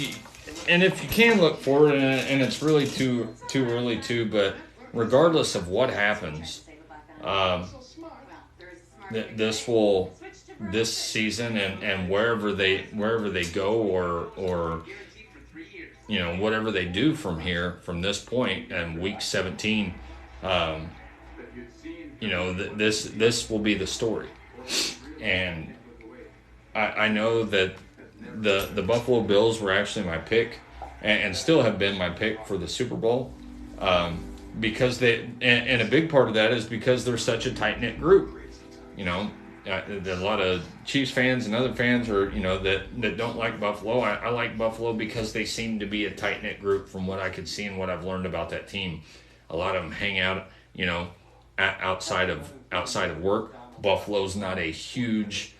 [SPEAKER 2] and if you can look forward, and it's really too early to, but regardless of what happens, this season and wherever they go or whatever they do from here, from this point and week 17, this will be the story. And I know that the Buffalo Bills were actually my pick and still have been my pick for the Super Bowl, because and a big part of that is because they're such a tight-knit group. There are a lot of Chiefs fans and other fans that don't like Buffalo. I like Buffalo because they seem to be a tight-knit group from what I could see and what I've learned about that team. A lot of them hang out, outside of work. Buffalo's not a huge,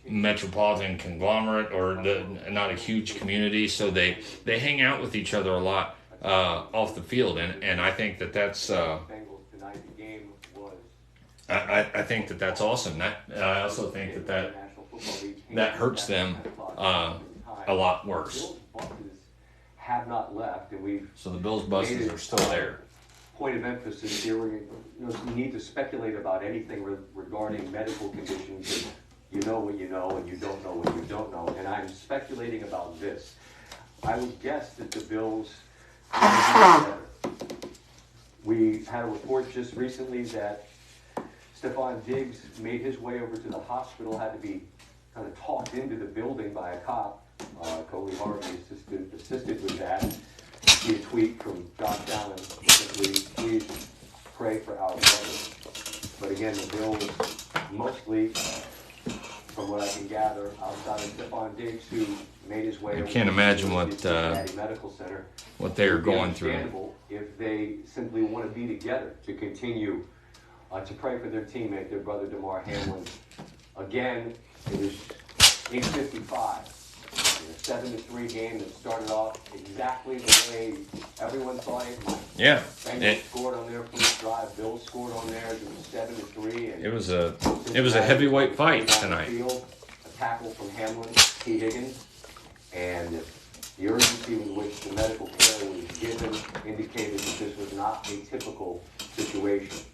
[SPEAKER 2] metropolitan conglomerate or not a huge community, so they hang out with each other a lot off the field, and I think that's I think that's awesome. I also think that hurts them a lot worse.
[SPEAKER 14] Have not left, and
[SPEAKER 2] so the Bills buses are still there.
[SPEAKER 14] Point of emphasis here, where you need to speculate about anything regarding medical conditions. You know what you know, and you don't know what you don't know. And I'm speculating about this. I would guess that the Bills. We had a report just recently that Stephon Diggs made his way over to the hospital, had to be kind of talked into the building by a cop. Coley Harvey assisted with that. See a tweet from Josh Allen, simply, please pray for our brother. But again, the Bills, mostly, from what I can gather, outside of Stephon Diggs, who made his way.
[SPEAKER 2] I can't imagine what they are going through.
[SPEAKER 14] If they simply want to be together to continue to pray for their teammate, their brother Damar Hamlin. Again, it was 8:55. A 7-3 game that started off exactly the way everyone thought it might.
[SPEAKER 2] Yeah.
[SPEAKER 14] Bengals scored on their first drive. Bills scored on theirs. It was 7-3. And
[SPEAKER 2] it was a heavyweight fight tonight.
[SPEAKER 14] Field, a tackle from Hamlin, T. Higgins, and the urgency with which the medical care was given indicated that this was not a typical situation.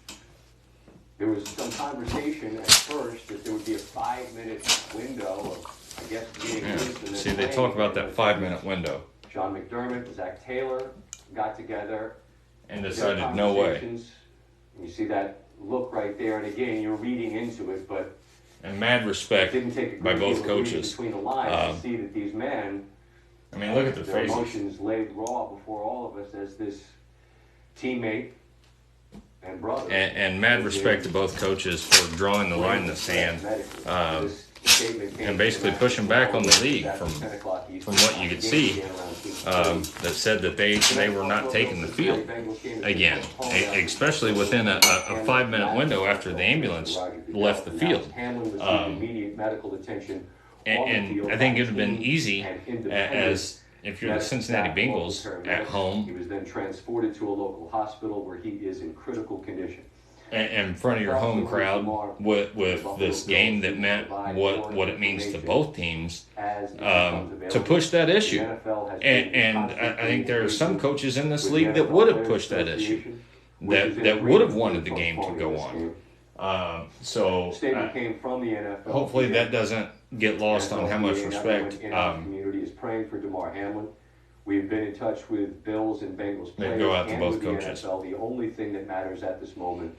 [SPEAKER 14] There was some conversation at first that there would be a 5-minute window of, I guess, being used. And
[SPEAKER 2] see, they talk about that 5-minute window.
[SPEAKER 14] Sean McDermott, Zach Taylor got together
[SPEAKER 2] and decided no way.
[SPEAKER 14] And you see that look right there, and again, you're reading into it, but
[SPEAKER 2] and mad respect by both coaches.
[SPEAKER 14] Between the lines, to see that these men,
[SPEAKER 2] I mean, look at their faces.
[SPEAKER 14] Emotions laid raw before all of us as this teammate and brother.
[SPEAKER 2] And mad respect to both coaches for drawing the line in the sand, and basically pushing back on the league from what you could see, that said that they were not taking the field again, especially within a 5-minute window after the ambulance left the field. And I think it would have been easy as if you're the Cincinnati Bengals at home.
[SPEAKER 14] He was then transported to a local hospital where he is in critical condition.
[SPEAKER 2] In front of your home crowd with this game that meant what it means to both teams, to push that issue. And I think there are some coaches in this league that would have pushed that issue, that would have wanted the game to go on. So hopefully that doesn't get lost on how much respect.
[SPEAKER 14] Our community is praying for Damar Hamlin. We've been in touch with Bills and Bengals players
[SPEAKER 2] go out to
[SPEAKER 14] and
[SPEAKER 2] both
[SPEAKER 14] with
[SPEAKER 2] coaches.
[SPEAKER 14] the NFL. The only thing that matters at this moment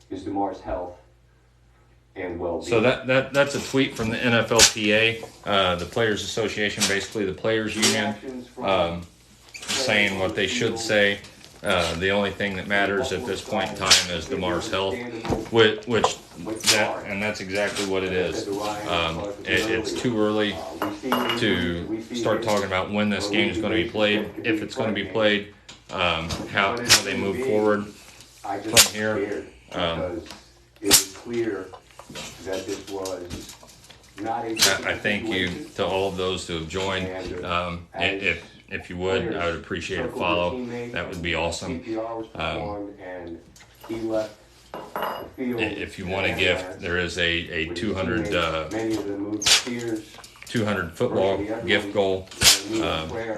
[SPEAKER 14] is Damar's health and well-being.
[SPEAKER 2] So that's a tweet from the NFLPA, the Players Association, basically the players union, saying what they should say. The only thing that matters at this point in time is Damar's health, and that's exactly what it is. It's too early to start talking about when this game is going to be played, if it's going to be played, how they move forward from here.
[SPEAKER 14] Because it was clear that this was not a
[SPEAKER 2] I thank you to all of those who have joined. If you would, I would appreciate a follow. That would be awesome. If you want a gift, there is a 200 football gift goal.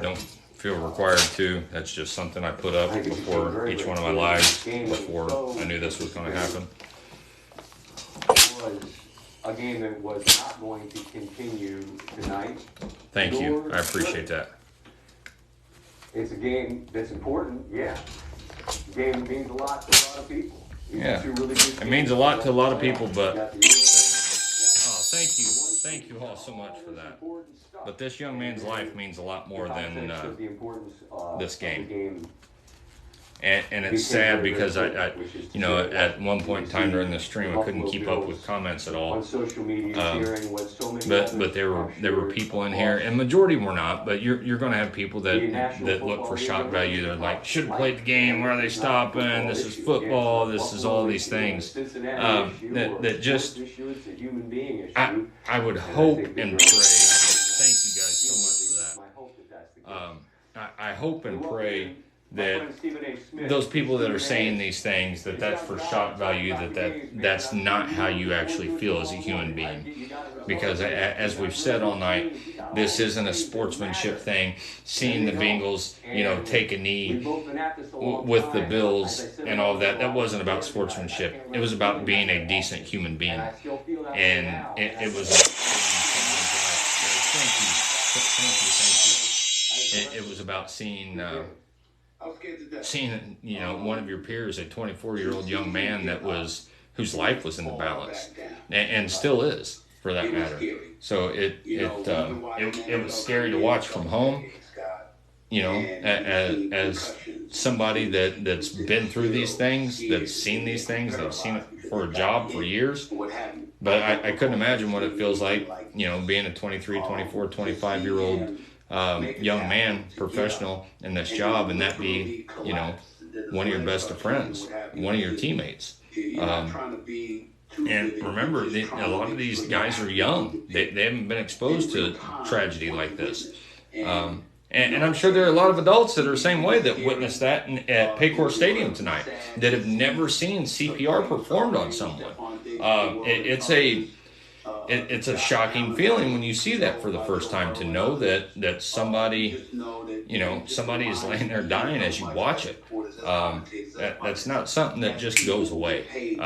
[SPEAKER 2] Don't feel required to. That's just something I put up before each one of my lives, before I knew this was going to happen.
[SPEAKER 14] Was a game that was not going to continue tonight.
[SPEAKER 2] Thank you. I appreciate that.
[SPEAKER 14] It's a game that's important, yeah. A game that means a lot to a lot of people.
[SPEAKER 2] Yeah, it means a lot to a lot of people, but thank you all so much for that. But this young man's life means a lot more than this game. And it's sad because I at one point in time during the stream I couldn't keep up with comments at all. But there were people in here, and majority were not. But you're going to have people that look for shock value. They're like, should have played the game. Where are they stopping? This is football. This is all these things. That just I would hope and pray. Thank you guys so much for that. I hope and pray that those people that are saying these things, that's for shock value, that's not how you actually feel as a human being. Because as we've said all night, this isn't a sportsmanship thing. Seeing the Bengals, take a knee with the Bills and all that wasn't about sportsmanship. It was about being a decent human being. And it was thank you. It was about seeing one of your peers, a 24-year-old young man whose life was in the balance, and still is, for that matter. So it was scary to watch from home, as somebody that's been through these things, that's seen these things, that's seen it for a job for years. But I couldn't imagine what it feels like, being a 23, 24, 25-year-old young man, professional in this job, and that be, one of your best of friends, one of your teammates. And remember, a lot of these guys are young. They haven't been exposed to tragedy like this. And I'm sure there are a lot of adults that are the same way that witnessed that at Paycor Stadium tonight that have never seen CPR performed on someone. It's a shocking feeling when you see that for the first time, to know that somebody, somebody is laying there dying as you watch it. That's not something that just goes away.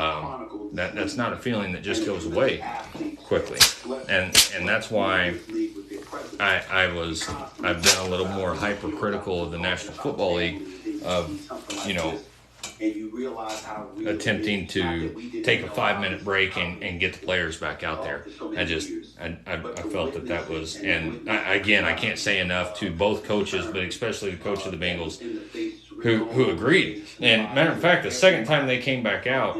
[SPEAKER 2] That's not a feeling that just goes away quickly. And that's why I've been a little more hypercritical of the National Football League of, attempting to take a 5-minute break and get the players back out there. I felt that was, and I can't say enough to both coaches, but especially the coach of the Bengals, who agreed. And matter of fact, the second time they came back out,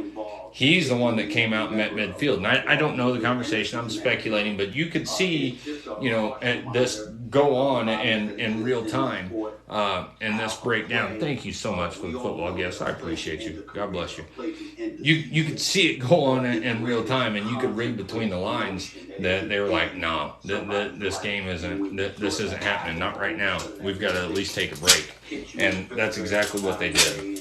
[SPEAKER 2] he's the one that came out and met midfield. And I don't know the conversation, I'm speculating, but you could see, this go on in real time, and this breakdown. Thank you so much for the football guests. I appreciate you. God bless you. You could see it go on in real time, and you could read between the lines that they were like, no, this game this isn't happening. Not right now. We've got to at least take a break. And that's exactly what they did.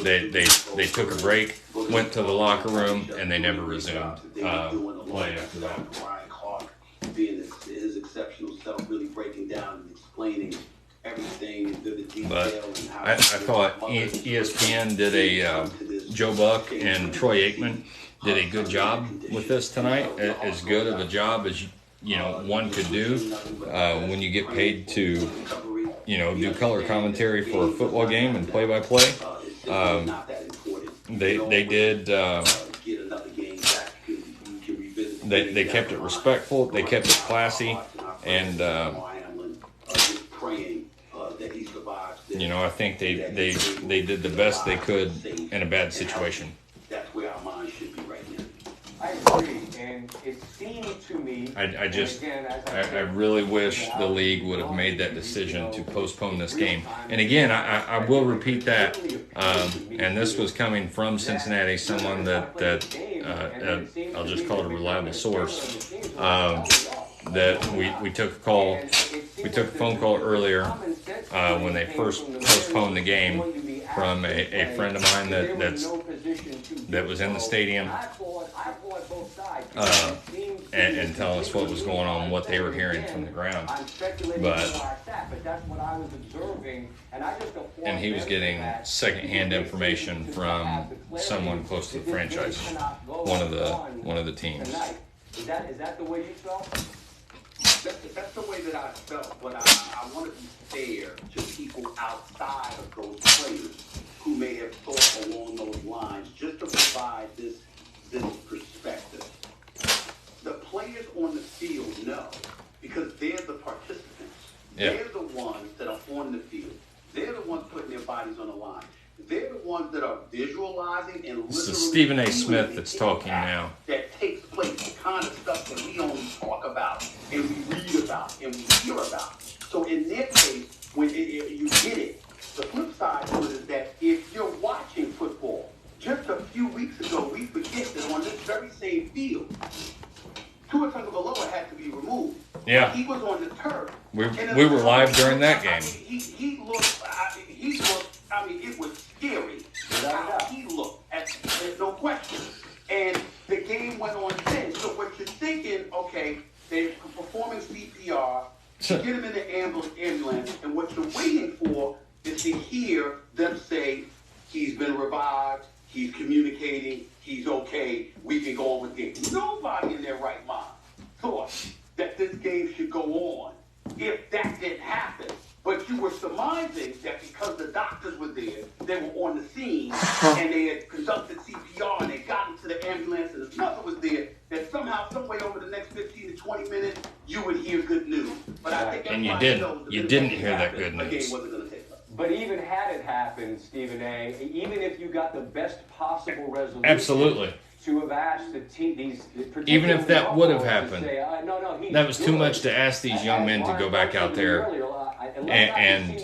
[SPEAKER 2] They took a break, went to the locker room, and they never resumed play after that.
[SPEAKER 1] Being his exceptional self, really breaking down and explaining everything, the detail.
[SPEAKER 2] But I thought ESPN did Joe Buck and Troy Aikman did a good job with this tonight, as good of a job as one could do when you get paid to do color commentary for a football game and play-by-play. They did. They kept it respectful. They kept it classy, and I think they did the best they could in a bad situation.
[SPEAKER 1] That's where our mind should be right now.
[SPEAKER 14] I agree, and it seemed to me.
[SPEAKER 2] I really wish the league would have made that decision to postpone this game. And again, I will repeat that. And this was coming from Cincinnati, someone that I'll just call it a reliable source. That we took a call. We took a phone call earlier when they first postponed the game from a friend of mine that was in the stadium. And tell us what was going on, what they were hearing from the ground. And he was getting secondhand information from someone close to the franchise, one of the teams.
[SPEAKER 14] Is that the way you felt?
[SPEAKER 1] That's the way that I felt, but I want to be fair to people outside of those players who may have thought along those lines, just to provide this perspective. The players on the field know, because they're the participants. Yeah. They're the ones that are on the field. They're the ones putting their bodies on the line. They're the ones that are visualizing and literally.
[SPEAKER 2] This is Stephen A. Smith that's talking now.
[SPEAKER 1] That takes place, the kind of stuff that we only talk about and we read about and we hear about. So in their case, when you get it, the flip side to it is that if you're watching football, just a few weeks ago, we forget that on this very same field, Tua Tagovailoa had to be removed.
[SPEAKER 2] Yeah.
[SPEAKER 1] He was on the turf.
[SPEAKER 2] We were live during that game.
[SPEAKER 1] He looked. I mean, it was scary how he looked. There's no question. And the game went on then. So what you're thinking, okay, they're performing CPR, you get him in the ambulance, and what you're waiting for is to hear them say, he's been revived, he's communicating, he's okay, we can go on with the game. Nobody in their right mind thought that this game should go on if that didn't happen. But you were surmising that because the doctors were there, they were on the scene, and they had conducted CPR, and they got into the ambulance, and his mother was there, that somehow, some way over the next 15 to 20 minutes, you would hear good news. But I think
[SPEAKER 2] and you didn't hear that good news.
[SPEAKER 14] But even had it happened, Stephen A., even if you got the best possible resolution,
[SPEAKER 2] absolutely,
[SPEAKER 14] to have asked the team,
[SPEAKER 2] even if that would have happened, that was too much to ask these young men to go back out there and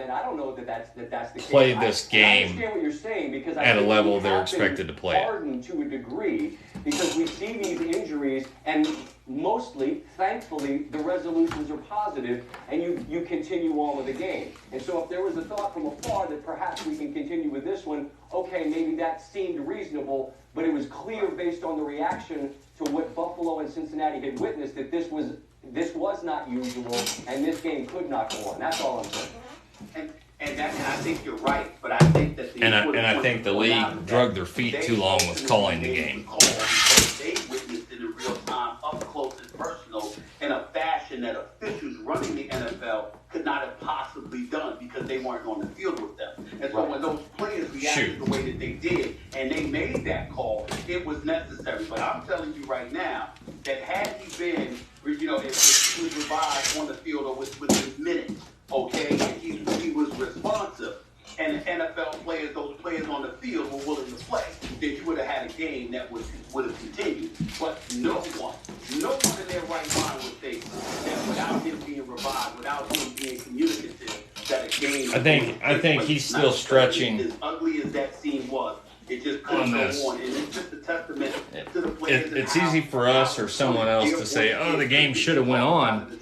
[SPEAKER 14] and I don't know that that's the
[SPEAKER 2] play
[SPEAKER 14] case.
[SPEAKER 2] this
[SPEAKER 14] I
[SPEAKER 2] game
[SPEAKER 14] understand what you're saying because I
[SPEAKER 2] at a
[SPEAKER 14] think
[SPEAKER 2] level
[SPEAKER 14] we
[SPEAKER 2] they're
[SPEAKER 14] have been
[SPEAKER 2] expected to play at.
[SPEAKER 14] hardened to a degree because we see these injuries and mostly, thankfully, the resolutions are positive and you continue on with the game. And so if there was a thought from afar that perhaps we can continue with this one, okay, maybe that seemed reasonable, but it was clear based on the reaction to what Buffalo and Cincinnati had witnessed that this was not usual and this game could not go on. That's all I'm saying.
[SPEAKER 1] And I think you're right, but I think that
[SPEAKER 2] I think the league drug their feet too long with calling the game.
[SPEAKER 1] Because they witnessed it in real time, up close and personal, in a fashion that officials running the NFL could not have possibly done because they weren't on the field with them. And so when those players reacted the way that they did and they made that call, it was necessary. But I'm telling you right now that had he been, if he was revived on the field or within minutes, okay, and he was responsive, and the NFL players, those players on the field were willing to play, then you would have had a game that would have continued. But no one in their right mind would think that without him being revived, without him being communicative, that a game.
[SPEAKER 2] I think he's still stretching.
[SPEAKER 1] As ugly as that scene was, it just couldn't go on, and it's just a testament to the players.
[SPEAKER 2] It's easy for us or someone else to say, "Oh, the game should have went on."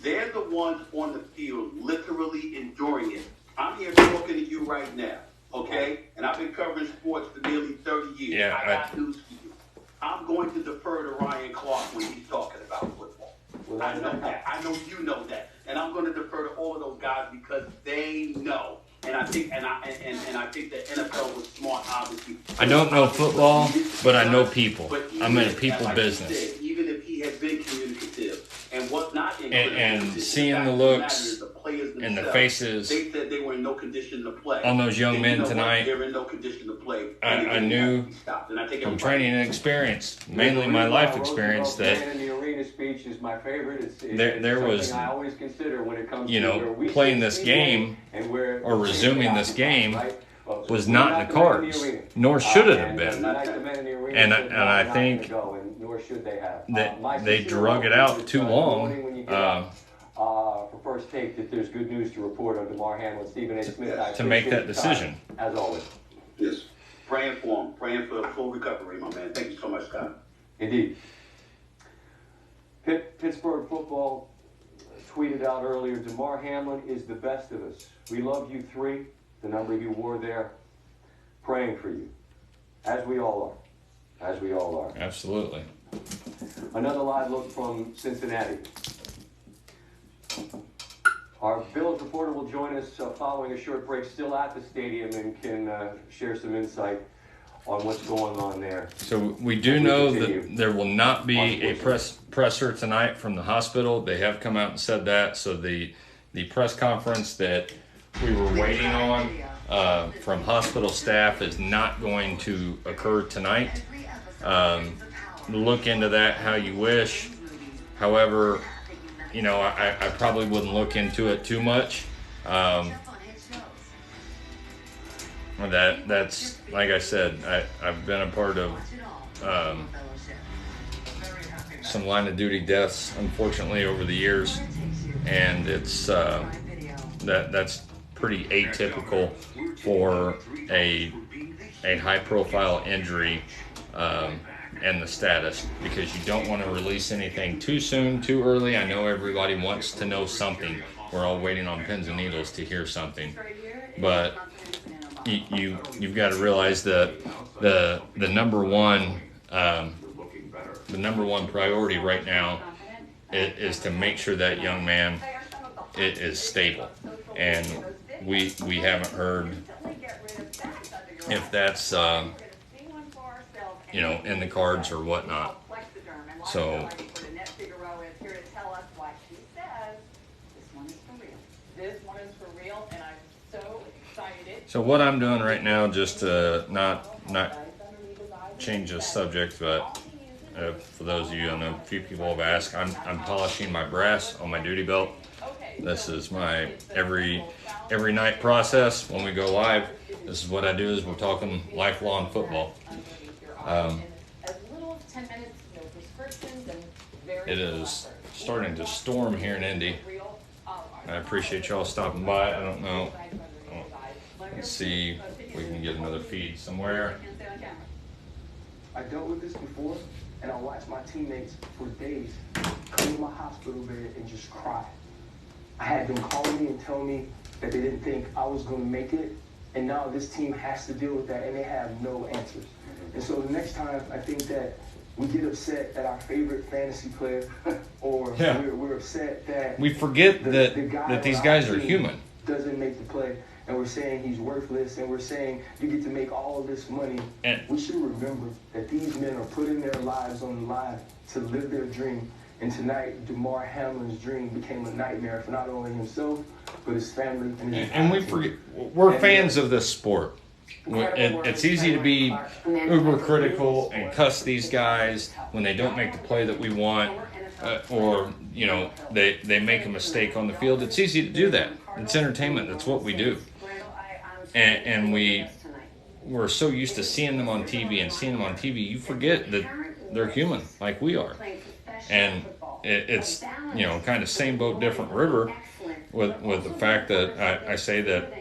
[SPEAKER 1] They're the ones on the field literally enduring it. I'm here talking to you right now, okay? And I've been covering sports for nearly 30 years.
[SPEAKER 2] Yeah,
[SPEAKER 1] I got news for you. I'm going to defer to Ryan Clark when he's talking about football. I know that. I know you know that. And I'm going to defer to all of those guys because they know. And I think I think the NFL was smart, obviously.
[SPEAKER 2] I don't know football, but I know people. I'm in a people
[SPEAKER 1] like
[SPEAKER 2] business.
[SPEAKER 1] Said, even if he had been communicative and was not
[SPEAKER 2] and seeing the looks and the faces
[SPEAKER 1] they said they were in no condition to play.
[SPEAKER 2] On those young men tonight,
[SPEAKER 1] they're in no condition to play.
[SPEAKER 2] I knew from training and experience, mainly my life experience, that
[SPEAKER 14] man in the arena speech is my favorite.
[SPEAKER 2] There was,
[SPEAKER 14] I always consider when it comes
[SPEAKER 2] playing this game or resuming this game was not in the cards, nor should it have been. And I think that they drug it out too long.
[SPEAKER 14] For first take, that there's good news to report on Damar Hamlin, Stephen A. Smith.
[SPEAKER 2] To make that decision.
[SPEAKER 14] As always.
[SPEAKER 1] Yes. Praying for him. Praying for full recovery, my man. Thank you so much, Scott.
[SPEAKER 14] Indeed. Pittsburgh football tweeted out earlier, Damar Hamlin is the best of us. We love you three, the number you wore there, praying for you. As we all are. As we all are.
[SPEAKER 2] Absolutely.
[SPEAKER 14] Another live look from Cincinnati. Our Bills reporter will join us following a short break, still at the stadium, and can share some insight on what's going on there.
[SPEAKER 2] So we do know that there will not be a presser tonight from the hospital. They have come out and said that. So the press conference that we were waiting on from hospital staff is not going to occur tonight. Look into that how you wish. However, I probably wouldn't look into it too much. That's like I said, I've been a part of some line of duty deaths, unfortunately, over the years, and it's that's pretty atypical for a high profile injury. And the status, because you don't want to release anything too soon, too early. I know everybody wants to know something. We're all waiting on pins and needles to hear something, but you've got to realize that the number one priority right now is to make sure that young man is stable, and we haven't heard if that's in the cards or whatnot. So So what I'm doing right now, just to not change the subject, but for those of you, I know a few people have asked, I'm polishing my brass on my duty belt. This is my every night process when we go live. This is what I do, is we're talking lifelong football. It is starting to storm here in Indy. I appreciate y'all stopping by. I don't know. Let's see if we can get another feed somewhere.
[SPEAKER 16] I dealt with this before, and I watched my teammates for days come to my hospital bed and just cry. I had them call me and tell me that they didn't think I was going to make it, and now this team has to deal with that, and they have no answers. And so the next time, I think that we get upset at our favorite fantasy player, or we're upset that
[SPEAKER 2] we forget
[SPEAKER 16] the
[SPEAKER 2] that these guys are human.
[SPEAKER 16] Doesn't make the play, and we're saying he's worthless, and we're saying you get to make all this money. And we should remember that these men are putting their lives on the line to live their dream. And tonight, Damar Hamlin's dream became a nightmare for not only himself, but his family and his
[SPEAKER 2] And we forget, we're fans of this sport. It's easy to be uber critical and cuss these guys when they don't make the play that we want, or they make a mistake on the field. It's easy to do that. It's entertainment. That's what we do, and we're so used to seeing them on TV and seeing them on TV. You forget that they're human like we are, and it's kind of same boat, different river with the fact that I say that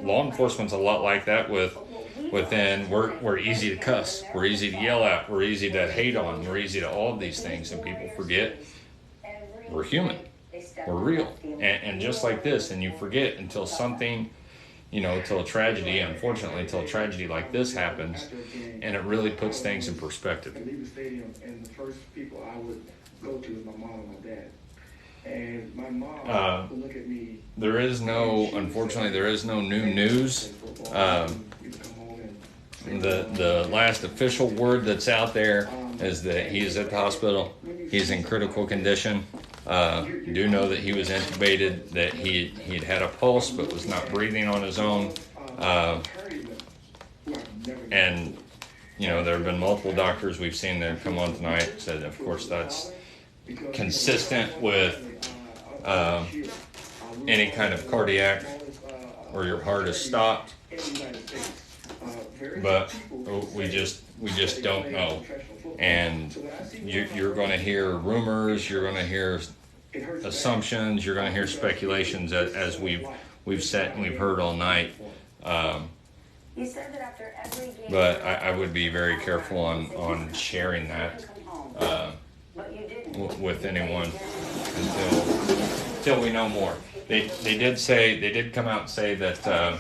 [SPEAKER 2] law enforcement's a lot like that within we're easy to cuss, we're easy to yell at, we're easy to hate on, we're easy to all of these things, and people forget we're human, we're real, and just like this, and you forget until something, till a tragedy, unfortunately, until a tragedy like this happens, and it really puts things in perspective.
[SPEAKER 16] I leave the stadium, and the first people I would go to is my mom and my dad. And my mom would look at me.
[SPEAKER 2] Unfortunately, there is no new news. The last official word that's out there is that he is at the hospital. He's in critical condition. Do know that he was intubated, that he'd had a pulse but was not breathing on his own. And there have been multiple doctors we've seen that come on tonight said, of course, that's consistent with any kind of cardiac or your heart is stopped, but we just don't know, and you're going to hear rumors, you're going to hear assumptions, you're going to hear speculations as we've sat and we've heard all night. But I would be very careful on sharing that with anyone until we know more. They did come out and say that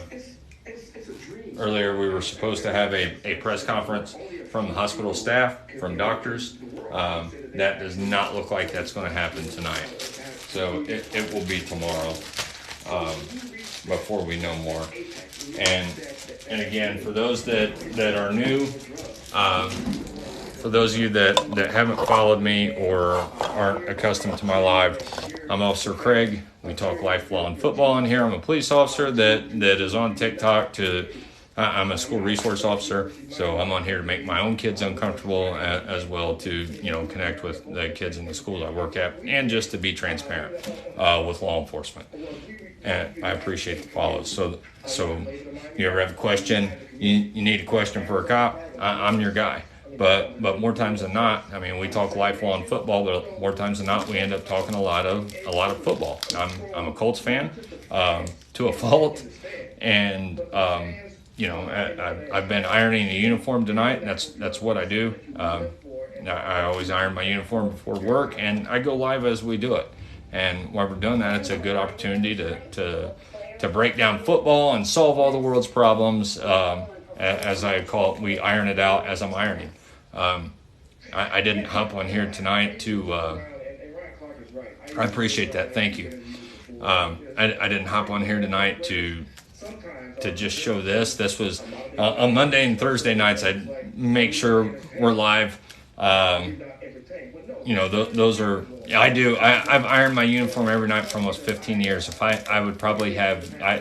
[SPEAKER 2] earlier we were supposed to have a press conference from the hospital staff, from doctors. That does not look like that's going to happen tonight. So it will be tomorrow before we know more. And again, for those that are new, for those of you that haven't followed me or aren't accustomed to my live, I'm Officer Craig. We talk life, law, and football in here. I'm a police officer that is on TikTok I'm a school resource officer, so I'm on here to make my own kids uncomfortable as well to, connect with the kids in the schools I work at, and just to be transparent with law enforcement. And I appreciate the follows. So you ever have a question, you need a question for a cop, I'm your guy. But more times than not, we talk life, law, and football, but more times than not, we end up talking a lot of football. I'm a Colts fan to a fault, and I've been ironing a uniform tonight, and that's what I do. I always iron my uniform before work, and I go live as we do it. And while we're doing that, it's a good opportunity to break down football and solve all the world's problems. As I call it, we iron it out as I'm ironing. I didn't hop on here tonight to. I appreciate that. Thank you. I didn't hop on here tonight to just show this. This was on Monday and Thursday nights. I'd make sure we're live. Those are. I've ironed my uniform every night for almost 15 years. If I would probably have. I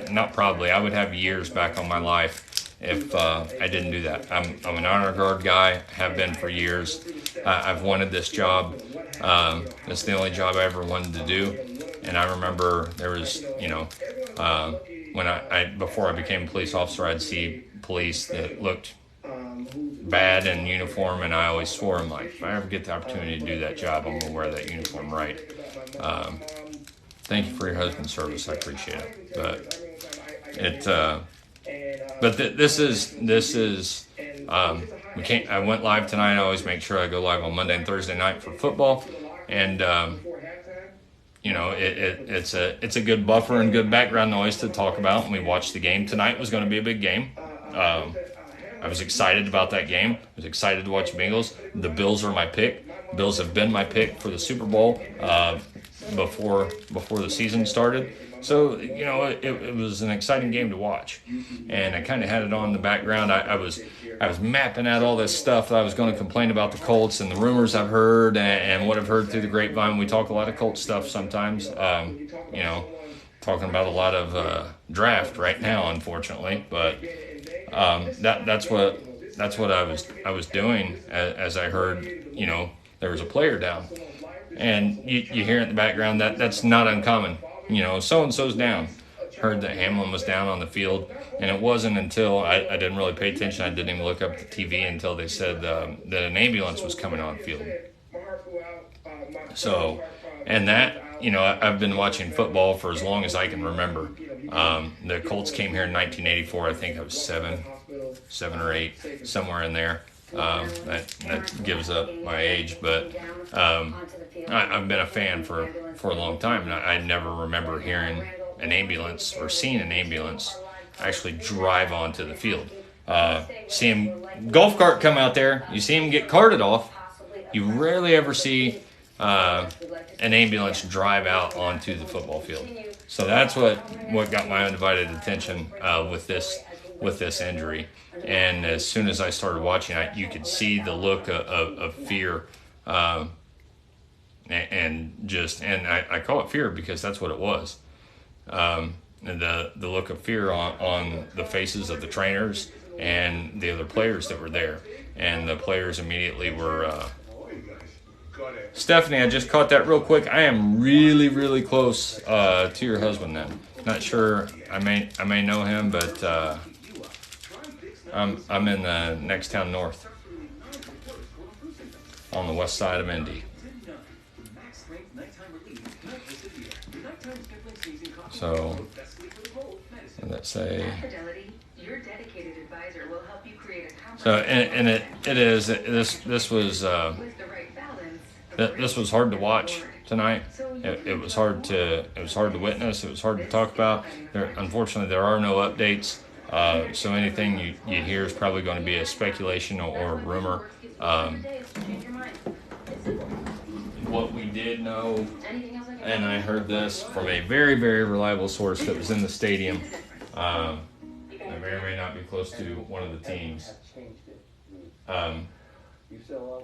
[SPEAKER 2] would have years back on my life if I didn't do that. I'm an honor guard guy, have been for years. I've wanted this job. It's the only job I ever wanted to do. And I remember there was, when before I became a police officer, I'd see police that looked bad in uniform, and I always swore, I'm like, if I ever get the opportunity to do that job, I'm going to wear that uniform right. Thank you for your husband's service. I appreciate it. But this is we can't. I went live tonight. I always make sure I go live on Monday and Thursday night for football, and it's a good buffer and good background noise to talk about. And we watched the game tonight. Was going to be a big game. I was excited about that game. I was excited to watch the Bengals. The Bills are my pick. Bills have been my pick for the Super Bowl before the season started. So, it was an exciting game to watch. And I kind of had it on in the background. I was mapping out all this stuff that I was going to complain about the Colts and the rumors I've heard and what I've heard through the grapevine. We talk a lot of Colts stuff sometimes, talking about a lot of draft right now, unfortunately. But that's what I was doing as I heard, there was a player down. And you hear in the background that's not uncommon. So-and-so's down. Heard that Hamlin was down on the field, and it wasn't until I didn't really pay attention. I didn't even look up the TV until they said that an ambulance was coming on field. So, and that, I've been watching football for as long as I can remember. The Colts came here in 1984. I think I was seven or eight, somewhere in there. That gives up my age, but I've been a fan for a long time, and I never remember hearing an ambulance or seeing an ambulance actually drive onto the field. See him golf cart come out there, you see him get carted off. You rarely ever see an ambulance drive out onto the football field. So that's what got my undivided attention with this injury. And as soon as I started watching, you could see the look of fear, and I call it fear because that's what it was. And the look of fear on the faces of the trainers and the other players that were there, and the players immediately were. Stephanie, I just caught that real quick. I am really, really close to your husband. Then, not sure. I may know him, but. I'm in the next town north, on the west side of Indy. So, let's say. So, and it is this was hard to watch tonight. It was hard to witness. It was hard to talk about. Unfortunately, there are no updates. So anything you hear is probably going to be a speculation or a rumor. What we did know, and I heard this from a very, very reliable source that was in the stadium, that may or may not be close to one of the teams,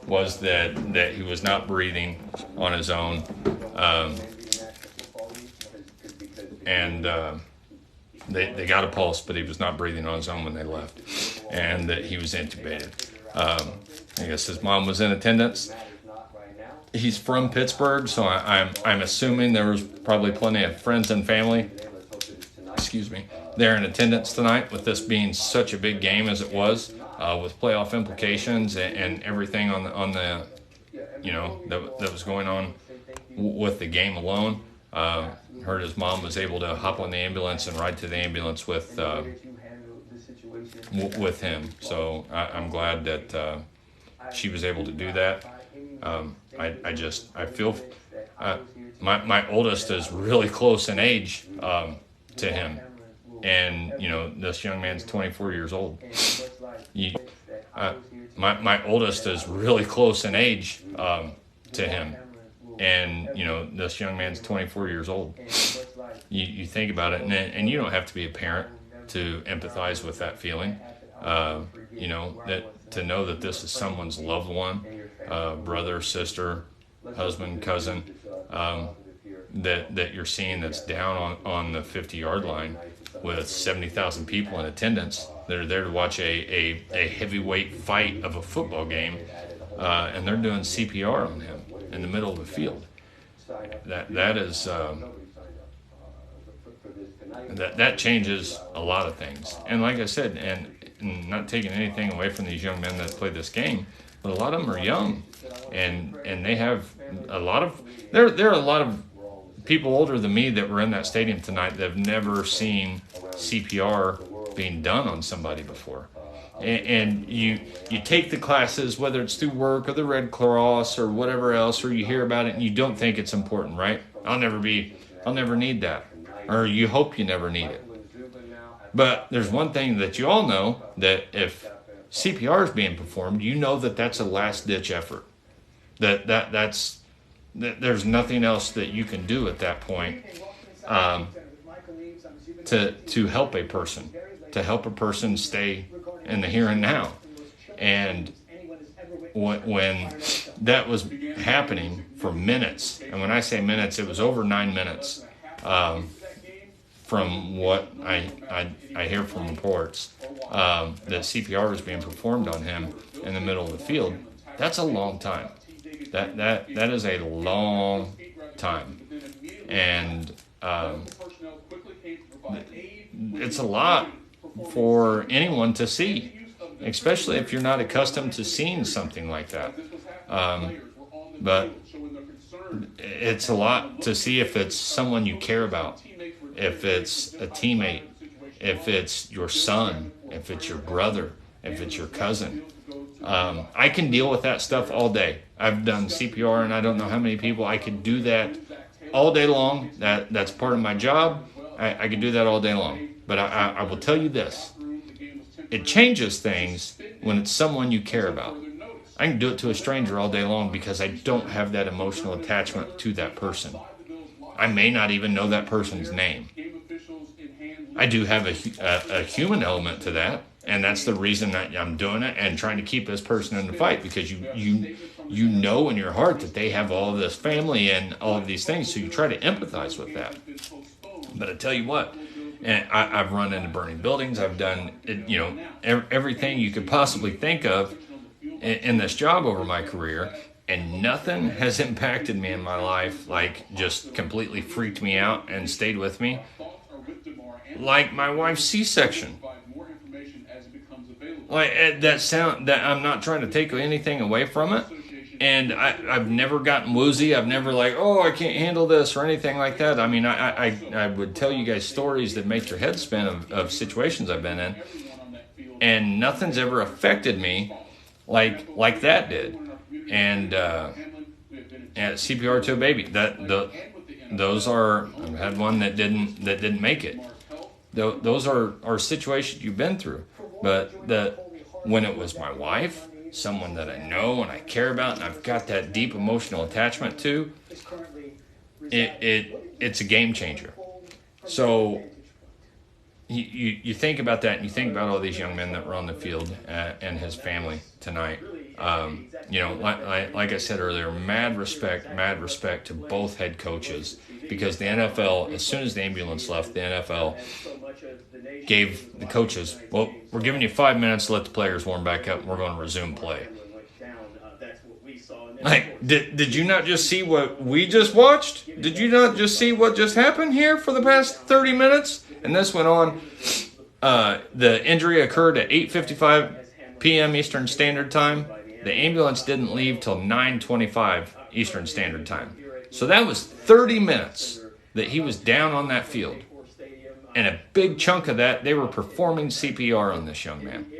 [SPEAKER 2] was that he was not breathing on his own, and they got a pulse, but he was not breathing on his own when they left, and that he was intubated. I guess his mom was in attendance. He's from Pittsburgh, so I'm assuming there was probably plenty of friends and family, there in attendance tonight, with this being such a big game as it was, with playoff implications and everything on the that was going on with the game alone. Heard his mom was able to hop on the ambulance and ride to the ambulance with him. So I'm glad that she was able to do that. I feel my oldest is really close in age to him, and this young man's 24 years old. My oldest is really close in age to him. And, this young man's 24 years old. You think about it, and you don't have to be a parent to empathize with that feeling. That to know that this is someone's loved one, brother, sister, husband, cousin, that you're seeing that's down on the 50-yard line with 70,000 people in attendance that are there to watch a heavyweight fight of a football game, and they're doing CPR on him in the middle of the field. That is that changes a lot of things. And like I said, and not taking anything away from these young men that play this game, but a lot of them are young, and they have a lot of there are a lot of people older than me that were in that stadium tonight that have never seen CPR being done on somebody before. And you take the classes, whether it's through work or the Red Cross or whatever else, or you hear about it and you don't think it's important, right? I'll never need that. Or you hope you never need it. But there's one thing that you all know, that if CPR is being performed, you know that that's a last-ditch effort. That there's nothing else that you can do at that point to help a person stay in the here and now. And when that was happening for minutes, and when I say minutes, it was over 9 minutes, from what I hear from reports, that CPR was being performed on him in the middle of the field. That's a long time. That is a long time. And it's a lot for anyone to see, especially if you're not accustomed to seeing something like that. But it's a lot to see if it's someone you care about, if it's a teammate, if it's your son, if it's your brother, if it's your cousin. I can deal with that stuff all day. I've done CPR, and I don't know how many people. I could do that all day long. That's part of my job. I could do that all day long. But I will tell you this. It changes things when it's someone you care about. I can do it to a stranger all day long because I don't have that emotional attachment to that person. I may not even know that person's name. I do have a human element to that, and that's the reason that I'm doing it and trying to keep this person in the fight, because you know in your heart that they have all of this family and all of these things, so you try to empathize with that. But I tell you what, and I've run into burning buildings. I've done everything you could possibly think of in this job over my career, and nothing has impacted me in my life like just completely freaked me out and stayed with me like my wife's C-section. Like that I'm not trying to take anything away from it, and I've never gotten woozy. I've never I can't handle this or anything like that. I mean, I would tell you guys stories that make your head spin of situations I've been in, and nothing's ever affected me like that did. And CPR to a baby, those are, I've had one that didn't make it. Those are situations you've been through. But when it was my wife, someone that I know and I care about and I've got that deep emotional attachment to, it's a game changer. So you think about that, and you think about all these young men that were on the field and his family tonight. Like I said earlier, mad respect to both head coaches, because the NFL, as soon as the ambulance left, the NFL gave the coaches, well, we're giving you 5 minutes to let the players warm back up, and we're going to resume play. Like, did you not just see what we just watched? Did you not just see what just happened here for the past 30 minutes? And this went on. The injury occurred at 8:55 p.m. Eastern Standard Time. The ambulance didn't leave till 9:25 Eastern Standard Time. So that was 30 minutes that he was down on that field. And a big chunk of that, they were performing CPR on this young man.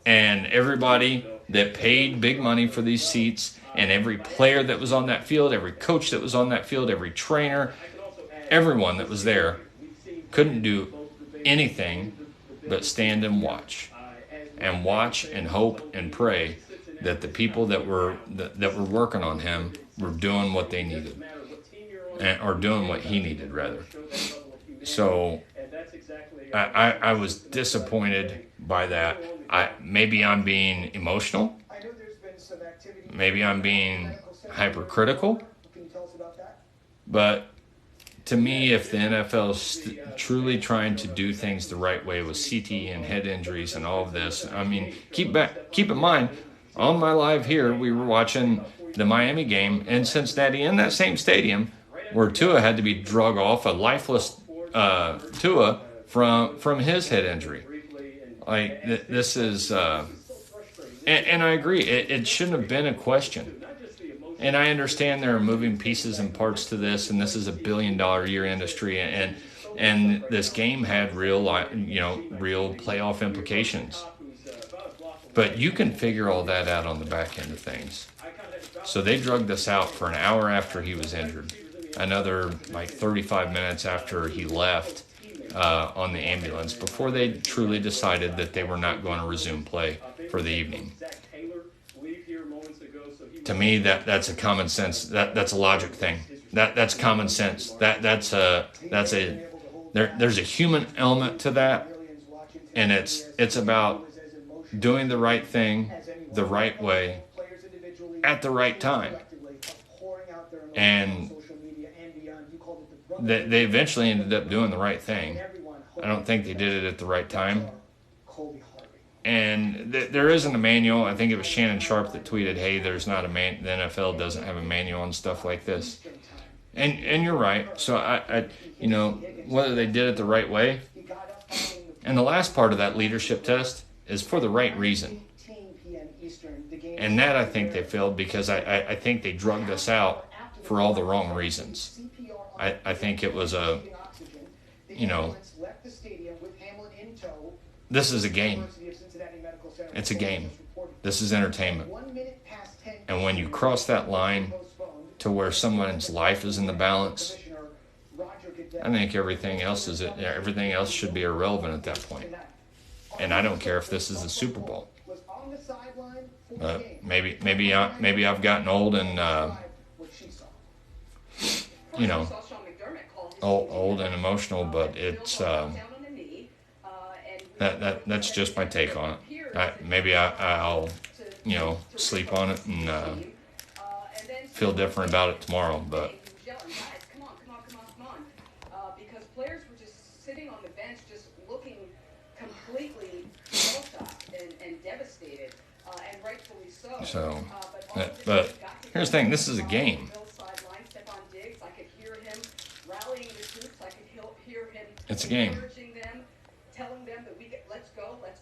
[SPEAKER 2] And everybody that paid big money for these seats, and every player that was on that field, every coach that was on that field, every trainer, everyone that was there couldn't do anything but stand and watch and hope and pray that the people that were working on him were doing what they needed, or doing what he needed, rather. So I was disappointed by that. Maybe I'm being emotional. Maybe I'm being hypercritical. But to me, if the NFL is truly trying to do things the right way with CT and head injuries and all of this, I mean, keep in mind, on my live here, we were watching the Miami game in Cincinnati in that same stadium where Tua had to be drug off, a lifeless Tua from his head injury. Like, this is, and I agree, it shouldn't have been a question. And I understand there are moving pieces and parts to this, and this is $1 billion a year industry, and this game had real playoff implications. But you can figure all that out on the back end of things. So they drugged this out for an hour after he was injured, another like 35 minutes after he left on the ambulance, before they truly decided that they were not going to resume play for the evening. To me, that's a common sense. That's a logic thing. That's common sense. There's a human element to that, and it's about doing the right thing the right way at the right time. And they eventually ended up doing the right thing. I don't think they did it at the right time. And there isn't a manual. I think it was Shannon Sharp that tweeted, "Hey, there's not the NFL doesn't have a manual on stuff like this." And you're right. So I whether they did it the right way. And the last part of that leadership test is for the right reason. And that I think they failed because I think they drugged us out for all the wrong reasons. I think it was this is a game. It's a game. This is entertainment. And when you cross that line to where someone's life is in the balance, I think everything else should be irrelevant at that point. And I don't care if this is the Super Bowl. Maybe I've gotten old and old and emotional, but it's that's just my take on it. Maybe I'll sleep on it and feel different about it tomorrow, but.
[SPEAKER 6] Because players were just sitting on the bench, just looking completely shell-shocked and devastated, and rightfully so.
[SPEAKER 2] So, but here's the thing: this is a game. It's a game.
[SPEAKER 6] Telling them that let's go, let's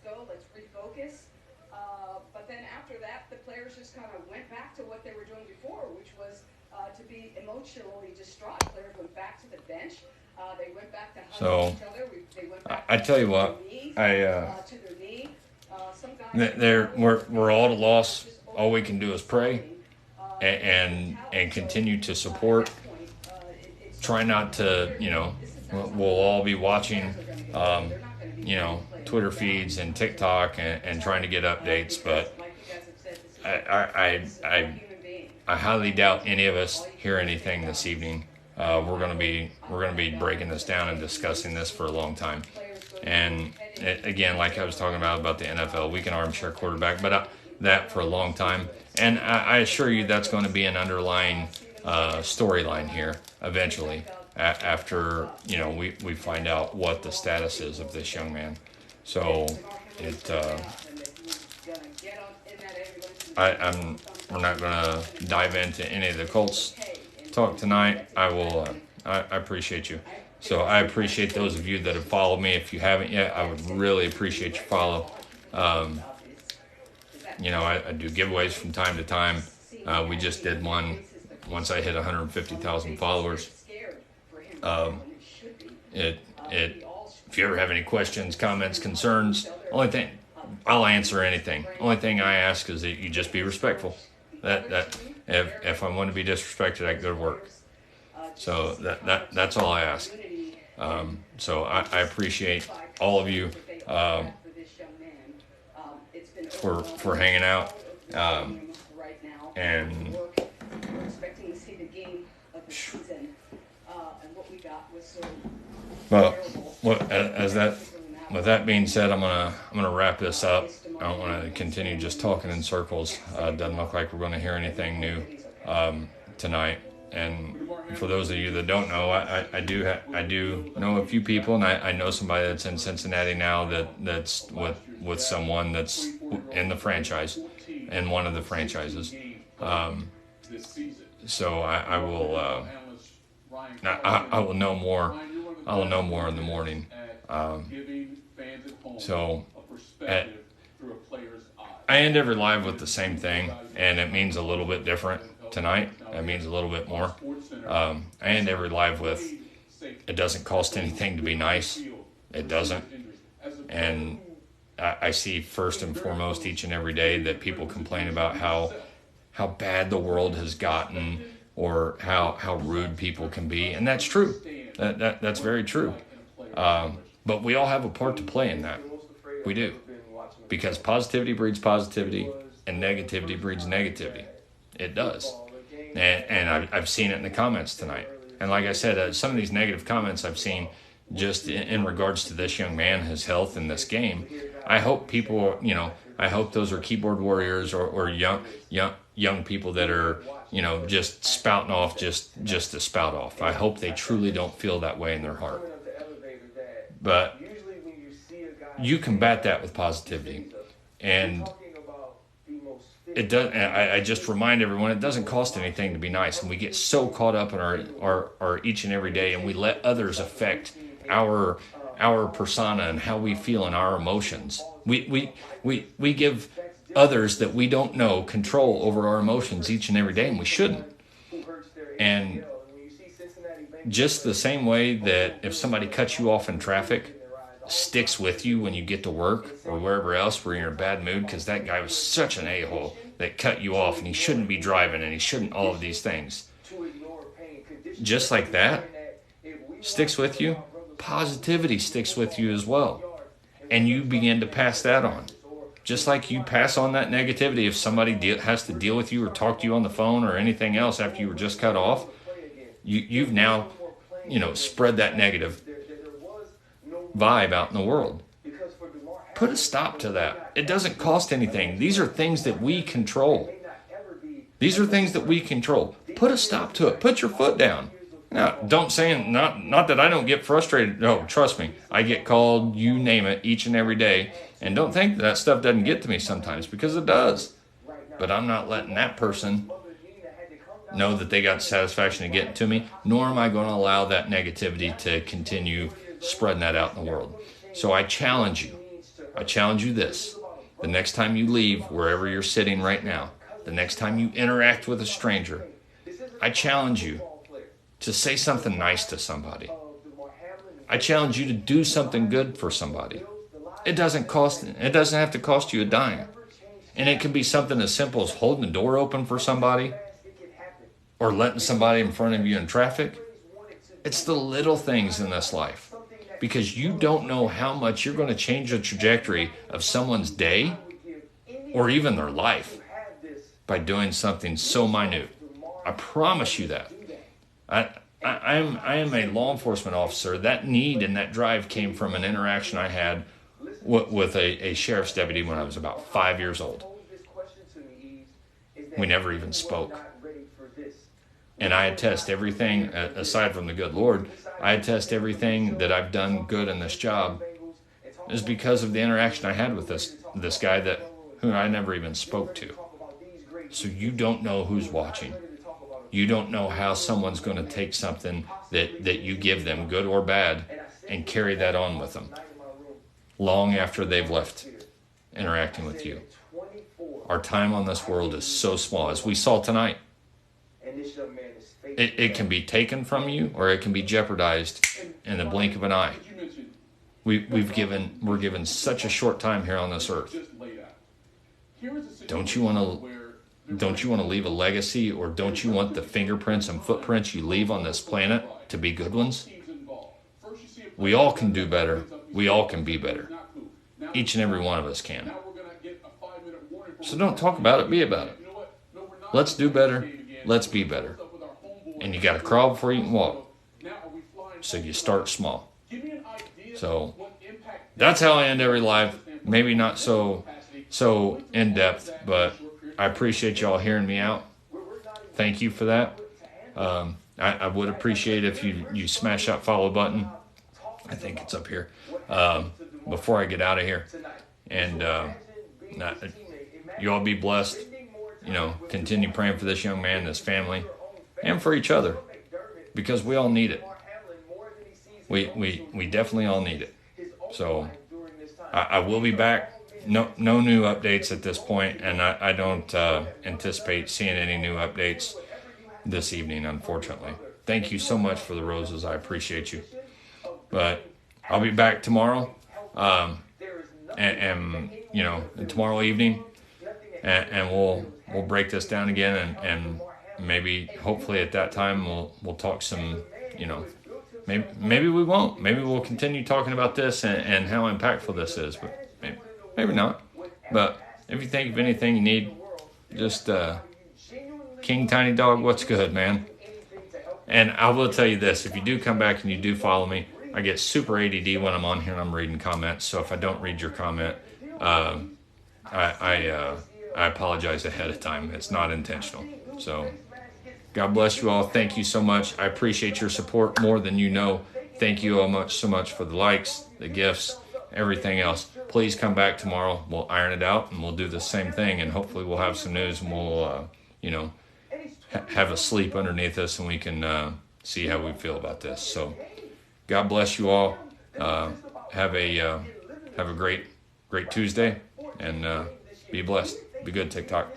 [SPEAKER 6] refocus. But then after that, the players just kind of went back to what they were doing before, which was to be emotionally distraught. Players went back to the bench. They went back to hugging each other. They went back
[SPEAKER 2] I tell you what,
[SPEAKER 6] to their knee.
[SPEAKER 2] We're all at a loss. All we can do is pray and continue to support. Try not to, we'll all be watching, Twitter feeds and TikTok and trying to get updates, but I highly doubt any of us hear anything this evening. We're gonna be breaking this down and discussing this for a long time. And again, like I was talking about the NFL, we can armchair quarterback, but that for a long time. And I assure you, that's going to be an underlying storyline here eventually. After we find out what the status is of this young man. So we're not gonna dive into any of the Colts talk tonight. I appreciate you. So I appreciate those of you that have followed me. If you haven't yet, I would really appreciate your follow. I do giveaways from time to time. We just did one once I hit 150,000 followers. If you ever have any questions, comments, concerns, only thing I'll answer anything. Only thing I ask is that you just be respectful. That if I want to be disrespected, I go to work. So that's all I ask. So I appreciate all of you for hanging out and. Well, with that being said, I'm gonna wrap this up. I don't want to continue just talking in circles. Doesn't look like we're going to hear anything new tonight. And for those of you that don't know, I do know a few people, and I know somebody that's in Cincinnati now that's with someone that's in the franchise, in one of the franchises. So I will know more. I will know more in the morning. So I end every live with the same thing, and it means a little bit different. tonight. That means a little bit more. I end every live with, it doesn't cost anything to be nice. It doesn't. And I see first and foremost each and every day that people complain about how bad the world has gotten or how rude people can be. And that's true. That's very true. But we all have a part to play in that. We do. Because positivity breeds positivity and negativity breeds negativity. It does. And I've seen it in the comments tonight. And like I said, some of these negative comments I've seen just in regards to this young man, his health in this game. I hope people, I hope those are keyboard warriors or young people that are, just spouting off just to spout off. I hope they truly don't feel that way in their heart. But you combat that with positivity. And it does. I just remind everyone, it doesn't cost anything to be nice. And we get so caught up in our each and every day, and we let others affect our persona and how we feel and our emotions. We give others that we don't know control over our emotions each and every day, and we shouldn't. And just the same way that if somebody cuts you off in traffic, sticks with you when you get to work or wherever else where you're in a bad mood because that guy was such an a-hole that cut you off and he shouldn't be driving and he shouldn't all of these things. Just like that sticks with you, positivity sticks with you as well. And you begin to pass that on. Just like you pass on that negativity if somebody has to deal with you or talk to you on the phone or anything else after you were just cut off, you've now, spread that negative vibe out in the world. Put a stop to that. It doesn't cost anything. These are things that we control. These are things that we control. Put a stop to it. Put your foot down. Now, don't say, not that I don't get frustrated. No, trust me. I get called, you name it, each and every day. And don't think that stuff doesn't get to me sometimes, because it does. But I'm not letting that person know that they got the satisfaction of getting to me, nor am I going to allow that negativity to continue spreading that out in the world. So I challenge you. I challenge you this. The next time you leave wherever you're sitting right now, the next time you interact with a stranger, I challenge you to say something nice to somebody. I challenge you to do something good for somebody. It doesn't have to cost you a dime. And it can be something as simple as holding the door open for somebody or letting somebody in front of you in traffic. It's the little things in this life. Because you don't know how much you're going to change the trajectory of someone's day or even their life by doing something so minute. I promise you that. I am a law enforcement officer. That need and that drive came from an interaction I had with a sheriff's deputy when I was about 5 years old. We never even spoke. And I attest everything, aside from the good Lord, I attest everything that I've done good in this job is because of the interaction I had with this guy who I never even spoke to. So you don't know who's watching. You don't know how someone's going to take something that you give them, good or bad, and carry that on with them long after they've left interacting with you. Our time on this world is so small, as we saw tonight. It can be taken from you, or it can be jeopardized in the blink of an eye. We're given such a short time here on this earth. Don't you want to leave a legacy, or don't you want the fingerprints and footprints you leave on this planet to be good ones? We all can do better. We all can be better. Each and every one of us can. So don't talk about it, be about it. Let's do better. Let's be better. And you got to crawl before you can walk. So you start small. So that's how I end every live. Maybe not so in depth, but I appreciate y'all hearing me out. Thank you for that. I would appreciate if you smash that follow button. I think it's up here. Before I get out of here. And you all be blessed. Continue praying for this young man, this family, and for each other, because we all need it. We definitely all need it. So I will be back no new updates at this point, and I don't anticipate seeing any new updates this evening, unfortunately. Thank you so much for the roses. I appreciate you. But I'll be back tomorrow, and tomorrow evening, and we'll break this down again, and maybe maybe at that time we'll talk some, maybe we won't. Maybe we'll continue talking about this and how impactful this is, but maybe not. But if you think of anything you need, just King Tiny Dog, what's good, man? And I will tell you this: if you do come back and you do follow me, I get super ADD when I'm on here and I'm reading comments. So if I don't read your comment, I apologize ahead of time. It's not intentional. So God bless you all. Thank you so much. I appreciate your support more than you know. Thank you all so much for the likes, the gifts, everything else. Please come back tomorrow. We'll iron it out and we'll do the same thing. And hopefully we'll have some news and we'll, have a sleep underneath us and we can see how we feel about this. So God bless you all. Have a great Tuesday and be blessed. Be good, TikTok.